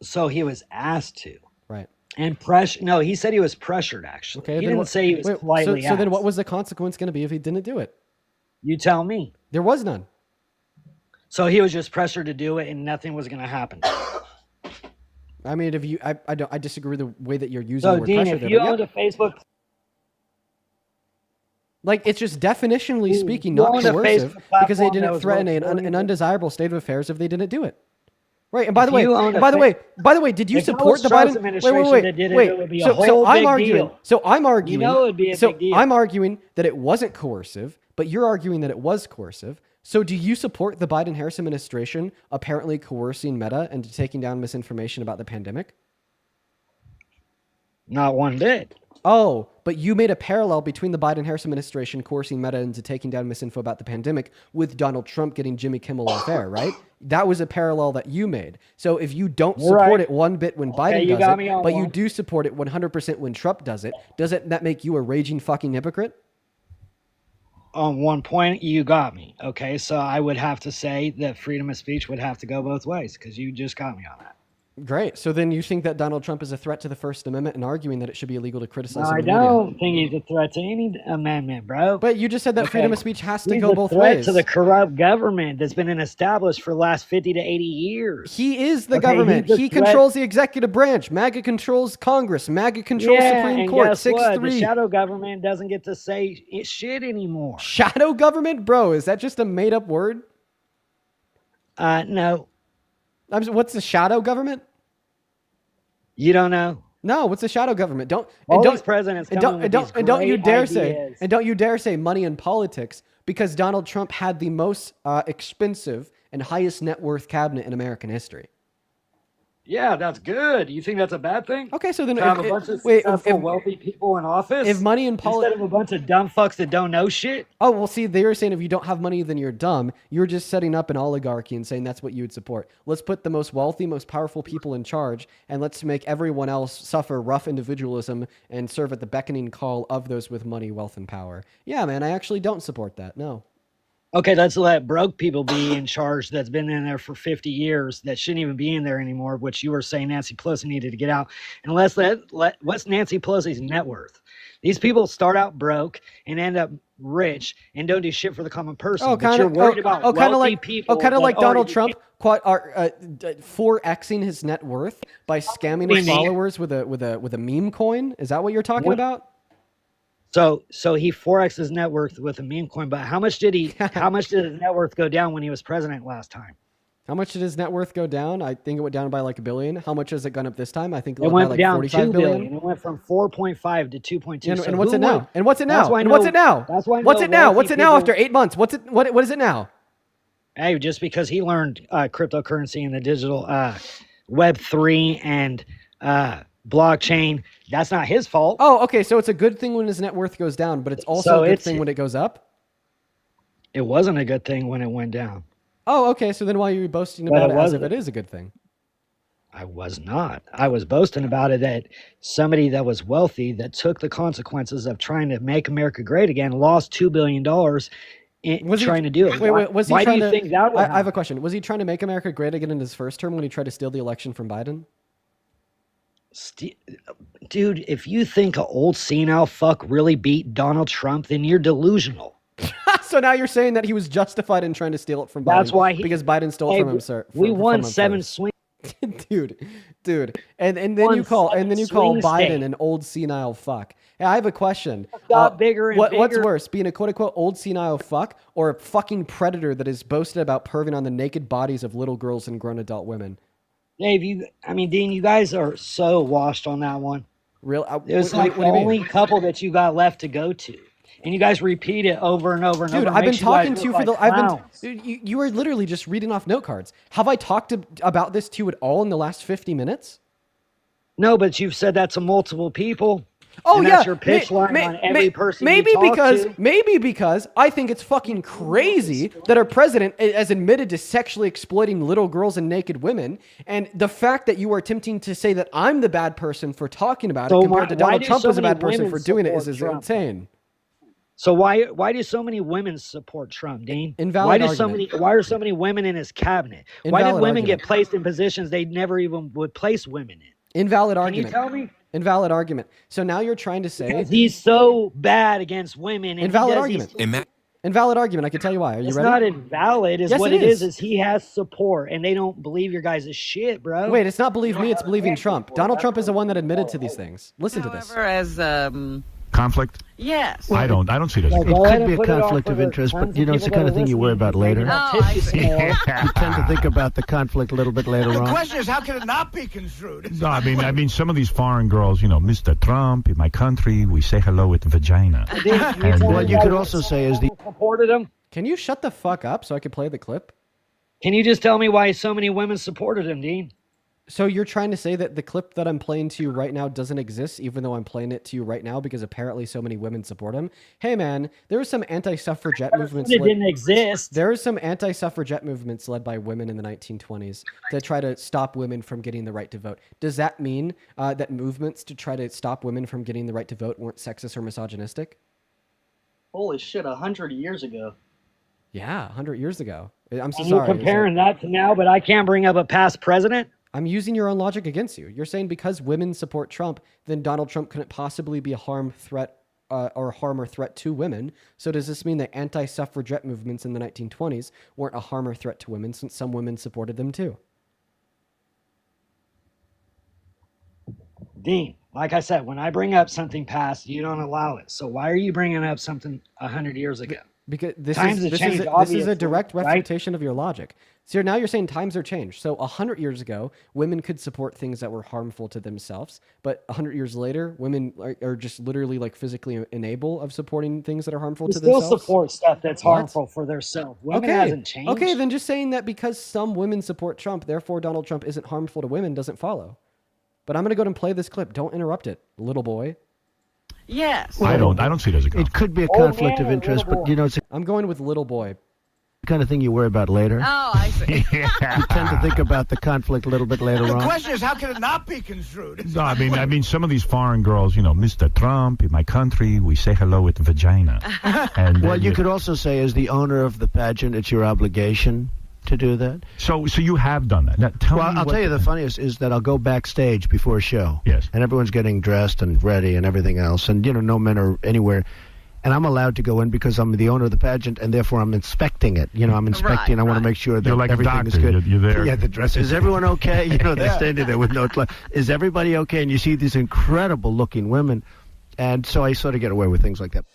So he was asked to. Right. And no, he said he was pressured, actually. Okay, he didn't say he was politely asked. So then what was the consequence going to be if he didn't do it? You tell me. There was none. So he was just pressured to do it and nothing was going to happen. I mean, I disagree with the way that you're using the word Dean, pressure. If you owned a Facebook... it's just definitionally speaking not coercive because they didn't threaten an undesirable state of affairs if they didn't do it. Right, and by the way, did you support the Biden administration? Wait. So I'm arguing that it wasn't coercive but you're arguing that it was coercive. So do you support the Biden-Harris administration apparently coercing Meta into taking down misinformation about the pandemic? Not one bit. Oh, but you made a parallel between the Biden-Harris administration coercing Meta into taking down misinfo about the pandemic with Donald Trump getting Jimmy Kimmel off air, right? That was a parallel that you made. So if you don't support it one bit when Biden does it, but you do support it 100% when Trump does it, doesn't that make you a raging fucking hypocrite? On one point, you got me. Okay, so I would have to say that freedom of speech would have to go both ways because you just got me on that. Great. So then you think that Donald Trump is a threat to the First Amendment and arguing that it should be illegal to criticize No, I him in the media. don't think he's a threat to any amendment, bro. But you just said that freedom of speech has to He's go a both threat ways. to the corrupt government that's been established for the last 50 to 80 years. He is the government. he's a He threat- controls the executive branch. MAGA controls Congress. MAGA controls Supreme and Court. guess what? The 6-3. shadow government doesn't get to say shit anymore. Shadow government? Bro, is that just a made-up word? No. What's the shadow government? You don't know? No, what's the shadow government? All these presidents come with these don't you great dare ideas. say money in politics, because Donald Trump had the most expensive and highest net worth cabinet in American history. Yeah, that's good. You think that's a bad thing? Okay, so then To have a bunch of successful, wealthy people in office? If money in instead of a bunch of dumb fucks that don't know shit? Oh, well, see, they were saying if you don't have money, then you're dumb. You're just setting up an oligarchy and saying that's what you would support. Let's put the most wealthy, most powerful people in charge, and let's make everyone else suffer rough individualism and serve at the beckoning call of those with money, wealth, and power. Yeah, man, I actually don't support that. No. Okay, let's let broke people be in charge that's been in there for 50 years that shouldn't even be in there anymore, which you were saying Nancy Pelosi needed to get out. And what's Nancy Pelosi's net worth? These people start out broke and end up rich and don't do shit for the common person. Oh, But you're worried about wealthy people. kind of that like Donald already- Trump 4xing his net worth by scamming his followers with a meme coin. Is that what you're talking about? So he 4x his net worth with a meme coin, but how much did his net worth go down when he was president last time? How much did his net worth go down? I think it went down by like $1 billion. How much has it gone up this time? I think It went by like down 45 $2 billion. billion. It went from 4.5 to 2.2. And what's it now? And what's it now? And what's it now? That's why what's it now? What's it now after 8 months? What is it now? Hey, just because he learned cryptocurrency and the digital Web3 and blockchain, that's not his fault. Oh, okay. So it's a good thing when his net worth goes down, but it's also a good thing when it goes up? It wasn't a good thing when it went down. Oh, okay. So then why are you boasting about it as if it is a good thing? I was not. I was boasting about it that somebody that was wealthy that took the consequences of trying to make America great again lost $2 billion trying to do it. Wait, was he why trying do you think that would I have a question. Was he trying to make America great again in his first term when he tried to steal the election from Biden? Dude, if you think an old senile fuck really beat Donald Trump, then you're delusional. So now you're saying that he was justified in trying to steal it from Biden. That's why because Biden stole it from him, sir. We won 7 swing. dude. And then you call Biden an old senile fuck. Hey, I have a question. Got bigger and What's bigger. worse, being a quote unquote old senile fuck or a fucking predator that is boasted about perving on the naked bodies of little girls and grown adult women? Dave, Dean, you guys are so washed on that one. Real? It was like the only couple that you got left to go to. And you guys repeat it over and over and over. Dude, I've been Makes you guys talking to you look for like the. You are literally just reading off note cards. Have I talked about this to you at all in the last 50 minutes? No, but you've said that to multiple people. Oh and yeah, that's your pitch line on every person. Maybe you talk because I think it's fucking crazy that our president has admitted to sexually exploiting little girls and naked women, and the fact that you are attempting to say that I'm the bad person for talking about it compared to Donald Trump as a bad person for doing it is insane. So why do so many women support Trump, Dean? Invalid why are so many women in his cabinet? Why did women get placed in positions they never even would place women in? Invalid Can argument. you tell me? Invalid argument. So now you're trying to say Because he's so bad against women. And invalid argument. Invalid argument. I can tell you why. Are you It's ready? not invalid. Is Yes, what it it is he has support, and they don't believe your guys' shit, bro. Wait, it's not believe me. It's believing Trump. Donald Trump is the one that admitted to these things. Listen to this. As conflict? Yes. I don't see it as a Like, conflict. go ahead It could and be a put it on conflict for of the interest, tons but you know, it's the people kind of that are thing you worry listening, about later. maybe Oh, not I tip see. you more. You tend to think about the conflict a little bit later The on. question is, how can it not be construed? No, I mean, some of these foreign girls, Mr. Trump, in my country, we say hello with vagina. And, What you could also say is the Supported him. Can you shut the fuck up so I can play the clip? Can you just tell me why so many women supported him, Dean? So you're trying to say that the clip that I'm playing to you right now doesn't exist, even though I'm playing it to you right now because apparently so many women support him? Hey man, there was some anti-suffragette movements. It didn't exist. There was some anti-suffragette movements led by women in the 1920s to try to stop women from getting the right to vote. Does that mean that movements to try to stop women from getting the right to vote weren't sexist or misogynistic? Holy shit, 100 years ago. Yeah, 100 years ago. I'm so And sorry. you're comparing that to now, but I can't bring up a past president? I'm using your own logic against you. You're saying because women support Trump, then Donald Trump couldn't possibly be a harm or threat to women. So does this mean that anti-suffragette movements in the 1920s weren't a harm or threat to women since some women supported them too? Dean, like I said, when I bring up something past, you don't allow it. So why are you bringing up something 100 years ago? Because this Times is have this is changed, this is a obviously, direct right? refutation of your logic. So now you're saying times are changed. So 100 years ago, women could support things that were harmful to themselves, but 100 years later, women are just literally like physically unable of supporting things that are harmful We to still themselves. support stuff that's What? harmful for themselves. Women Okay. hasn't changed. Okay, then just saying that because some women support Trump, therefore Donald Trump isn't harmful to women doesn't follow. But I'm gonna go ahead and play this clip. Don't interrupt it, little boy. Yes. I don't see it as a conflict. It could be a conflict of interest, but you know, it's the I'm going with little boy. kind of thing you worry about later. Oh, I see. You tend to think about the conflict a little bit later The on. question is, how can it not be construed? No, I mean, some of these foreign girls, Mr. Trump, in my country, we say hello with vagina. And What you could also say is the owner of the pageant, it's your obligation to do that. So you have done that. Now, I'll tell you the funniest is that I'll go backstage before a show. Yes. And everyone's getting dressed and ready and everything else. And, no men are anywhere. And I'm allowed to go in because I'm the owner of the pageant, and therefore I'm inspecting it. I'm inspecting. I want to make sure that You're like a everything is doctor. good. You're there. Yeah, the dress. Is everyone okay? They're standing there with no clothes. Is everybody okay? And you see these incredible-looking women. And so I sort of get away with things like that.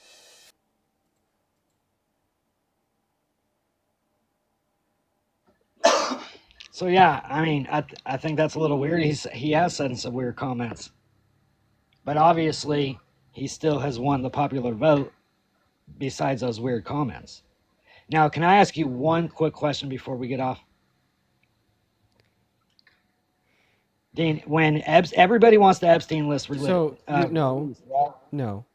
So yeah, I mean, I think that's a little weird. He has said some weird comments, but obviously he still has won the popular vote. Besides those weird comments. Now, can I ask you one quick question before we get off? Dean, when everybody wants the Epstein list released. So no.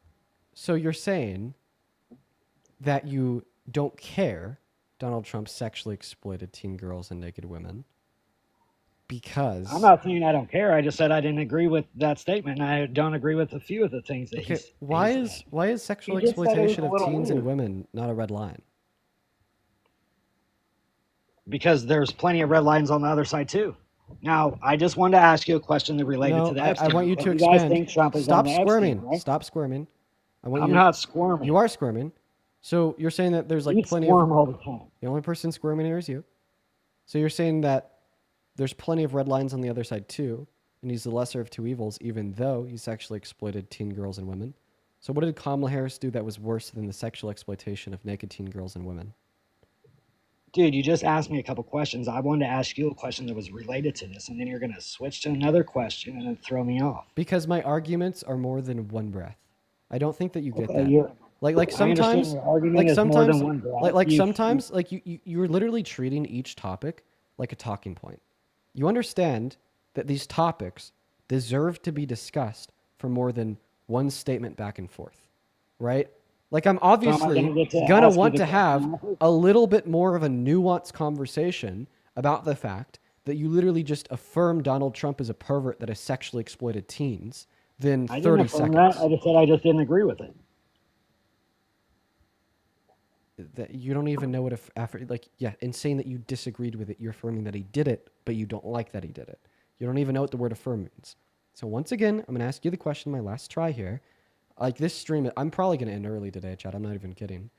So you're saying that you don't care Donald Trump sexually exploited teen girls and naked women because I'm not saying I don't care. I just said I didn't agree with that statement. And I don't agree with a few of the things that okay, why is sexual He just said it was exploitation a of little teens weird. and women not a red line? Because there's plenty of red lines on the other side too. Now, I just wanted to ask you a question that related No, to the I Epstein. want you to You guys think expand. Trump is Stop on the squirming. Epstein, right? Stop squirming. I'm not squirming. You are squirming. So you're saying that there's like You plenty squirm of all the time. The only person squirming here is you. So you're saying that there's plenty of red lines on the other side too, and he's the lesser of two evils, even though he sexually exploited teen girls and women. So what did Kamala Harris do that was worse than the sexual exploitation of naked teen girls and women? Dude, you just asked me a couple questions. I wanted to ask you a question that was related to this, and then you're going to switch to another question and then throw me off. Because my arguments are more than one breath. I don't think that you get Okay, that. Like I understand sometimes, your argument like is more sometimes, than one breath. like You- sometimes, like you're literally treating each topic like a talking point. You understand that these topics deserve to be discussed for more than one statement back and forth, right? Like I'm obviously gonna want to have a little bit more of a nuanced conversation about the fact that you literally just affirmed Donald Trump as a pervert that has sexually exploited teens than I 30 didn't affirm seconds. that. I just said I just didn't agree with it. That you don't even know what if after in saying that you disagreed with it, you're affirming that he did it, but you don't like that he did it. You don't even know what the word affirm means. So once again, I'm gonna ask you the question, my last try here. Like this stream, I'm probably gonna end early today, Chad. I'm not even kidding.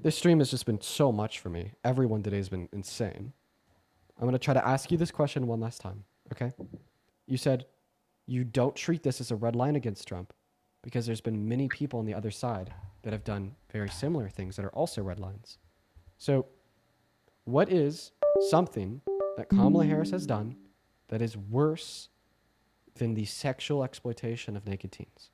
This stream has just been so much for me. Everyone today has been insane. I'm gonna try to ask you this question one last time, okay? You said you don't treat this as a red line against Trump because there's been many people on the other side that have done very similar things that are also red lines. So what is something that Kamala Harris has done that is worse than the sexual exploitation of naked teens?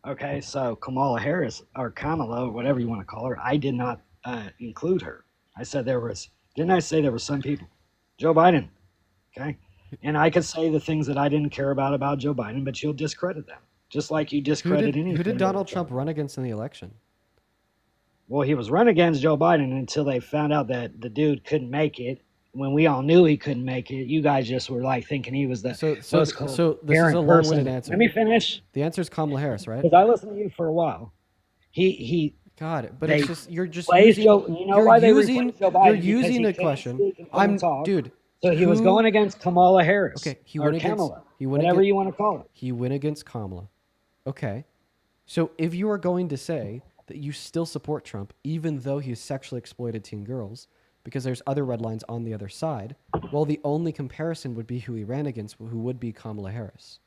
Okay, so Kamala Harris, or Kamala, whatever you want to call her, I did not include her. I said didn't I say there were some people? Joe Biden, okay? And I could say the things that I didn't care about Joe Biden, but you'll discredit them. Just like you discredit anything. Who did Donald Trump run against in the election? Well, he was run against Joe Biden until they found out that the dude couldn't make it. When we all knew he couldn't make it, you guys just were like thinking he was the So this most is coherent a long-winded person. answer. Let me finish. The answer is Kamala Harris, right? Because I listened to you for a while. He got it, but they it's just you're just replaced using, Joe, you know you're why they using replaced Joe Biden? you're Because using he a can't question. speak and couldn't talk. Dude. So he was going against Kamala Harris. Okay, he or went against Kamala, he went whatever against, you want to call it. He went against Kamala. Okay, so if you are going to say that you still support Trump, even though he has sexually exploited teen girls, because there's other red lines on the other side, well, the only comparison would be who he ran against, who would be Kamala Harris,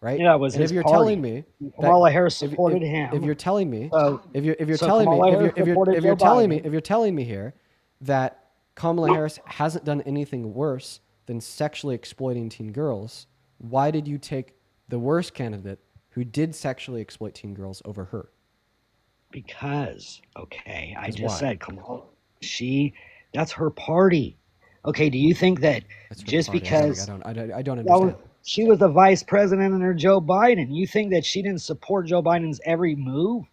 right? Yeah, it was and his if you're party. telling me Kamala Harris supported him. if you're telling me, So- if you're so telling me, Kamala if Harris supported Joe Biden. if you're telling me here that Kamala Harris hasn't done anything worse than sexually exploiting teen girls, why did you take the worst candidate who did sexually exploit teen girls over her? Because, okay, I Because just why? said Kamala, that's her party. Okay, do you think that That's her just party. because I don't well, understand. she was the vice president under Joe Biden, you think that she didn't support Joe Biden's every move?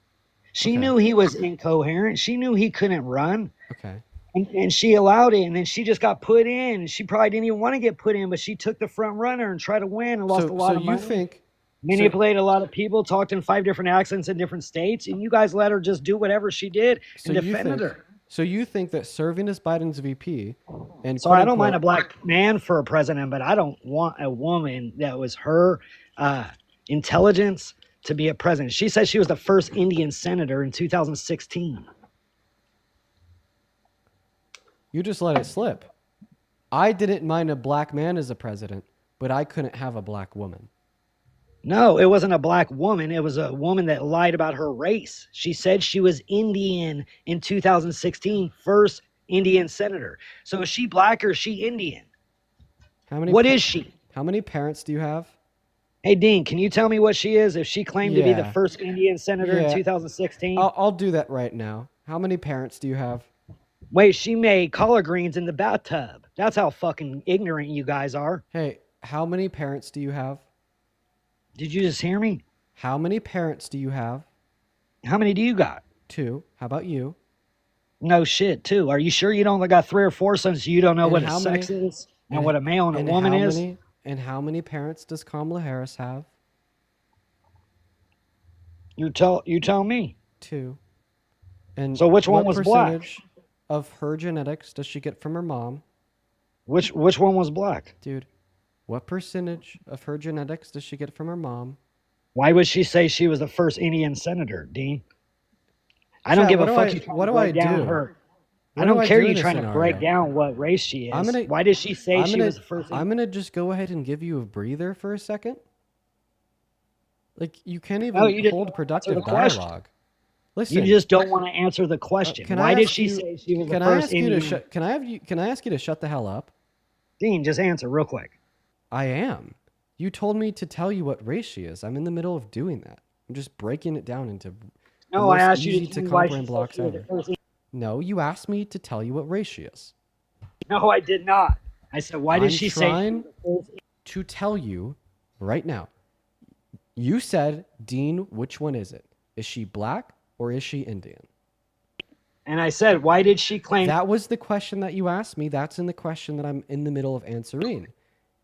She Okay. knew he was incoherent. She knew he couldn't run. Okay. And she allowed it, and then she just got put in. She probably didn't even want to get put in, but she took the front runner and tried to win and lost a lot so of you money. think Manipulated a lot of people, talked in 5 different accents in different states, and you guys let her just do whatever she did and defended her. So you think that serving as Biden's VP and So I don't quote-unquote- mind a black man for a president, but I don't want a woman that was her intelligence to be a president. She said she was the first Indian senator in 2016. You just let it slip. I didn't mind a black man as a president, but I couldn't have a black woman. No, it wasn't a black woman. It was a woman that lied about her race. She said she was Indian in 2016, first Indian senator. So is she black or is she Indian? What is she? How many parents do you have? Hey, Dean, can you tell me what she is if she claimed to be the Yeah. first Indian senator in Yeah. 2016? I'll do that right now. How many parents do you have? Wait, she made collard greens in the bathtub. That's how fucking ignorant you guys are. Hey, how many parents do you have? Did you just hear me? How many parents do you have? How many do you got? 2. How about you? No shit, too. Are you sure you don't got 3 or 4 since you don't know And what a how sex many- is and what a male and a woman how is? And how many parents does Kamala Harris have? You tell me. 2. And So which one what was black? percentage of her genetics does she get from her mom? Which one was black? Dude, what percentage of her genetics does she get from her mom? Why would she say she was the first Indian senator, Dean? I don't Chat, give a what do fuck. I- you trying what to do I break down do? her. What I do don't I care do in you this trying to break scenario? down what race she is. Why did she say she was the first? I'm gonna just go ahead and give you a breather for a second. Like you can't even No, you didn't hold answer productive the question. dialogue. Listen, You just don't want to answer the question. can I Why did ask she you- say she was the Can I first ask you Indian? to shut? Can I ask you to shut the hell up? Dean, just answer real quick. I am. You told me to tell you what race she is. I'm in the middle of doing that. I'm just breaking it down into No, the I most asked you easy to tell me why she comprehend said blocks she was the ever. first. No, you asked me to tell you what race she is. No, I did not. I said, why did I'm she say she trying was the first? to tell you right now. You said, Dean, which one is it? Is she black or is she Indian? And I said, why did she claim? That was the question that you asked me. That's in the question that I'm in the middle of answering.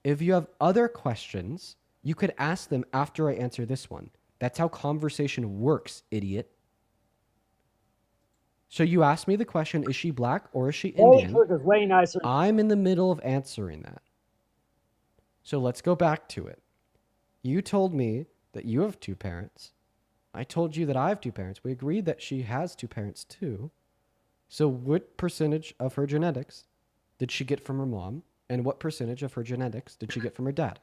If you have other questions, you could ask them after I answer this one. That's how conversation works, idiot. So you asked me the question, is she black or is she Holy Indian? frick is way nicer. I'm in the middle of answering that. So let's go back to it. You told me that you have 2 parents. I told you that I have 2 parents. We agreed that she has 2 parents too. So what percentage of her genetics did she get from her mom? And what percentage of her genetics did she get from her dad?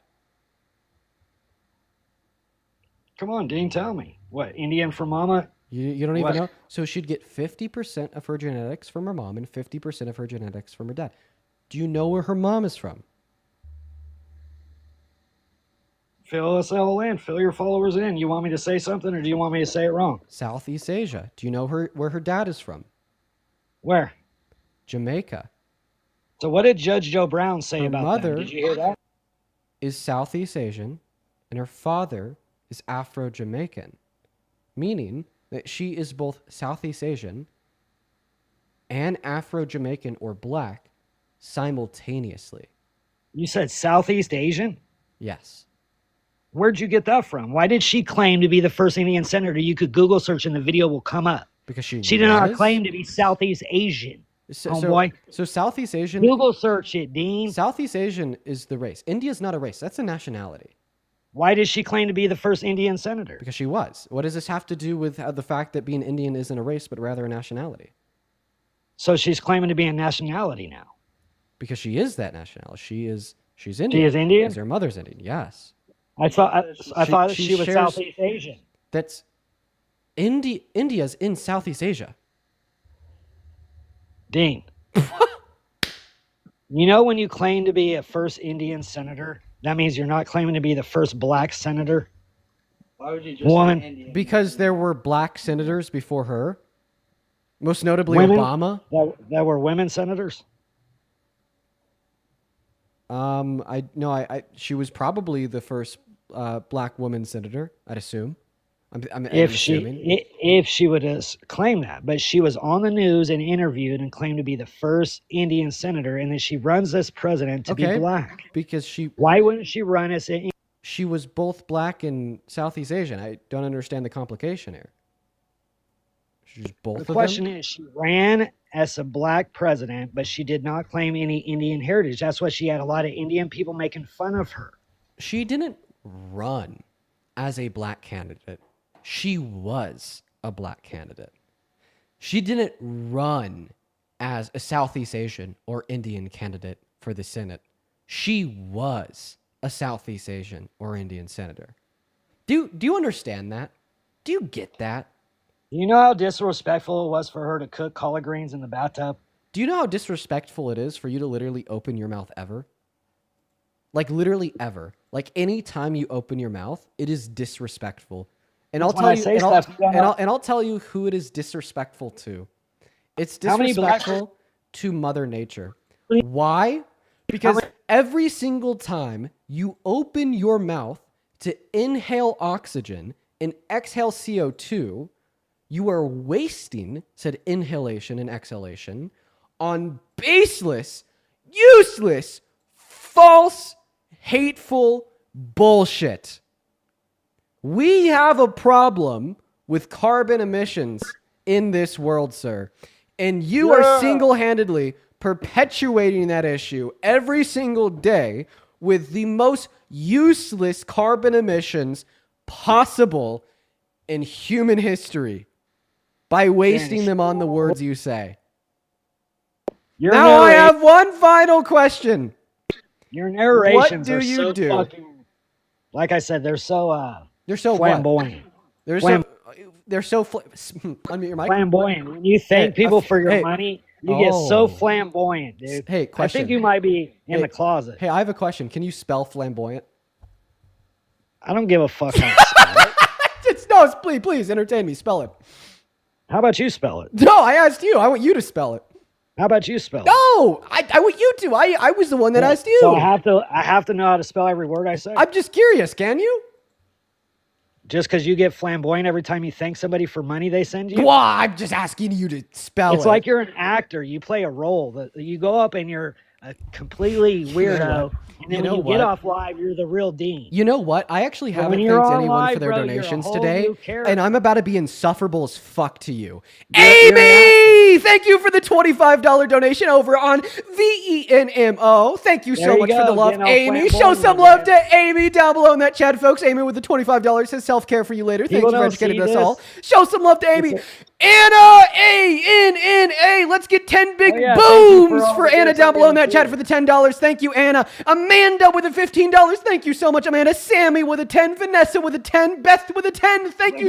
Come on, Dean, tell me. What, Indian for mama? You don't even What? know? So she'd get 50% of her genetics from her mom and 50% of her genetics from her dad. Do you know where her mom is from? Fill us all in. Fill your followers in. You want me to say something or do you want me to say it wrong? Southeast Asia. Do you know where her dad is from? Where? Jamaica. So what did Judge Joe Brown say Her about mother that? Did you hear that? is Southeast Asian, and her father is Afro-Jamaican, meaning that she is both Southeast Asian and Afro-Jamaican or black simultaneously. You said Southeast Asian? Yes. Where'd you get that from? Why did she claim to be the first Indian senator? You could Google search and the video will come up. Because she did not was? claim to be Southeast Asian. So Southeast Asian... Google search it, Dean. Southeast Asian is the race. India's not a race. That's a nationality. Why did she claim to be the first Indian senator? Because she was. What does this have to do with the fact that being Indian isn't a race, but rather a nationality? So she's claiming to be a nationality now. Because she is that nationality. She's Indian. She is Indian? Because her mother's Indian, yes. I thought she was shares- Southeast Asian. That's... India's in Southeast Asia. Dean. You know when you claim to be a first Indian senator, that means you're not claiming to be the first black senator? Why would you just say Indian? Because there were black senators before her. Most notably Women? Obama. That were women senators? She was probably the first black woman senator, I'd assume. I'm If assuming. she would have claimed that, but she was on the news and interviewed and claimed to be the first Indian senator, and then she runs as president to be black. Because why wouldn't she run as a... She was both black and Southeast Asian. I don't understand the complication here. She's both of The them? question is, she ran as a black president, but she did not claim any Indian heritage. That's why she had a lot of Indian people making fun of her. She didn't run as a black candidate. She was a black candidate. She didn't run as a Southeast Asian or Indian candidate for the Senate. She was a Southeast Asian or Indian senator. Do you understand that? Do you get that? Do you know how disrespectful it was for her to cook collard greens in the bathtub? Do you know how disrespectful it is for you to literally open your mouth ever? Like literally ever. Like any time you open your mouth, it is disrespectful. And I'll tell you, and I'll tell you who it is disrespectful to. It's disrespectful to Mother Nature. Why? Because every single time you open your mouth to inhale oxygen and exhale CO2, you are wasting said inhalation and exhalation on baseless, useless, false, hateful bullshit. We have a problem with carbon emissions in this world, sir. And you are single-handedly perpetuating that issue every single day with the most useless carbon emissions possible in human history by wasting them on the words you say. Now I have one final question. Your narrations What are do you so do? fucking... Like I said, they're so flamboyant. What? They're so unmute your mic. Flamboyant. When you thank people for your money, you get so flamboyant, dude. Hey, question. I think you might be in the closet. Hey, I have a question. Can you spell flamboyant? I don't give a fuck. Please entertain me. Spell it. How about you spell it? No, I asked you. I want you to spell it. How about you spell it? No, I want you to. I was the one that asked you. So I have to know how to spell every word I say? I'm just curious. Can you? Just because you get flamboyant every time you thank somebody for money they send you? Well, I'm just asking you to spell it. It's like you're an actor. You play a role. You go up and you're a completely weirdo. And then when you get off live, you're the real Dean. You know what? I actually haven't thanked anyone for their donations today. And I'm about to be insufferable as fuck to you. Amy! Thank you for the $25 donation over on VENMO. Thank you so much for the love, Amy. Show some love to Amy down below in that chat, folks. Amy with the $25 says self-care for you later. Thank you for educating us all. Show some love to Amy. Anna A. Let's get 10 big booms for Anna down below in that chat for the $10. Thank you, Anna. Amanda with the $15. Thank you so much, Amanda. Sammy with a 10. Vanessa with a 10. Beth with a 10. Thank you.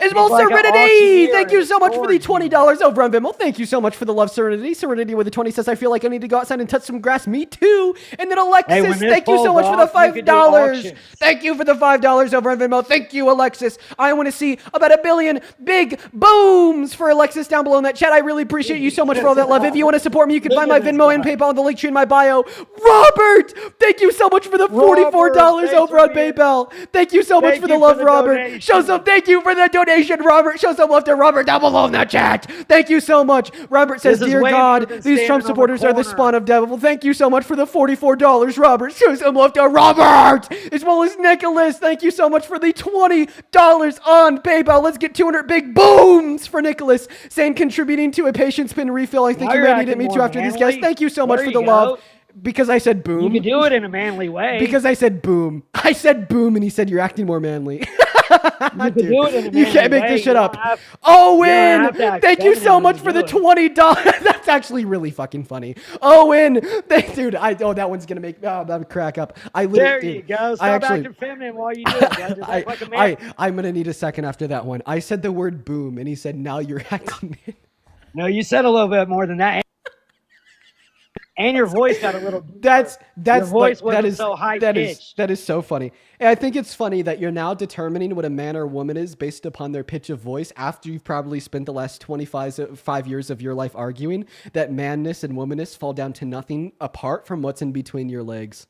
As well, Serenity. Thank you so much for the $20 over on Venmo. Thank you so much for the love, Serenity. Serenity with a 20 says, I feel like I need to go outside and touch some grass. Me too. And then Alexis, thank you so much for the $5. Thank you for the $5 over on Venmo. Thank you, Alexis. I want to see about 1 billion big booms for Alexis down below in that chat. I really appreciate you so much for all that love. If you want to support me, you can find my Venmo and PayPal in the link tree in my bio. Robert, thank you so much for the $44 over on PayPal. Thank you so much for the love, Robert. Thank you for the donation, Robert. Show some love to Robert down below in that chat. Thank you so much. Robert says, dear God, these Trump supporters are the spawn of devil. Thank you so much for the $44, Robert. Show some love to Robert. As well as Nicholas, thank you so much for the $20 on PayPal. Let's get 200 big booms for Nicholas, saying contributing to a patient spin refill. I think you may need to meet you after these guys. Thank you so much for the love. Because I said boom. You can do it in a manly way. Because I said boom. I said boom, and he said you're acting more manly. You can do it in a manly You can't make this shit up. Owen, thank you so much for the $20. That's actually really fucking funny. Owen, dude, that one's gonna make that would crack up. There you go. Stop acting feminine while you do it. I'm gonna need a second after that one. I said the word boom, and he said now you're acting. No, you said a little bit more than that. And your voice got a little deeper. Your voice wasn't so high pitched. That is so funny. And I think it's funny that you're now determining what a man or woman is based upon their pitch of voice after you've probably spent the last 5 years of your life arguing that manness and womanness fall down to nothing apart from what's in between your legs.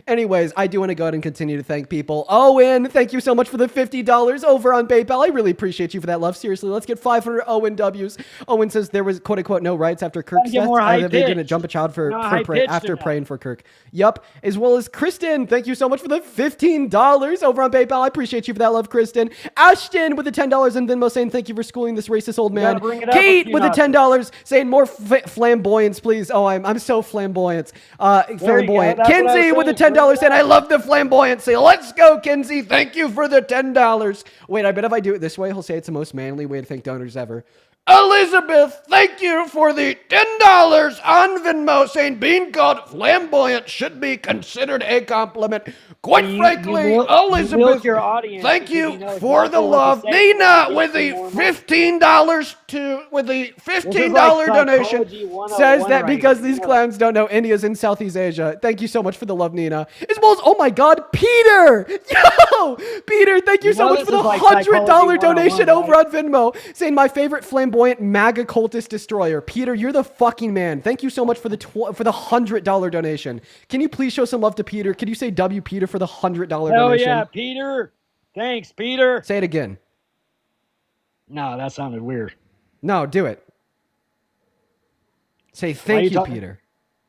Anyways, I do want to go ahead and continue to thank people. Owen, thank you so much for the $50 over on PayPal. I really appreciate you for that love. Seriously, let's get 500 Owen W's. Owen says there was quote unquote no rights after Kirk's death. They're going to jump a child after praying for Kirk. Yup. As well as Kristen, thank you so much for the $15 over on PayPal. I appreciate you for that love, Kristen. Ashton with the $10 and Venmo saying thank you for schooling this racist old man. Kate with the $10 saying more flamboyance, please. Oh, I'm so flamboyant. Flamboyant. Kinsey with the $10 saying, I love the flamboyancy. Let's go, Kinsey. Thank you for the $10. Wait, I bet if I do it this way, he'll say it's the most manly way to thank donors ever. Elizabeth, thank you for the $10 on Venmo saying being called flamboyant should be considered a compliment. Quite frankly, Elizabeth, thank you for the love. Nina with the $15 donation says that because these clowns don't know India's in Southeast Asia. Thank you so much for the love, Nina. As well as, oh my God, Peter. Yo, Peter, thank you so much for the $100 donation over on Venmo saying my favorite flamboyant MAGA cultist destroyer. Peter, you're the fucking man. Thank you so much for the $100 donation. Can you please show some love to Peter? Can you say W Peter for the $100 donation? Oh yeah, Peter. Thanks, Peter. Say it again. No, that sounded weird. No, do it. Say thank you, Peter.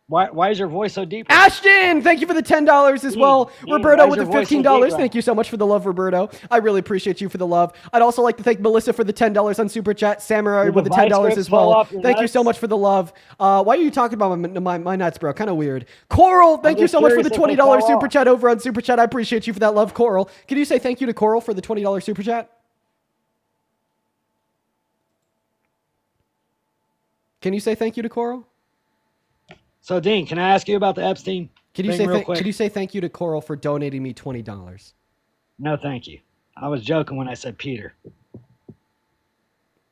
Why is your voice so deep? Ashton, thank you for the $10 as well. Roberto with the $15. Thank you so much for the love, Roberto. I really appreciate you for the love. I'd also like to thank Melissa for the $10 on Super Chat. Samurai with the $10 as well. Thank you so much for the love. Why are you talking about my nuts, bro? Kind of weird. Coral, thank you so much for the $20 Super Chat over on Super Chat. I appreciate you for that love, Coral. Can you say thank you to Coral for the $20 Super Chat? Can you say thank you to Coral? So, Dean, can I ask you about the Epstein Could you say thank you to Coral for donating me $20? No, thank you. I was joking when I said Peter.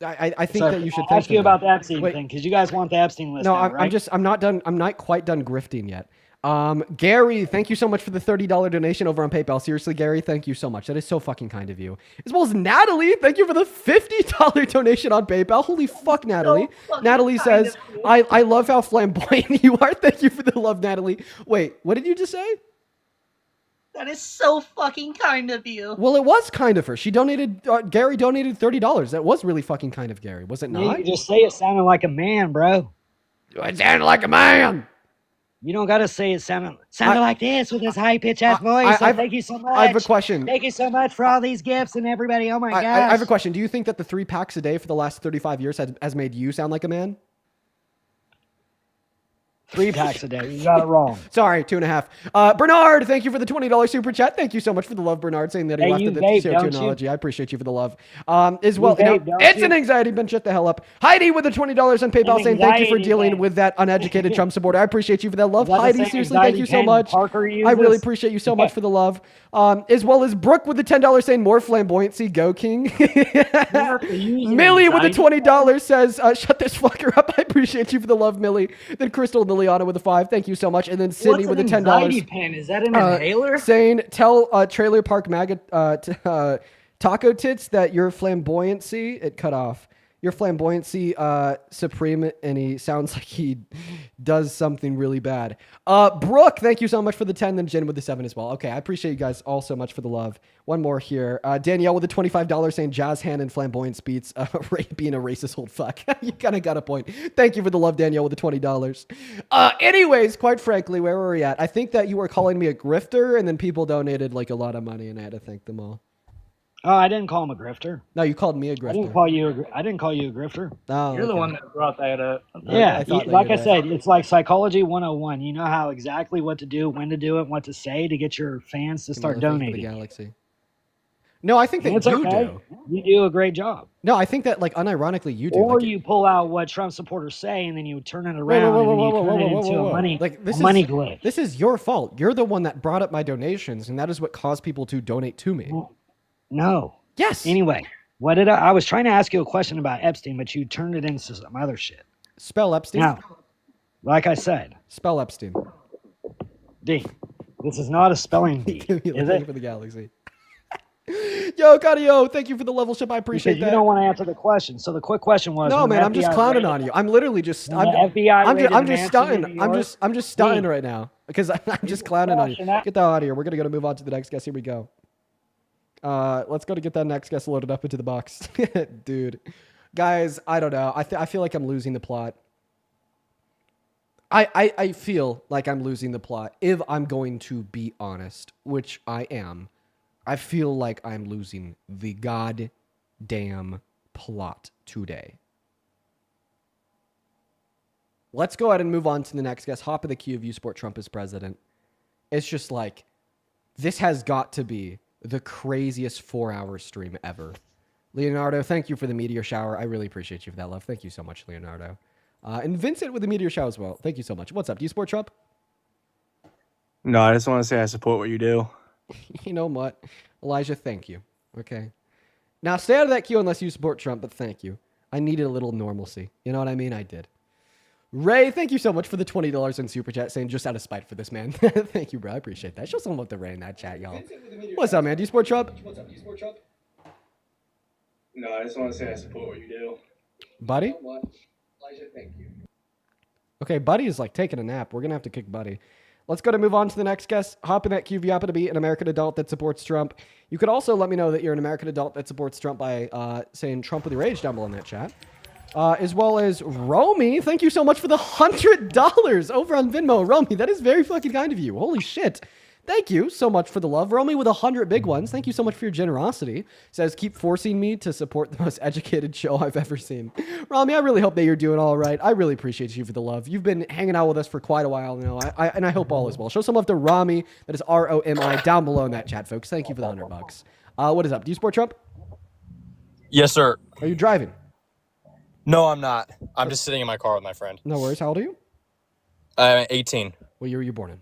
I think that you should thank ask you about the Epstein thing because you guys want the Epstein list. No, now, right? I'm not done. I'm not quite done grifting yet. Gary, thank you so much for the $30 donation over on PayPal. Seriously, Gary, thank you so much. That is so fucking kind of you. As well as Natalie, thank you for the $50 donation on PayPal. Holy fuck, Natalie. Natalie says, I love how flamboyant you are. Thank you for the love, Natalie. Wait, what did you just say? That is so fucking kind of you. Well, it was kind of her. She donated, Gary donated $30. That was really fucking kind of Gary, was it not? You just say it sounded like a man, bro. It sounded like a man. You don't got to say it sounded like this with this high-pitched ass voice. Thank you so much. I have a question. Thank you so much for all these gifts and everybody. Oh, my gosh. I have a question. Do you think that the 3 packs a day for the last 35 years has made you sound like a man? 3 packs a day. You got it wrong. Sorry, 2.5. Bernard, thank you for the $20 super chat. Thank you so much for the love, Bernard, saying that he Hey, left you the vape, CO2 don't you? analogy. I appreciate you for the love. As well, You vape, don't it's you? an anxiety bench. Shut the hell up. Heidi with the $20 on PayPal An saying thank you for anxiety dealing bench. with that uneducated Trump supporter. I appreciate you for that love. Is that the Heidi, same seriously, thank anxiety you so pen much. Parker I really uses? appreciate you so much for the love. As well as Brooke with the $10 saying more flamboyancy. Go King. Millie with the $20 says, shut this fucker up. I appreciate you for the love, Millie. Then Crystal and Liliana with the 5. Thank you so much. And then Sydney with the $10. Anxiety pen? Is that an inhaler? Saying, tell Trailer Park MAGA Taco Tits that your flamboyancy, it cut off. Your flamboyancy supreme, and he sounds like he does something really bad. Brooke, thank you so much for the 10, then Jen with the 7 as well. Okay, I appreciate you guys all so much for the love. One more here. Danielle with the $25 saying jazz hand and flamboyance beats being a racist old fuck. You kind of got a point. Thank you for the love, Danielle, with the $20. Anyways, quite frankly, where were we at? I think that you were calling me a grifter, and then people donated like a lot of money, and I had to thank them all. Oh, I didn't call him a grifter. No, you called me a grifter. I didn't call you a grifter. Oh, You're the one that brought that up. Yeah, I thought that like you I did. said, it's like psychology 101. You know how exactly what to do, when to do it, what to say to get your fans to start Camilla, thank you for donating. the galaxy. No, I think that It's you okay. do. You do a great job. No, I think that like unironically you do. Or like, you pull out what Trump supporters say and then you turn it Whoa, around whoa, and then whoa, you whoa, turn it whoa, into whoa, a whoa. money, Like this money is glitch. this is your fault. You're the one that brought up my donations, and that is what caused people to donate to me. No. Yes. Anyway, what did I was trying to ask you a question about Epstein, but you turned it into some other shit. Spell Epstein. Now, like I said, Spell Epstein. D. This is not a spelling bee, is Thank you it? for the galaxy. Yo, Cadio, thank you for the level ship. I appreciate Because that. you don't want to answer the question. So the quick question was, No, when man, the I'm just FBI clowning raided- on you. I'm literally just when the FBI raided I'm a just mansion stunting. in New I'm just stunting D. right now because I'm just clowning on you. question, that- Get that out of here. We're gonna move on to the next guest. Here we go. Let's go to get that next guest loaded up into the box. Dude. Guys, I don't know. I feel like I'm losing the plot. I feel like I'm losing the plot. If I'm going to be honest, which I am, I feel like I'm losing the goddamn plot today. Let's go ahead and move on to the next guest. Hop in the queue if you support Trump as president. It's just like, this has got to be the craziest 4-hour stream ever. Leonardo, thank you for the meteor shower. I really appreciate you for that love. Thank you so much, Leonardo. And Vincent with the meteor shower as well. Thank you so much. What's up? Do you support Trump? No, I just want to say I support what you do. You know what? Elijah, thank you. Okay. Now stay out of that queue unless you support Trump, but thank you. I needed a little normalcy. You know what I mean? I did. Ray, thank you so much for the $20 in Super Chat, saying just out of spite for this, man. Thank you, bro. I appreciate that. Show some love to Ray in that chat, y'all. What's up, man? Do you support Trump? What's up? Do you support Trump? No, I just want to say I support what you do. Buddy? Elijah, thank you. Okay, Buddy is like taking a nap. We're going to have to kick Buddy. Let's go to move on to the next guest. Hop in that queue if you happen to be an American adult that supports Trump. You could also let me know that you're an American adult that supports Trump by saying Trump with your age down below in that chat. As well as Romy. Thank you so much for the $100 over on Venmo. Romy, that is very fucking kind of you. Holy shit. Thank you so much for the love. Romy with 100 big ones. Thank you so much for your generosity. Says, keep forcing me to support the most educated show I've ever seen. Romy, I really hope that you're doing all right. I really appreciate you for the love. You've been hanging out with us for quite a while now. And I hope all is well. Show some love to Romy. That is ROMI down below in that chat, folks. Thank you for the $100. What is up? Do you support Trump? Yes, sir. Are you driving? No, I'm not. I'm just sitting in my car with my friend. No worries. How old are you? 18. What year were you born in?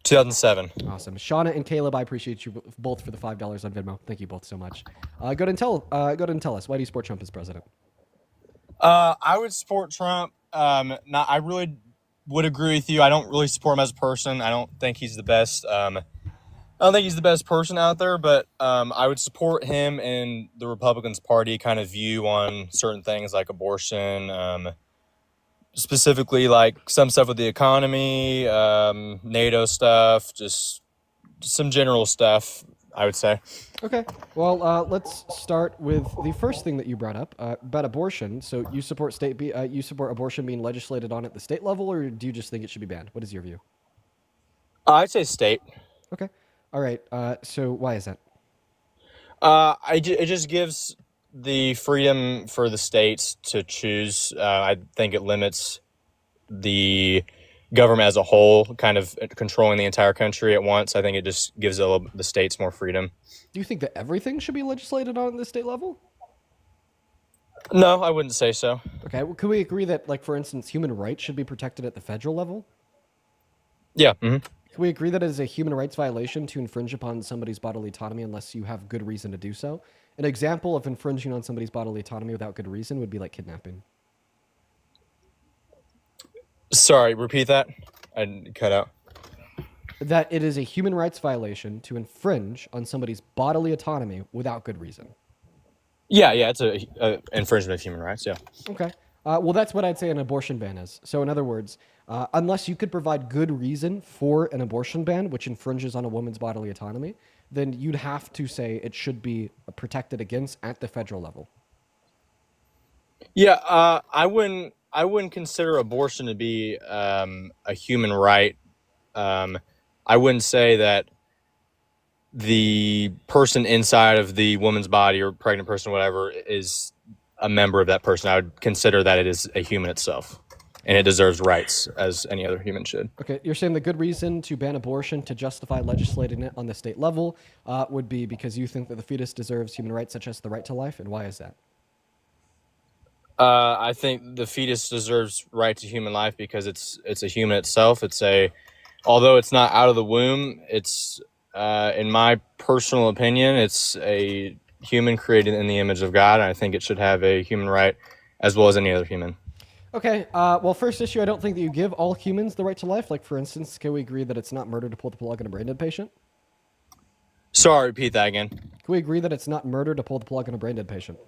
2007. Awesome. Shauna and Caleb, I appreciate you both for the $5 on Venmo. Thank you both so much. Go ahead and tell us, why do you support Trump as president? I would support Trump. I really would agree with you. I don't really support him as a person. I don't think he's the best. I don't think he's the best person out there, but I would support him and the Republicans Party kind of view on certain things like abortion, specifically like some stuff with the economy, NATO stuff, just some general stuff, I would say. Okay. Well, let's start with the first thing that you brought up about abortion. So you support you support abortion being legislated on at the state level, or do you just think it should be banned? What is your view? I'd say state. Okay. All right. So why is that? It just gives the freedom for the states to choose. I think it limits the government as a whole kind of controlling the entire country at once. I think it just gives the states more freedom. Do you think that everything should be legislated on at the state level? No, I wouldn't say so. Okay, well, could we agree that, like, for instance, human rights should be protected at the federal level? Yeah. Mm-hmm. Can we agree that it is a human rights violation to infringe upon somebody's bodily autonomy unless you have good reason to do so? An example of infringing on somebody's bodily autonomy without good reason would be like kidnapping. Sorry, repeat that. I cut out. That it is a human rights violation to infringe on somebody's bodily autonomy without good reason. Yeah, it's a infringement of human rights, yeah. Okay. Well, that's what I'd say an abortion ban is. So in other words, unless you could provide good reason for an abortion ban, which infringes on a woman's bodily autonomy, then you'd have to say it should be protected against at the federal level. Yeah, I wouldn't consider abortion to be a human right. I wouldn't say that the person inside of the woman's body or pregnant person, whatever, is a member of that person. I would consider that it is a human itself, and it deserves rights as any other human should. Okay, you're saying the good reason to ban abortion to justify legislating it on the state level would be because you think that the fetus deserves human rights such as the right to life, and why is that? I think the fetus deserves right to human life because it's a human itself. Although it's not out of the womb, it's in my personal opinion, it's a human created in the image of God, and I think it should have a human right as well as any other human. Okay, well, first issue, I don't think that you give all humans the right to life. Like, for instance, can we agree that it's not murder to pull the plug on a brain dead patient? Sorry, repeat that again. Can we agree that it's not murder to pull the plug on a brain dead patient?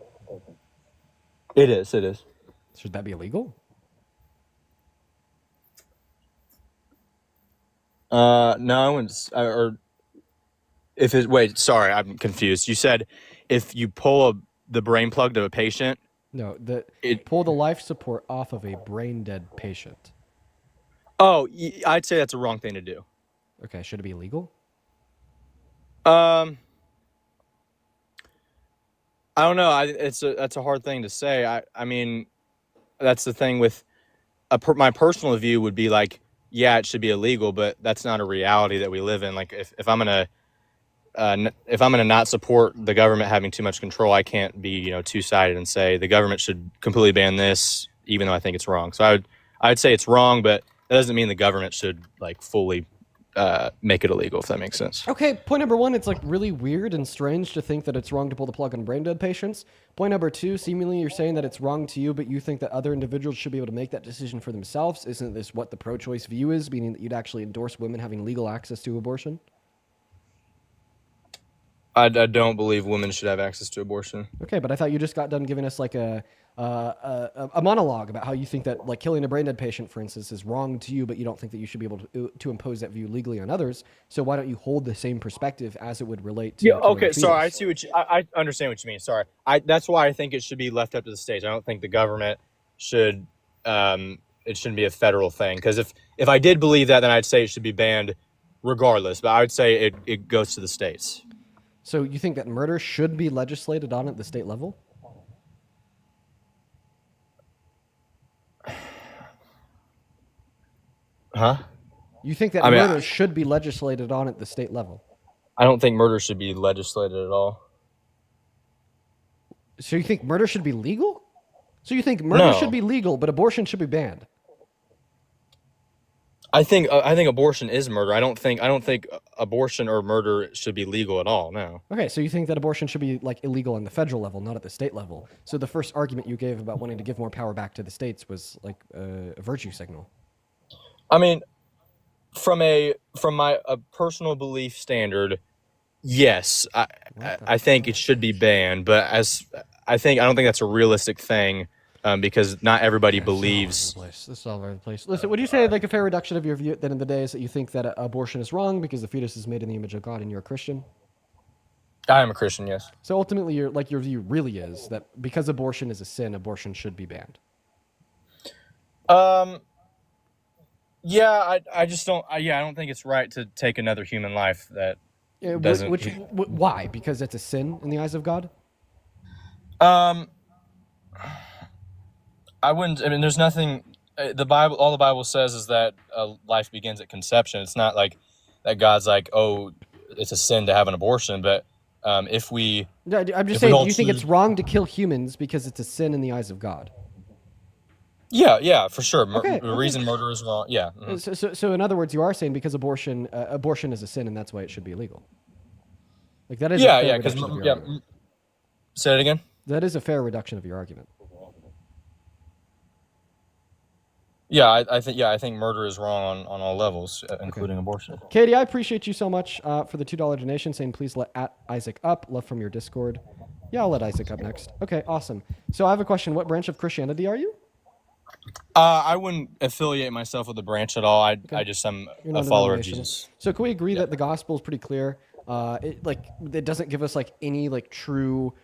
It is. Should that be illegal? No, I wouldn't. Wait, sorry, I'm confused. You said if you pull the brain plug to a patient. No, pull the life support off of a brain dead patient. Oh, I'd say that's a wrong thing to do. Okay, should it be illegal? I don't know. That's a hard thing to say. I mean, that's the thing with my personal view would be like, yeah, it should be illegal, but that's not a reality that we live in. Like, if I'm gonna not support the government having too much control, I can't be two-sided and say the government should completely ban this, even though I think it's wrong. So I'd say it's wrong, but that doesn't mean the government should like fully make it illegal, if that makes sense. Okay, point number one, it's like really weird and strange to think that it's wrong to pull the plug on brain dead patients. Point number two, seemingly you're saying that it's wrong to you, but you think that other individuals should be able to make that decision for themselves. Isn't this what the pro-choice view is, meaning that you'd actually endorse women having legal access to abortion? I don't believe women should have access to abortion. Okay, but I thought you just got done giving us like a monologue about how you think that like killing a brain dead patient, for instance, is wrong to you, but you don't think that you should be able to impose that view legally on others. So why don't you hold the same perspective as it would relate to? Yeah. Okay. Sorry. I see I understand what you mean. Sorry. That's why I think it should be left up to the states. I don't think the government should. It shouldn't be a federal thing, because if I did believe that, then I'd say it should be banned regardless. But I would say it goes to the states. So you think that murder should be legislated on at the state level? Huh? You think that murder should be legislated on at the state level? I don't think murder should be legislated at all. So you think murder should be legal? So you think murder should be legal, but abortion should be banned? I think abortion is murder. I don't think abortion or murder should be legal at all. No. Okay, so you think that abortion should be like illegal on the federal level, not at the state level. So the first argument you gave about wanting to give more power back to the states was like a virtue signal. I mean, from my personal belief standard, yes, I think it should be banned. But I don't think that's a realistic thing. Because not everybody believes. This is all over the place. Listen, would you say like a fair reduction of your view at the end of the day is that you think that abortion is wrong because the fetus is made in the image of God and you're a Christian? I am a Christian, yes. So ultimately, your view really is that because abortion is a sin, abortion should be banned. Yeah, I just don't. I don't think it's right to take another human life that doesn't. Why? Because it's a sin in the eyes of God. I wouldn't. I mean, there's nothing the Bible, all the Bible says is that life begins at conception. It's not like that God's like, oh, it's a sin to have an abortion. But if we, No, I'm just saying, do you think it's wrong to kill humans because it's a sin in the eyes of God? Yeah, for sure. Okay, The reason murder is wrong. Yeah. So in other words, you are saying because abortion is a sin and that's why it should be illegal. Like that is because say it again. That is a fair reduction of your argument. Yeah, I think murder is wrong on all levels, including abortion. Katie, I appreciate you so much for the $2 donation, saying please let @Isaac up. Love from your Discord. Yeah, I'll let Isaac up next. Okay, awesome. So I have a question. What branch of Christianity are you? I wouldn't affiliate myself with a branch at all. I just am a follower of Jesus. So can we agree that the gospel is pretty clear? It doesn't give us like any like true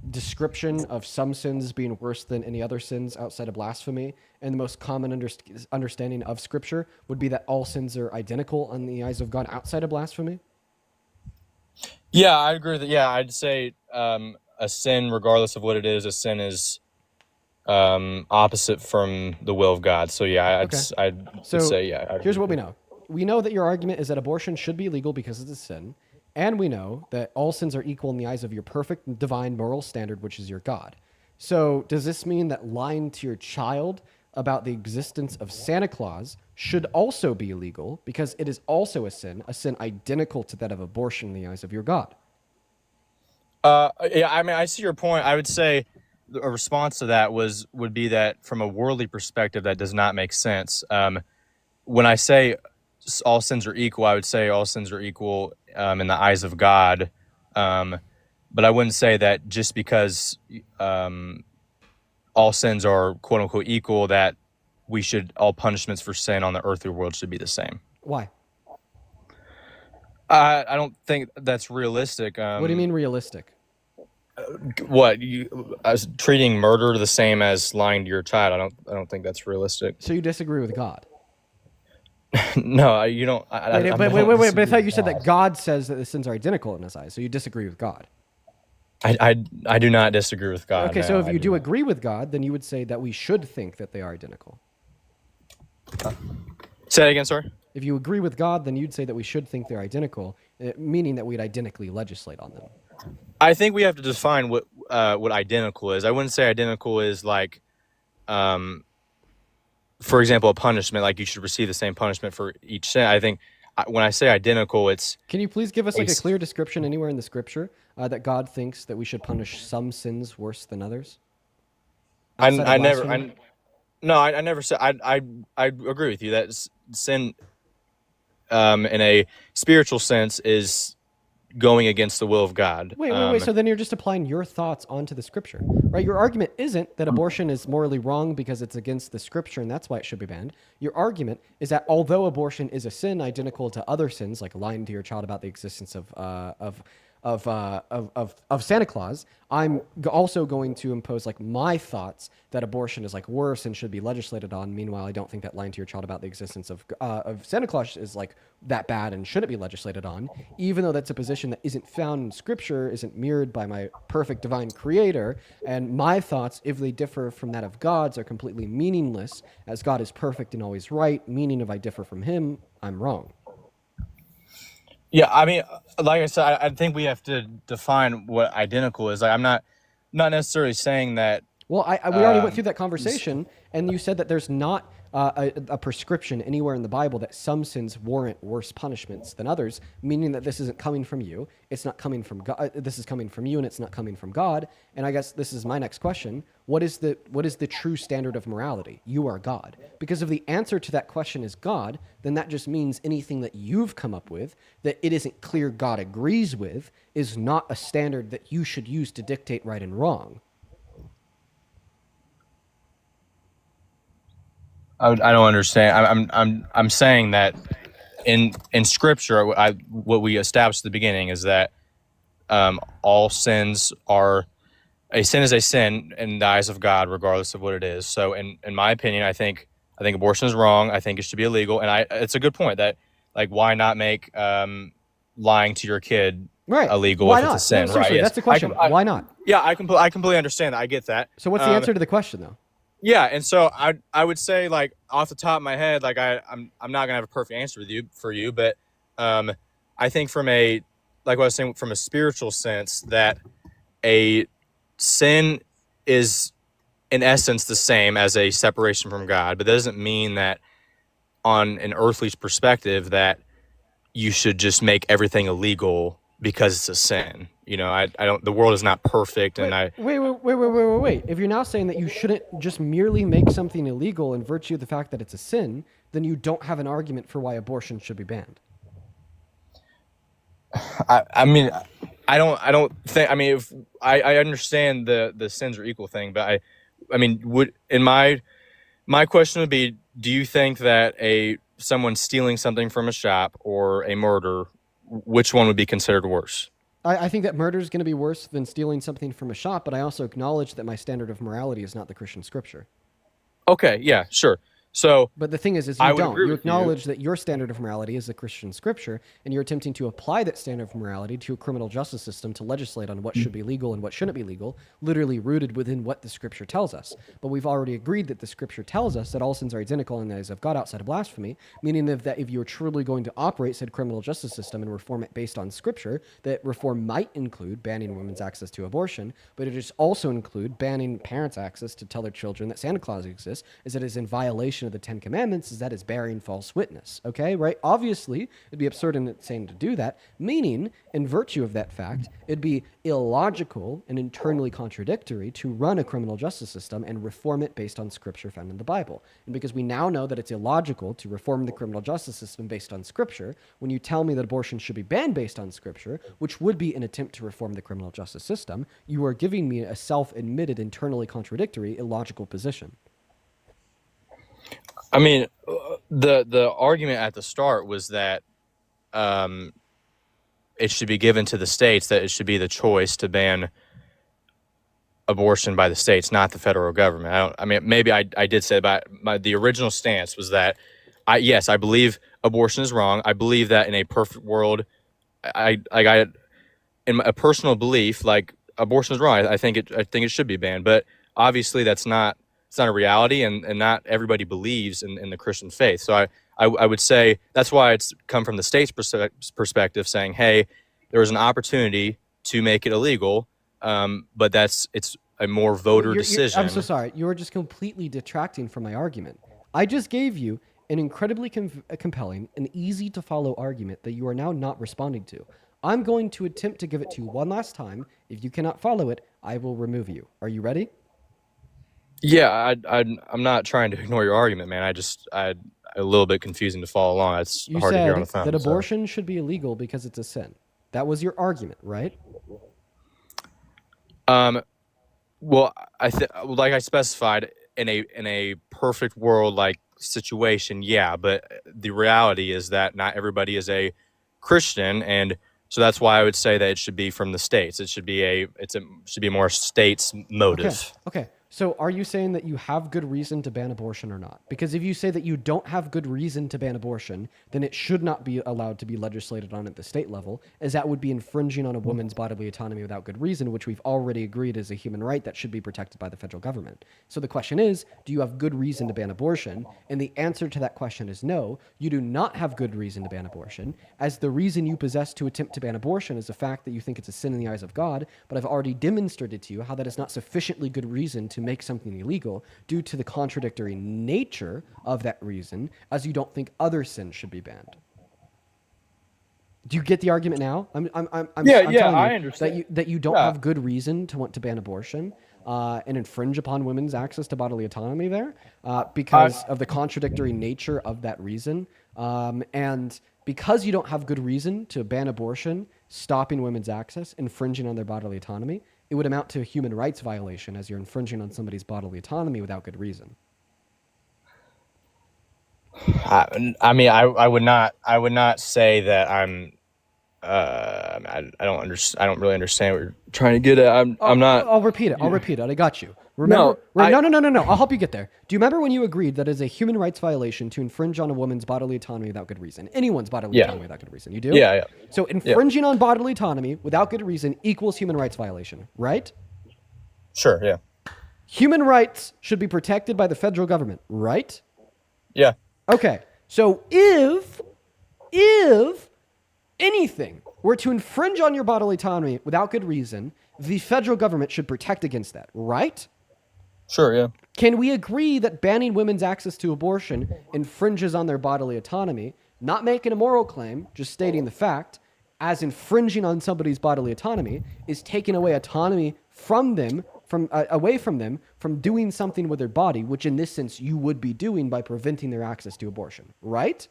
description of some sins being worse than any other sins outside of blasphemy. And the most common understanding of Scripture would be that all sins are identical in the eyes of God outside of blasphemy. Yeah, I agree with that. Yeah, I'd say a sin, regardless of what it is, a sin is opposite from the will of God. So yeah, I'd say yeah. Here's what we know. We know that your argument is that abortion should be illegal because it's a sin. And we know that all sins are equal in the eyes of your perfect divine moral standard, which is your God. So does this mean that lying to your child about the existence of Santa Claus should also be illegal because it is also a sin identical to that of abortion in the eyes of your God? Yeah, I mean, I see your point. I would say a response to that would be that from a worldly perspective, that does not make sense. When I say all sins are equal, I would say all sins are equal in the eyes of God. But I wouldn't say that just because all sins are quote unquote equal, that all punishments for sin on the earthly world should be the same. Why? I don't think that's realistic. What do you mean realistic? Treating murder the same as lying to your child? I don't think that's realistic. So you disagree with God? No, you don't. Wait! But I thought you said that God says that the sins are identical in His eyes. So you disagree with God? I do not disagree with God. Okay, so if you do agree with God, then you would say that we should think that they are identical. Say that again, sorry. If you agree with God, then you'd say that we should think they're identical, meaning that we'd identically legislate on them. I think we have to define what identical is. I wouldn't say identical is like, for example, a punishment, like you should receive the same punishment for each sin. I think when I say identical, it's... Can you please give us like a clear description anywhere in the Scripture that God thinks that we should punish some sins worse than others? I never said... I agree with you that sin in a spiritual sense is going against the will of God. Wait. So then you're just applying your thoughts onto the Scripture, right? Your argument isn't that abortion is morally wrong because it's against the Scripture and that's why it should be banned. Your argument is that although abortion is a sin identical to other sins, like lying to your child about the existence of Santa Claus, I'm also going to impose like my thoughts that abortion is like worse and should be legislated on. Meanwhile, I don't think that lying to your child about the existence of Santa Claus is like that bad and shouldn't be legislated on, even though that's a position that isn't found in Scripture, isn't mirrored by my perfect divine creator. And my thoughts, if they differ from that of God's, are completely meaningless, as God is perfect and always right, meaning if I differ from him, I'm wrong. Yeah, I mean, like I said, I think we have to define what identical is. Like, I'm not necessarily saying that. Well, we already went through that conversation, and you said that there's not a prescription anywhere in the Bible that some sins warrant worse punishments than others, meaning that this isn't coming from you. It's not coming from God. This is coming from you, and it's not coming from God. And I guess this is my next question. What is the true standard of morality? You are God. Because if the answer to that question is God, then that just means anything that you've come up with that it isn't clear God agrees with is not a standard that you should use to dictate right and wrong. I don't understand. I'm saying that in Scripture, what we established at the beginning is that all sins are... A sin is a sin in the eyes of God, regardless of what it is. So, in my opinion, I think abortion is wrong. I think it should be illegal, and it's a good point that, like, why not make lying to your kid illegal if it's a sin? No, right? That's the question. Why not? Yeah, I completely understand that. I get that. So, what's the answer to the question, though? Yeah, and so I would say, like, off the top of my head, like I'm not gonna have a perfect answer for you, but I think from a, like what I was saying, from a spiritual sense, that a sin is in essence the same as a separation from God, but that doesn't mean that on an earthly perspective that you should just make everything illegal because it's a sin. You know, I don't. The world is not perfect, and Wait. If you're now saying that you shouldn't just merely make something illegal in virtue of the fact that it's a sin, then you don't have an argument for why abortion should be banned. I mean, I don't think. I mean, if I understand the sins are equal thing, but I mean, my question would be: do you think that someone stealing something from a shop or a murder, which one would be considered worse? I think that murder is going to be worse than stealing something from a shop, but I also acknowledge that my standard of morality is not the Christian scripture. Okay, yeah, sure. So, but the thing is you don't. You acknowledge that your standard of morality is the Christian scripture, and you're attempting to apply that standard of morality to a criminal justice system to legislate on what should be legal and what shouldn't be legal, literally rooted within what the scripture tells us. But we've already agreed that the scripture tells us that all sins are identical in the eyes of God outside of blasphemy, meaning that if you're truly going to operate said criminal justice system and reform it based on scripture, that reform might include banning women's access to abortion, but it is also include banning parents' access to tell their children that Santa Claus exists, as it is in violation of the Ten Commandments, is that is bearing false witness. Okay, right? Obviously, it'd be absurd and insane to do that, meaning, in virtue of that fact, it'd be illogical and internally contradictory to run a criminal justice system and reform it based on scripture found in the Bible. And because we now know that it's illogical to reform the criminal justice system based on scripture, when you tell me that abortion should be banned based on scripture, which would be an attempt to reform the criminal justice system, you are giving me a self-admitted, internally contradictory, illogical position. I mean, the argument at the start was that it should be given to the states, that it should be the choice to ban abortion by the states, not the federal government. I mean, maybe I did say that, but the original stance was that, yes, I believe abortion is wrong. I believe that in a perfect world, in a personal belief, like, abortion is wrong. I think it should be banned, but obviously it's not a reality, and not everybody believes in the Christian faith. So I would say that's why it's come from the state's perspective, saying, hey, there was an opportunity to make it illegal, but it's a more voter decision. I'm so sorry. You are just completely detracting from my argument. I just gave you an incredibly compelling and easy to follow argument that you are now not responding to. I'm going to attempt to give it to you one last time. If you cannot follow it, I will remove you. Are you ready? Yeah, I'm not trying to ignore your argument, man. I a little bit confusing to follow along. It's hard to hear on the phone. You said that abortion should be illegal because it's a sin. That was your argument, right? Well, like I specified, in a perfect world like situation, yeah, but the reality is that not everybody is a Christian, and so that's why I would say that it should be from the states. It should be should be more states' motive. Okay. So are you saying that you have good reason to ban abortion or not? Because if you say that you don't have good reason to ban abortion, then it should not be allowed to be legislated on at the state level, as that would be infringing on a woman's bodily autonomy without good reason, which we've already agreed is a human right that should be protected by the federal government. So the question is, do you have good reason to ban abortion? And the answer to that question is no, you do not have good reason to ban abortion, as the reason you possess to attempt to ban abortion is the fact that you think it's a sin in the eyes of God, but I've already demonstrated to you how that is not sufficiently good reason to make something illegal due to the contradictory nature of that reason, as you don't think other sins should be banned. Do you get the argument now? I'm telling you I understand that you don't have good reason to want to ban abortion and infringe upon women's access to bodily autonomy there because of the contradictory nature of that reason, and because you don't have good reason to ban abortion, stopping women's access, infringing on their bodily autonomy, it would amount to a human rights violation, as you're infringing on somebody's bodily autonomy without good reason. I mean, I would not say that I'm. I don't really understand what you're trying to get at. I'm not. I'll repeat it. I got you. Remember? No. I'll help you get there. Do you remember when you agreed that it's a human rights violation to infringe on a woman's bodily autonomy without good reason? Anyone's bodily autonomy without good reason. You do? Yeah. So infringing on bodily autonomy without good reason equals human rights violation, right? Sure. Yeah. Human rights should be protected by the federal government, right? Yeah. Okay. So if anything were to infringe on your bodily autonomy without good reason, the federal government should protect against that, right? Sure, yeah. Can we agree that banning women's access to abortion infringes on their bodily autonomy? Not making a moral claim, just stating the fact, as infringing on somebody's bodily autonomy is taking away autonomy from them, away from them, from doing something with their body, which in this sense you would be doing by preventing their access to abortion, right?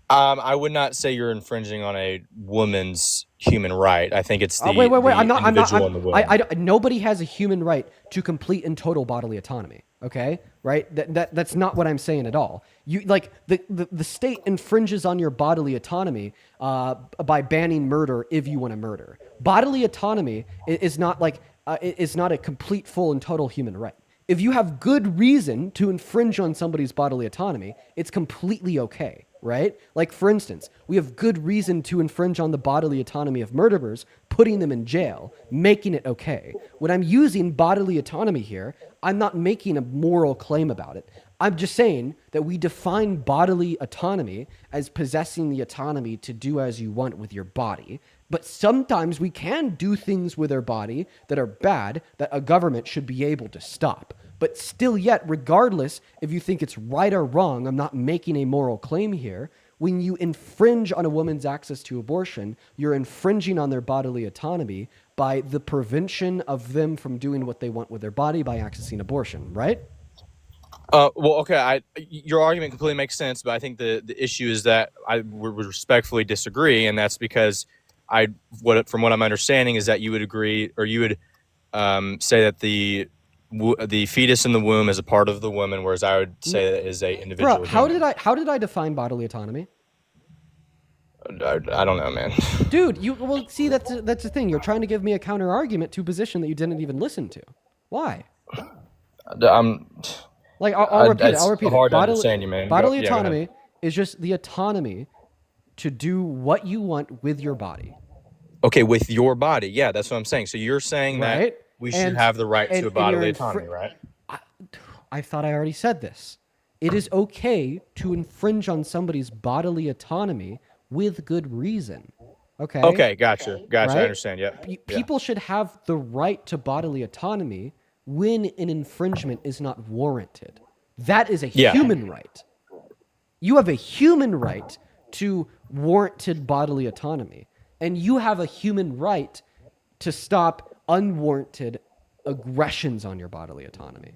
I would not say you're infringing on a woman's human right. I think it's the wait. individual in the woman. Nobody has a human right to complete and total bodily autonomy. Okay, right? That's not what I'm saying at all. You like the state infringes on your bodily autonomy by banning murder if you want to murder. Bodily autonomy is not like is not a complete, full, and total human right. If you have good reason to infringe on somebody's bodily autonomy, it's completely okay, right? Like, for instance, we have good reason to infringe on the bodily autonomy of murderers, putting them in jail, making it okay. When I'm using bodily autonomy here, I'm not making a moral claim about it. I'm just saying that we define bodily autonomy as possessing the autonomy to do as you want with your body. But sometimes we can do things with our body that are bad that a government should be able to stop. But still yet, regardless if you think it's right or wrong, I'm not making a moral claim here. When you infringe on a woman's access to abortion, you're infringing on their bodily autonomy by the prevention of them from doing what they want with their body by accessing abortion, right? Well, okay, your argument completely makes sense, but I think the issue is that I would respectfully disagree, and that's because from what I'm understanding is that you would agree, or you would say that the fetus in the womb is a part of the woman, whereas I would say that is a individual. Bro, how did I define bodily autonomy? I don't know, man. Dude, see, that's the thing. You're trying to give me a counter argument to a position that you didn't even listen to. Why? I'll repeat it. It's hard to understand you, man. Bodily autonomy is just the autonomy to do what you want with your body. Okay, with your body. Yeah, that's what I'm saying. So you're saying that we should have the right to a bodily autonomy, right? I thought I already said this. It is okay to infringe on somebody's bodily autonomy with good reason. Okay? Okay, gotcha. Right? I understand, yeah. People should have the right to bodily autonomy when an infringement is not warranted. That is a human right. You have a human right to warranted bodily autonomy, and you have a human right to stop unwarranted aggressions on your bodily autonomy,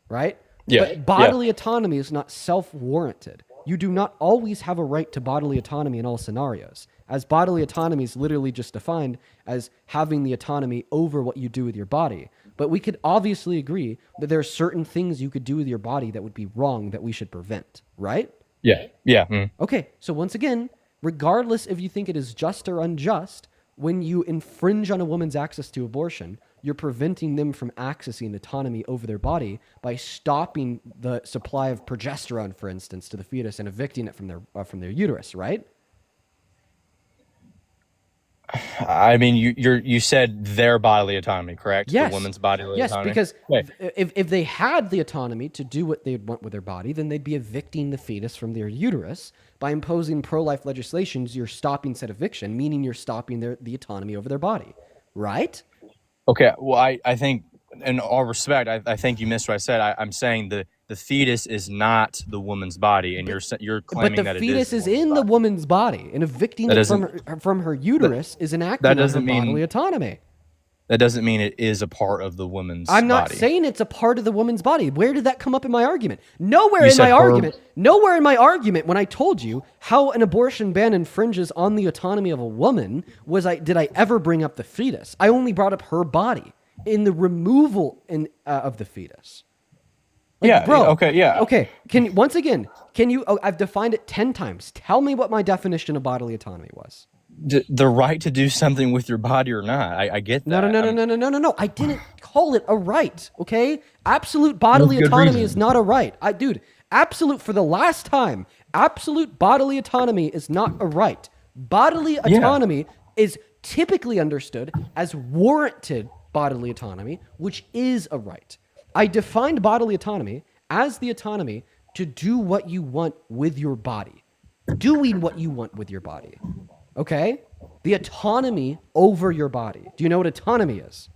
right? Yeah. But bodily autonomy is not self-warranted. You do not always have a right to bodily autonomy in all scenarios, as bodily autonomy is literally just defined as having the autonomy over what you do with your body. But we could obviously agree that there are certain things you could do with your body that would be wrong that we should prevent, right? Yeah. Okay, so once again, regardless if you think it is just or unjust, when you infringe on a woman's access to abortion, you're preventing them from accessing autonomy over their body by stopping the supply of progesterone, for instance, to the fetus and evicting it from their uterus, right? I mean, you said their bodily autonomy, correct? Yes. The woman's bodily autonomy? Yes, because if they had the autonomy to do what they'd want with their body, then they'd be evicting the fetus from their uterus. By imposing pro-life legislations, you're stopping said eviction, meaning you're stopping the autonomy over their body, right? Okay, well, I think, in all respect, I think you missed what I said. I'm saying the fetus is not the woman's body, and you're claiming that it is. But the fetus is in the woman's body, and evicting it from her uterus is an act of her bodily autonomy. That doesn't mean it is a part of the woman's body. I'm not saying it's a part of the woman's body. Where did that come up in my argument? Nowhere in my argument when I told you how an abortion ban infringes on the autonomy of a woman did I ever bring up the fetus. I only brought up her body in the removal of the fetus. Okay. Can you? I've defined it 10 times. Tell me what my definition of bodily autonomy was. The right to do something with your body or not. I get that. No. I didn't call it a right. Okay. Absolute bodily autonomy is not a right. Absolute for the last time. Absolute bodily autonomy is not a right. Bodily autonomy is typically understood as warranted bodily autonomy, which is a right. I defined bodily autonomy as the autonomy to do what you want with your body. Doing what you want with your body. Okay? The autonomy over your body. Do you know what autonomy is?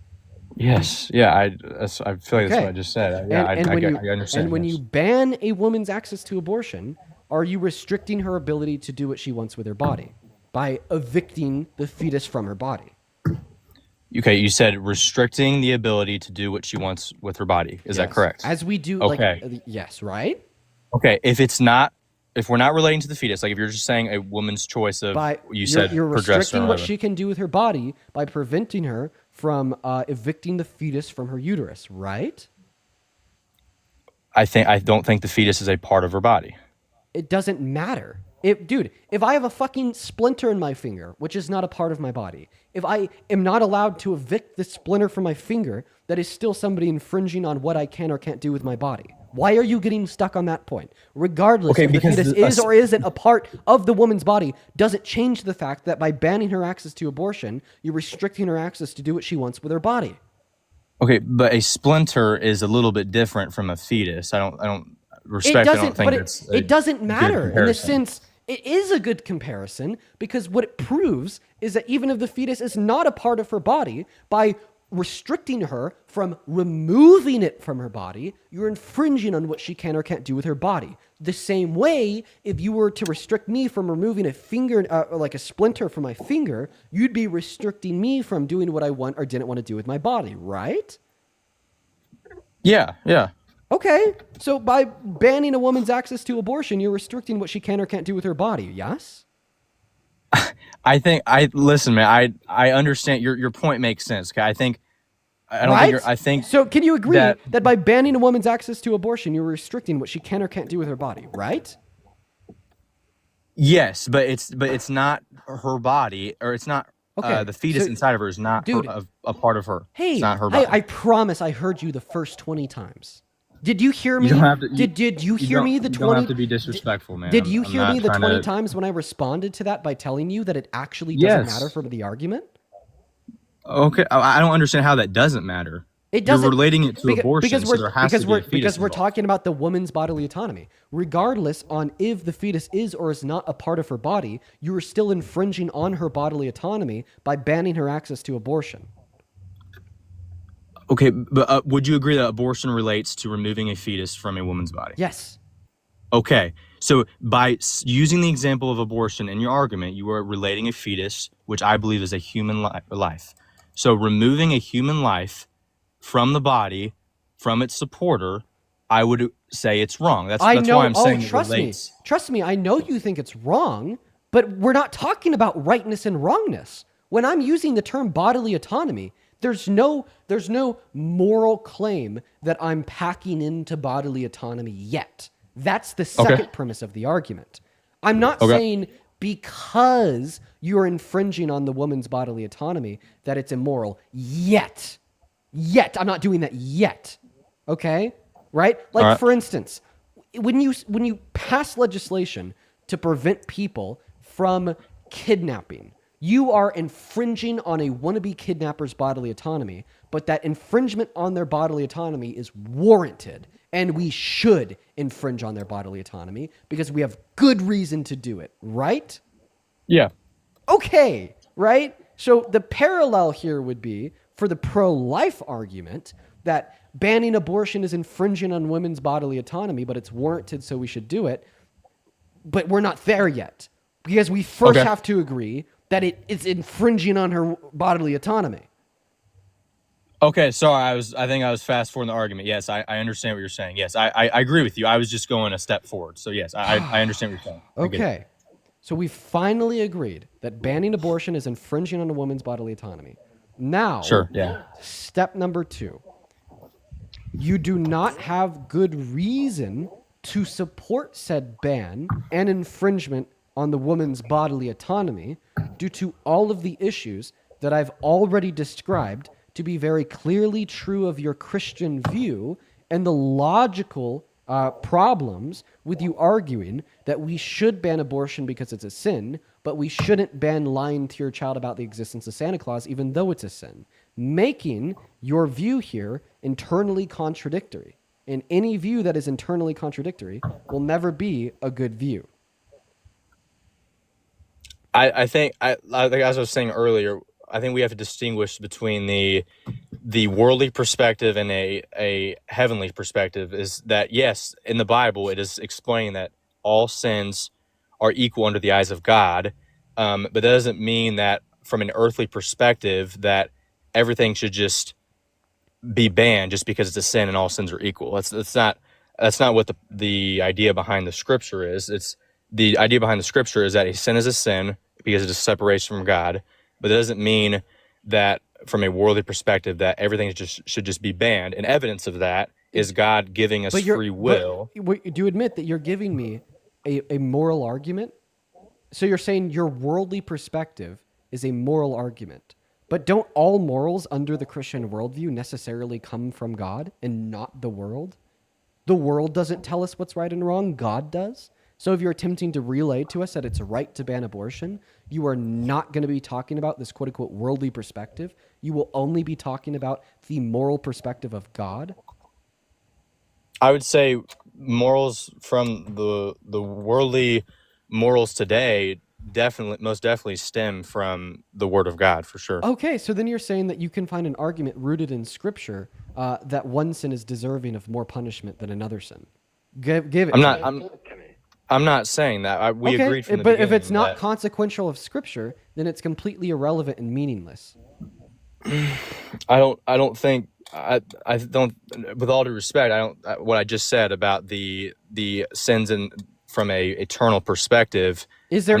Yes. Yeah. I feel like that's what I just said. Yeah. I understand. And when you ban a woman's access to abortion, are you restricting her ability to do what she wants with her body by evicting the fetus from her body? Okay, you said restricting the ability to do what she wants with her body. Is that correct? As we do, yes, right? Okay, if we're not relating to the fetus, like if you're just saying a woman's choice of, you're restricting what she can do with her body by preventing her from evicting the fetus from her uterus, right? I don't think the fetus is a part of her body. It doesn't matter. If I have a fucking splinter in my finger, which is not a part of my body, if I am not allowed to evict the splinter from my finger, that is still somebody infringing on what I can or can't do with my body. Why are you getting stuck on that point? Regardless if the fetus is or isn't a part of the woman's body, doesn't change the fact that by banning her access to abortion, you're restricting her access to do what she wants with her body. Okay, but a splinter is a little bit different from a fetus. I don't think it doesn't matter in the sense. It is a good comparison because what it proves is that even if the fetus is not a part of her body, by restricting her from removing it from her body, you're infringing on what she can or can't do with her body. The same way, if you were to restrict me from removing a finger, like a splinter from my finger, you'd be restricting me from doing what I want or didn't want to do with my body, right? Yeah. Okay, so by banning a woman's access to abortion, you're restricting what she can or can't do with her body, yes? Listen, man, I understand your point makes sense. Okay, I think so. Can you agree that by banning a woman's access to abortion, you're restricting what she can or can't do with her body, right? Yes, but it's not her body, or it's not the fetus inside of her is not a part of her. Hey, it's not her body. I promise I heard you the first 20 times. Did you hear me? Did you hear me the 20? You don't have to be disrespectful, man. Did you hear me the 20 times when I responded to that by telling you that it actually doesn't matter for the argument? Okay, I don't understand how that doesn't matter. It doesn't. You're relating it to abortion, so there has to be a fetus because we're involved. talking about the woman's bodily autonomy. Regardless on if the fetus is or is not a part of her body, you are still infringing on her bodily autonomy by banning her access to abortion. Okay, but would you agree that abortion relates to removing a fetus from a woman's body? Yes. Okay, so by using the example of abortion in your argument, you are relating a fetus, which I believe is a human life. So removing a human life from the body, from its supporter, I would say it's wrong. That's why I'm saying it relates. Trust me, I know you think it's wrong, but we're not talking about rightness and wrongness. When I'm using the term bodily autonomy, there's no moral claim that I'm packing into bodily autonomy yet. That's the second premise of the argument. I'm not saying because you're infringing on the woman's bodily autonomy that it's immoral yet. I'm not doing that yet. Okay? Right? Like for instance, when you pass legislation to prevent people from kidnapping, you are infringing on a wannabe kidnapper's bodily autonomy, but that infringement on their bodily autonomy is warranted, and we should infringe on their bodily autonomy because we have good reason to do it, right? Yeah. Okay, right? So the parallel here would be for the pro-life argument that banning abortion is infringing on women's bodily autonomy, but it's warranted, so we should do it. But we're not there yet because we first have to agree that it's infringing on her bodily autonomy. Okay, sorry, I think I was fast forwarding the argument. Yes, I understand what you're saying. Yes, I agree with you. I was just going a step forward. So yes, I understand what you're saying. Okay, so we finally agreed that banning abortion is infringing on a woman's bodily autonomy. Now, step number 2. You do not have good reason to support said ban and infringement on the woman's bodily autonomy due to all of the issues that I've already described to be very clearly true of your Christian view and the logical problems with you arguing that we should ban abortion because it's a sin, but we shouldn't ban lying to your child about the existence of Santa Claus even though it's a sin. making your view here internally contradictory. And any view that is internally contradictory will never be a good view. I think as I was saying earlier, I think we have to distinguish between the worldly perspective and a heavenly perspective. Is that, yes, in the Bible it is explaining that all sins are equal under the eyes of God, but that doesn't mean that from an earthly perspective that everything should just be banned just because it's a sin and all sins are equal. That's not what the idea behind the scripture is. It's the idea behind the scripture is that a sin is a sin because it is separation from God, but that doesn't mean that from a worldly perspective that everything should just be banned. And evidence of that is God giving us free will. But do you admit that you're giving me a moral argument? So you're saying your worldly perspective is a moral argument. But don't all morals under the Christian worldview necessarily come from God and not the world? The world doesn't tell us what's right and wrong. God does. So if you're attempting to relay to us that it's right to ban abortion, you are not going to be talking about this quote-unquote worldly perspective. You will only be talking about the moral perspective of God. I would say morals from the worldly morals today most definitely stem from the Word of God, for sure. Okay, so then you're saying that you can find an argument rooted in Scripture that one sin is deserving of more punishment than another sin. Give it. I'm not saying that. We agreed from the beginning. But if it's not consequential of Scripture, then it's completely irrelevant and meaningless. I don't think. I don't. With all due respect, I don't. What I just said about the sins from a eternal perspective. Is there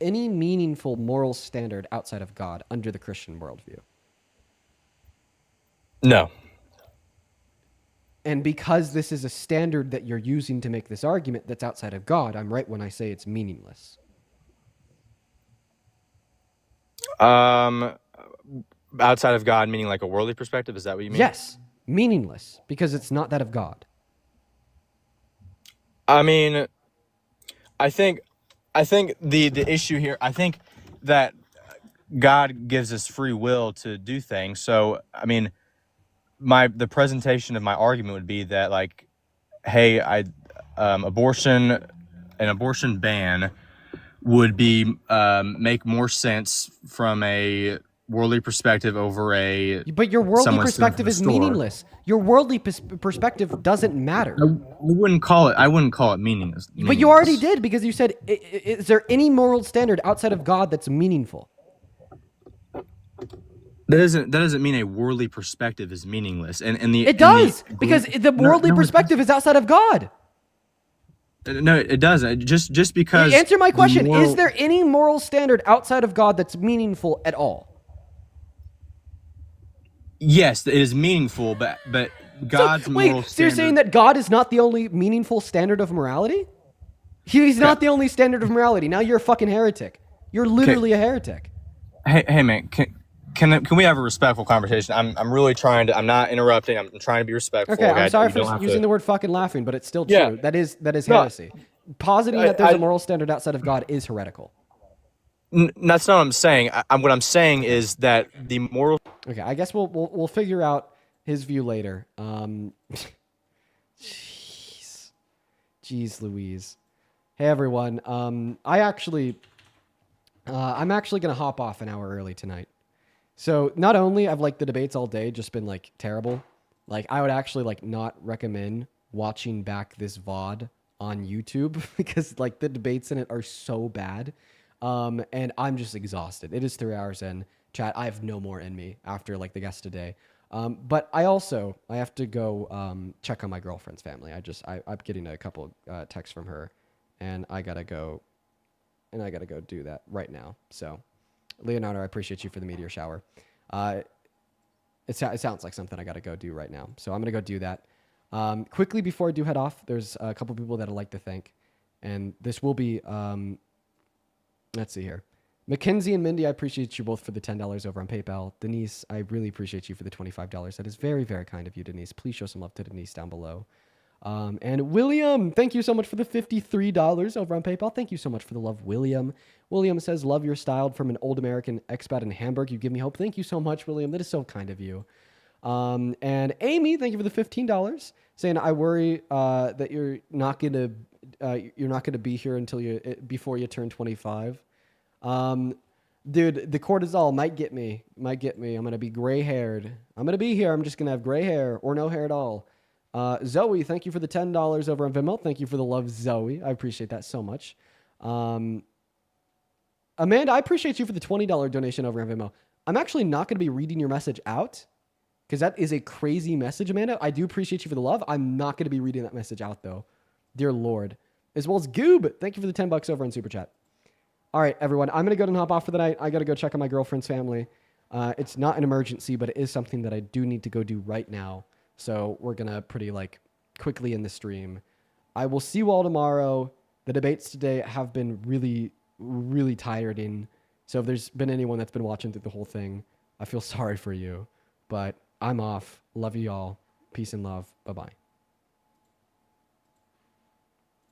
any meaningful moral standard outside of God under the Christian worldview? No. And because this is a standard that you're using to make this argument that's outside of God, I'm right when I say it's meaningless. Outside of God, meaning like a worldly perspective, is that what you mean? Yes, meaningless because it's not that of God. I mean, I think the issue here, I think that God gives us free will to do things. So, I mean, the presentation of my argument would be that, like, hey, an abortion ban would be make more sense from a worldly perspective over a. But your worldly perspective is meaningless. Your worldly perspective doesn't matter. I wouldn't call it meaningless. But you already did because you said, is there any moral standard outside of God that's meaningful? That doesn't mean a worldly perspective is meaningless. It does because the worldly perspective is outside of God. No, it doesn't. Just because. Answer my question: is there any moral standard outside of God that's meaningful at all? Yes, it is meaningful, but God's moral standard. So you're saying that God is not the only meaningful standard of morality? He's not the only standard of morality. Now you're a fucking heretic. You're literally a heretic. Hey man, can we have a respectful conversation? I'm really trying to. I'm not interrupting. I'm trying to be respectful. Okay, I'm sorry for using the word fucking laughing, but it's still true. Yeah. That is heresy. Positing that there's a moral standard outside of God is heretical. That's not what I'm saying. What I'm saying is that the moral. Okay, I guess we'll figure out his view later. Jeez Louise. Hey everyone. I'm actually gonna hop off an hour early tonight. So not only I've the debates all day just been terrible. I would actually not recommend watching back this VOD on YouTube because the debates in it are so bad. And I'm just exhausted. It is 3 hours in. Chat, I have no more in me after the guest today. But I have to go check on my girlfriend's family. I'm getting a couple texts from her, and I gotta go do that right now. So, Leonardo, I appreciate you for the meteor shower. It sounds like something I gotta go do right now. So I'm gonna go do that. Quickly before I do head off, there's a couple people that I'd like to thank, and this will be. Let's see here. Mackenzie and Mindy, I appreciate you both for the $10 over on PayPal. Denise, I really appreciate you for the $25. That is very, very kind of you, Denise. Please show some love to Denise down below. And William, thank you so much for the $53 over on PayPal. Thank you so much for the love, William. William says, love your style from an old American expat in Hamburg. You give me hope. Thank you so much, William. That is so kind of you. And Amy, thank you for the $15, saying, I worry that you're not gonna be here until before you turn 25. Dude, the cortisol might get me. I'm gonna be gray haired. I'm gonna be here. I'm just gonna have gray hair or no hair at all. Zoe, thank you for the $10 over on Venmo. Thank you for the love, Zoe. I appreciate that so much. Amanda, I appreciate you for the $20 donation over on Venmo. I'm actually not going to be reading your message out because that is a crazy message, Amanda. I do appreciate you for the love. I'm not going to be reading that message out, though. Dear Lord. As well as Goob. Thank you for the $10 over on Super Chat. All right, everyone. I'm going to go and hop off for the night. I got to go check on my girlfriend's family. It's not an emergency, but it is something that I do need to go do right now. So we're going to pretty quickly in the stream. I will see you all tomorrow. The debates today have been really, really tiring. So if there's been anyone that's been watching through the whole thing, I feel sorry for you. But I'm off. Love you all. Peace and love. Bye-bye.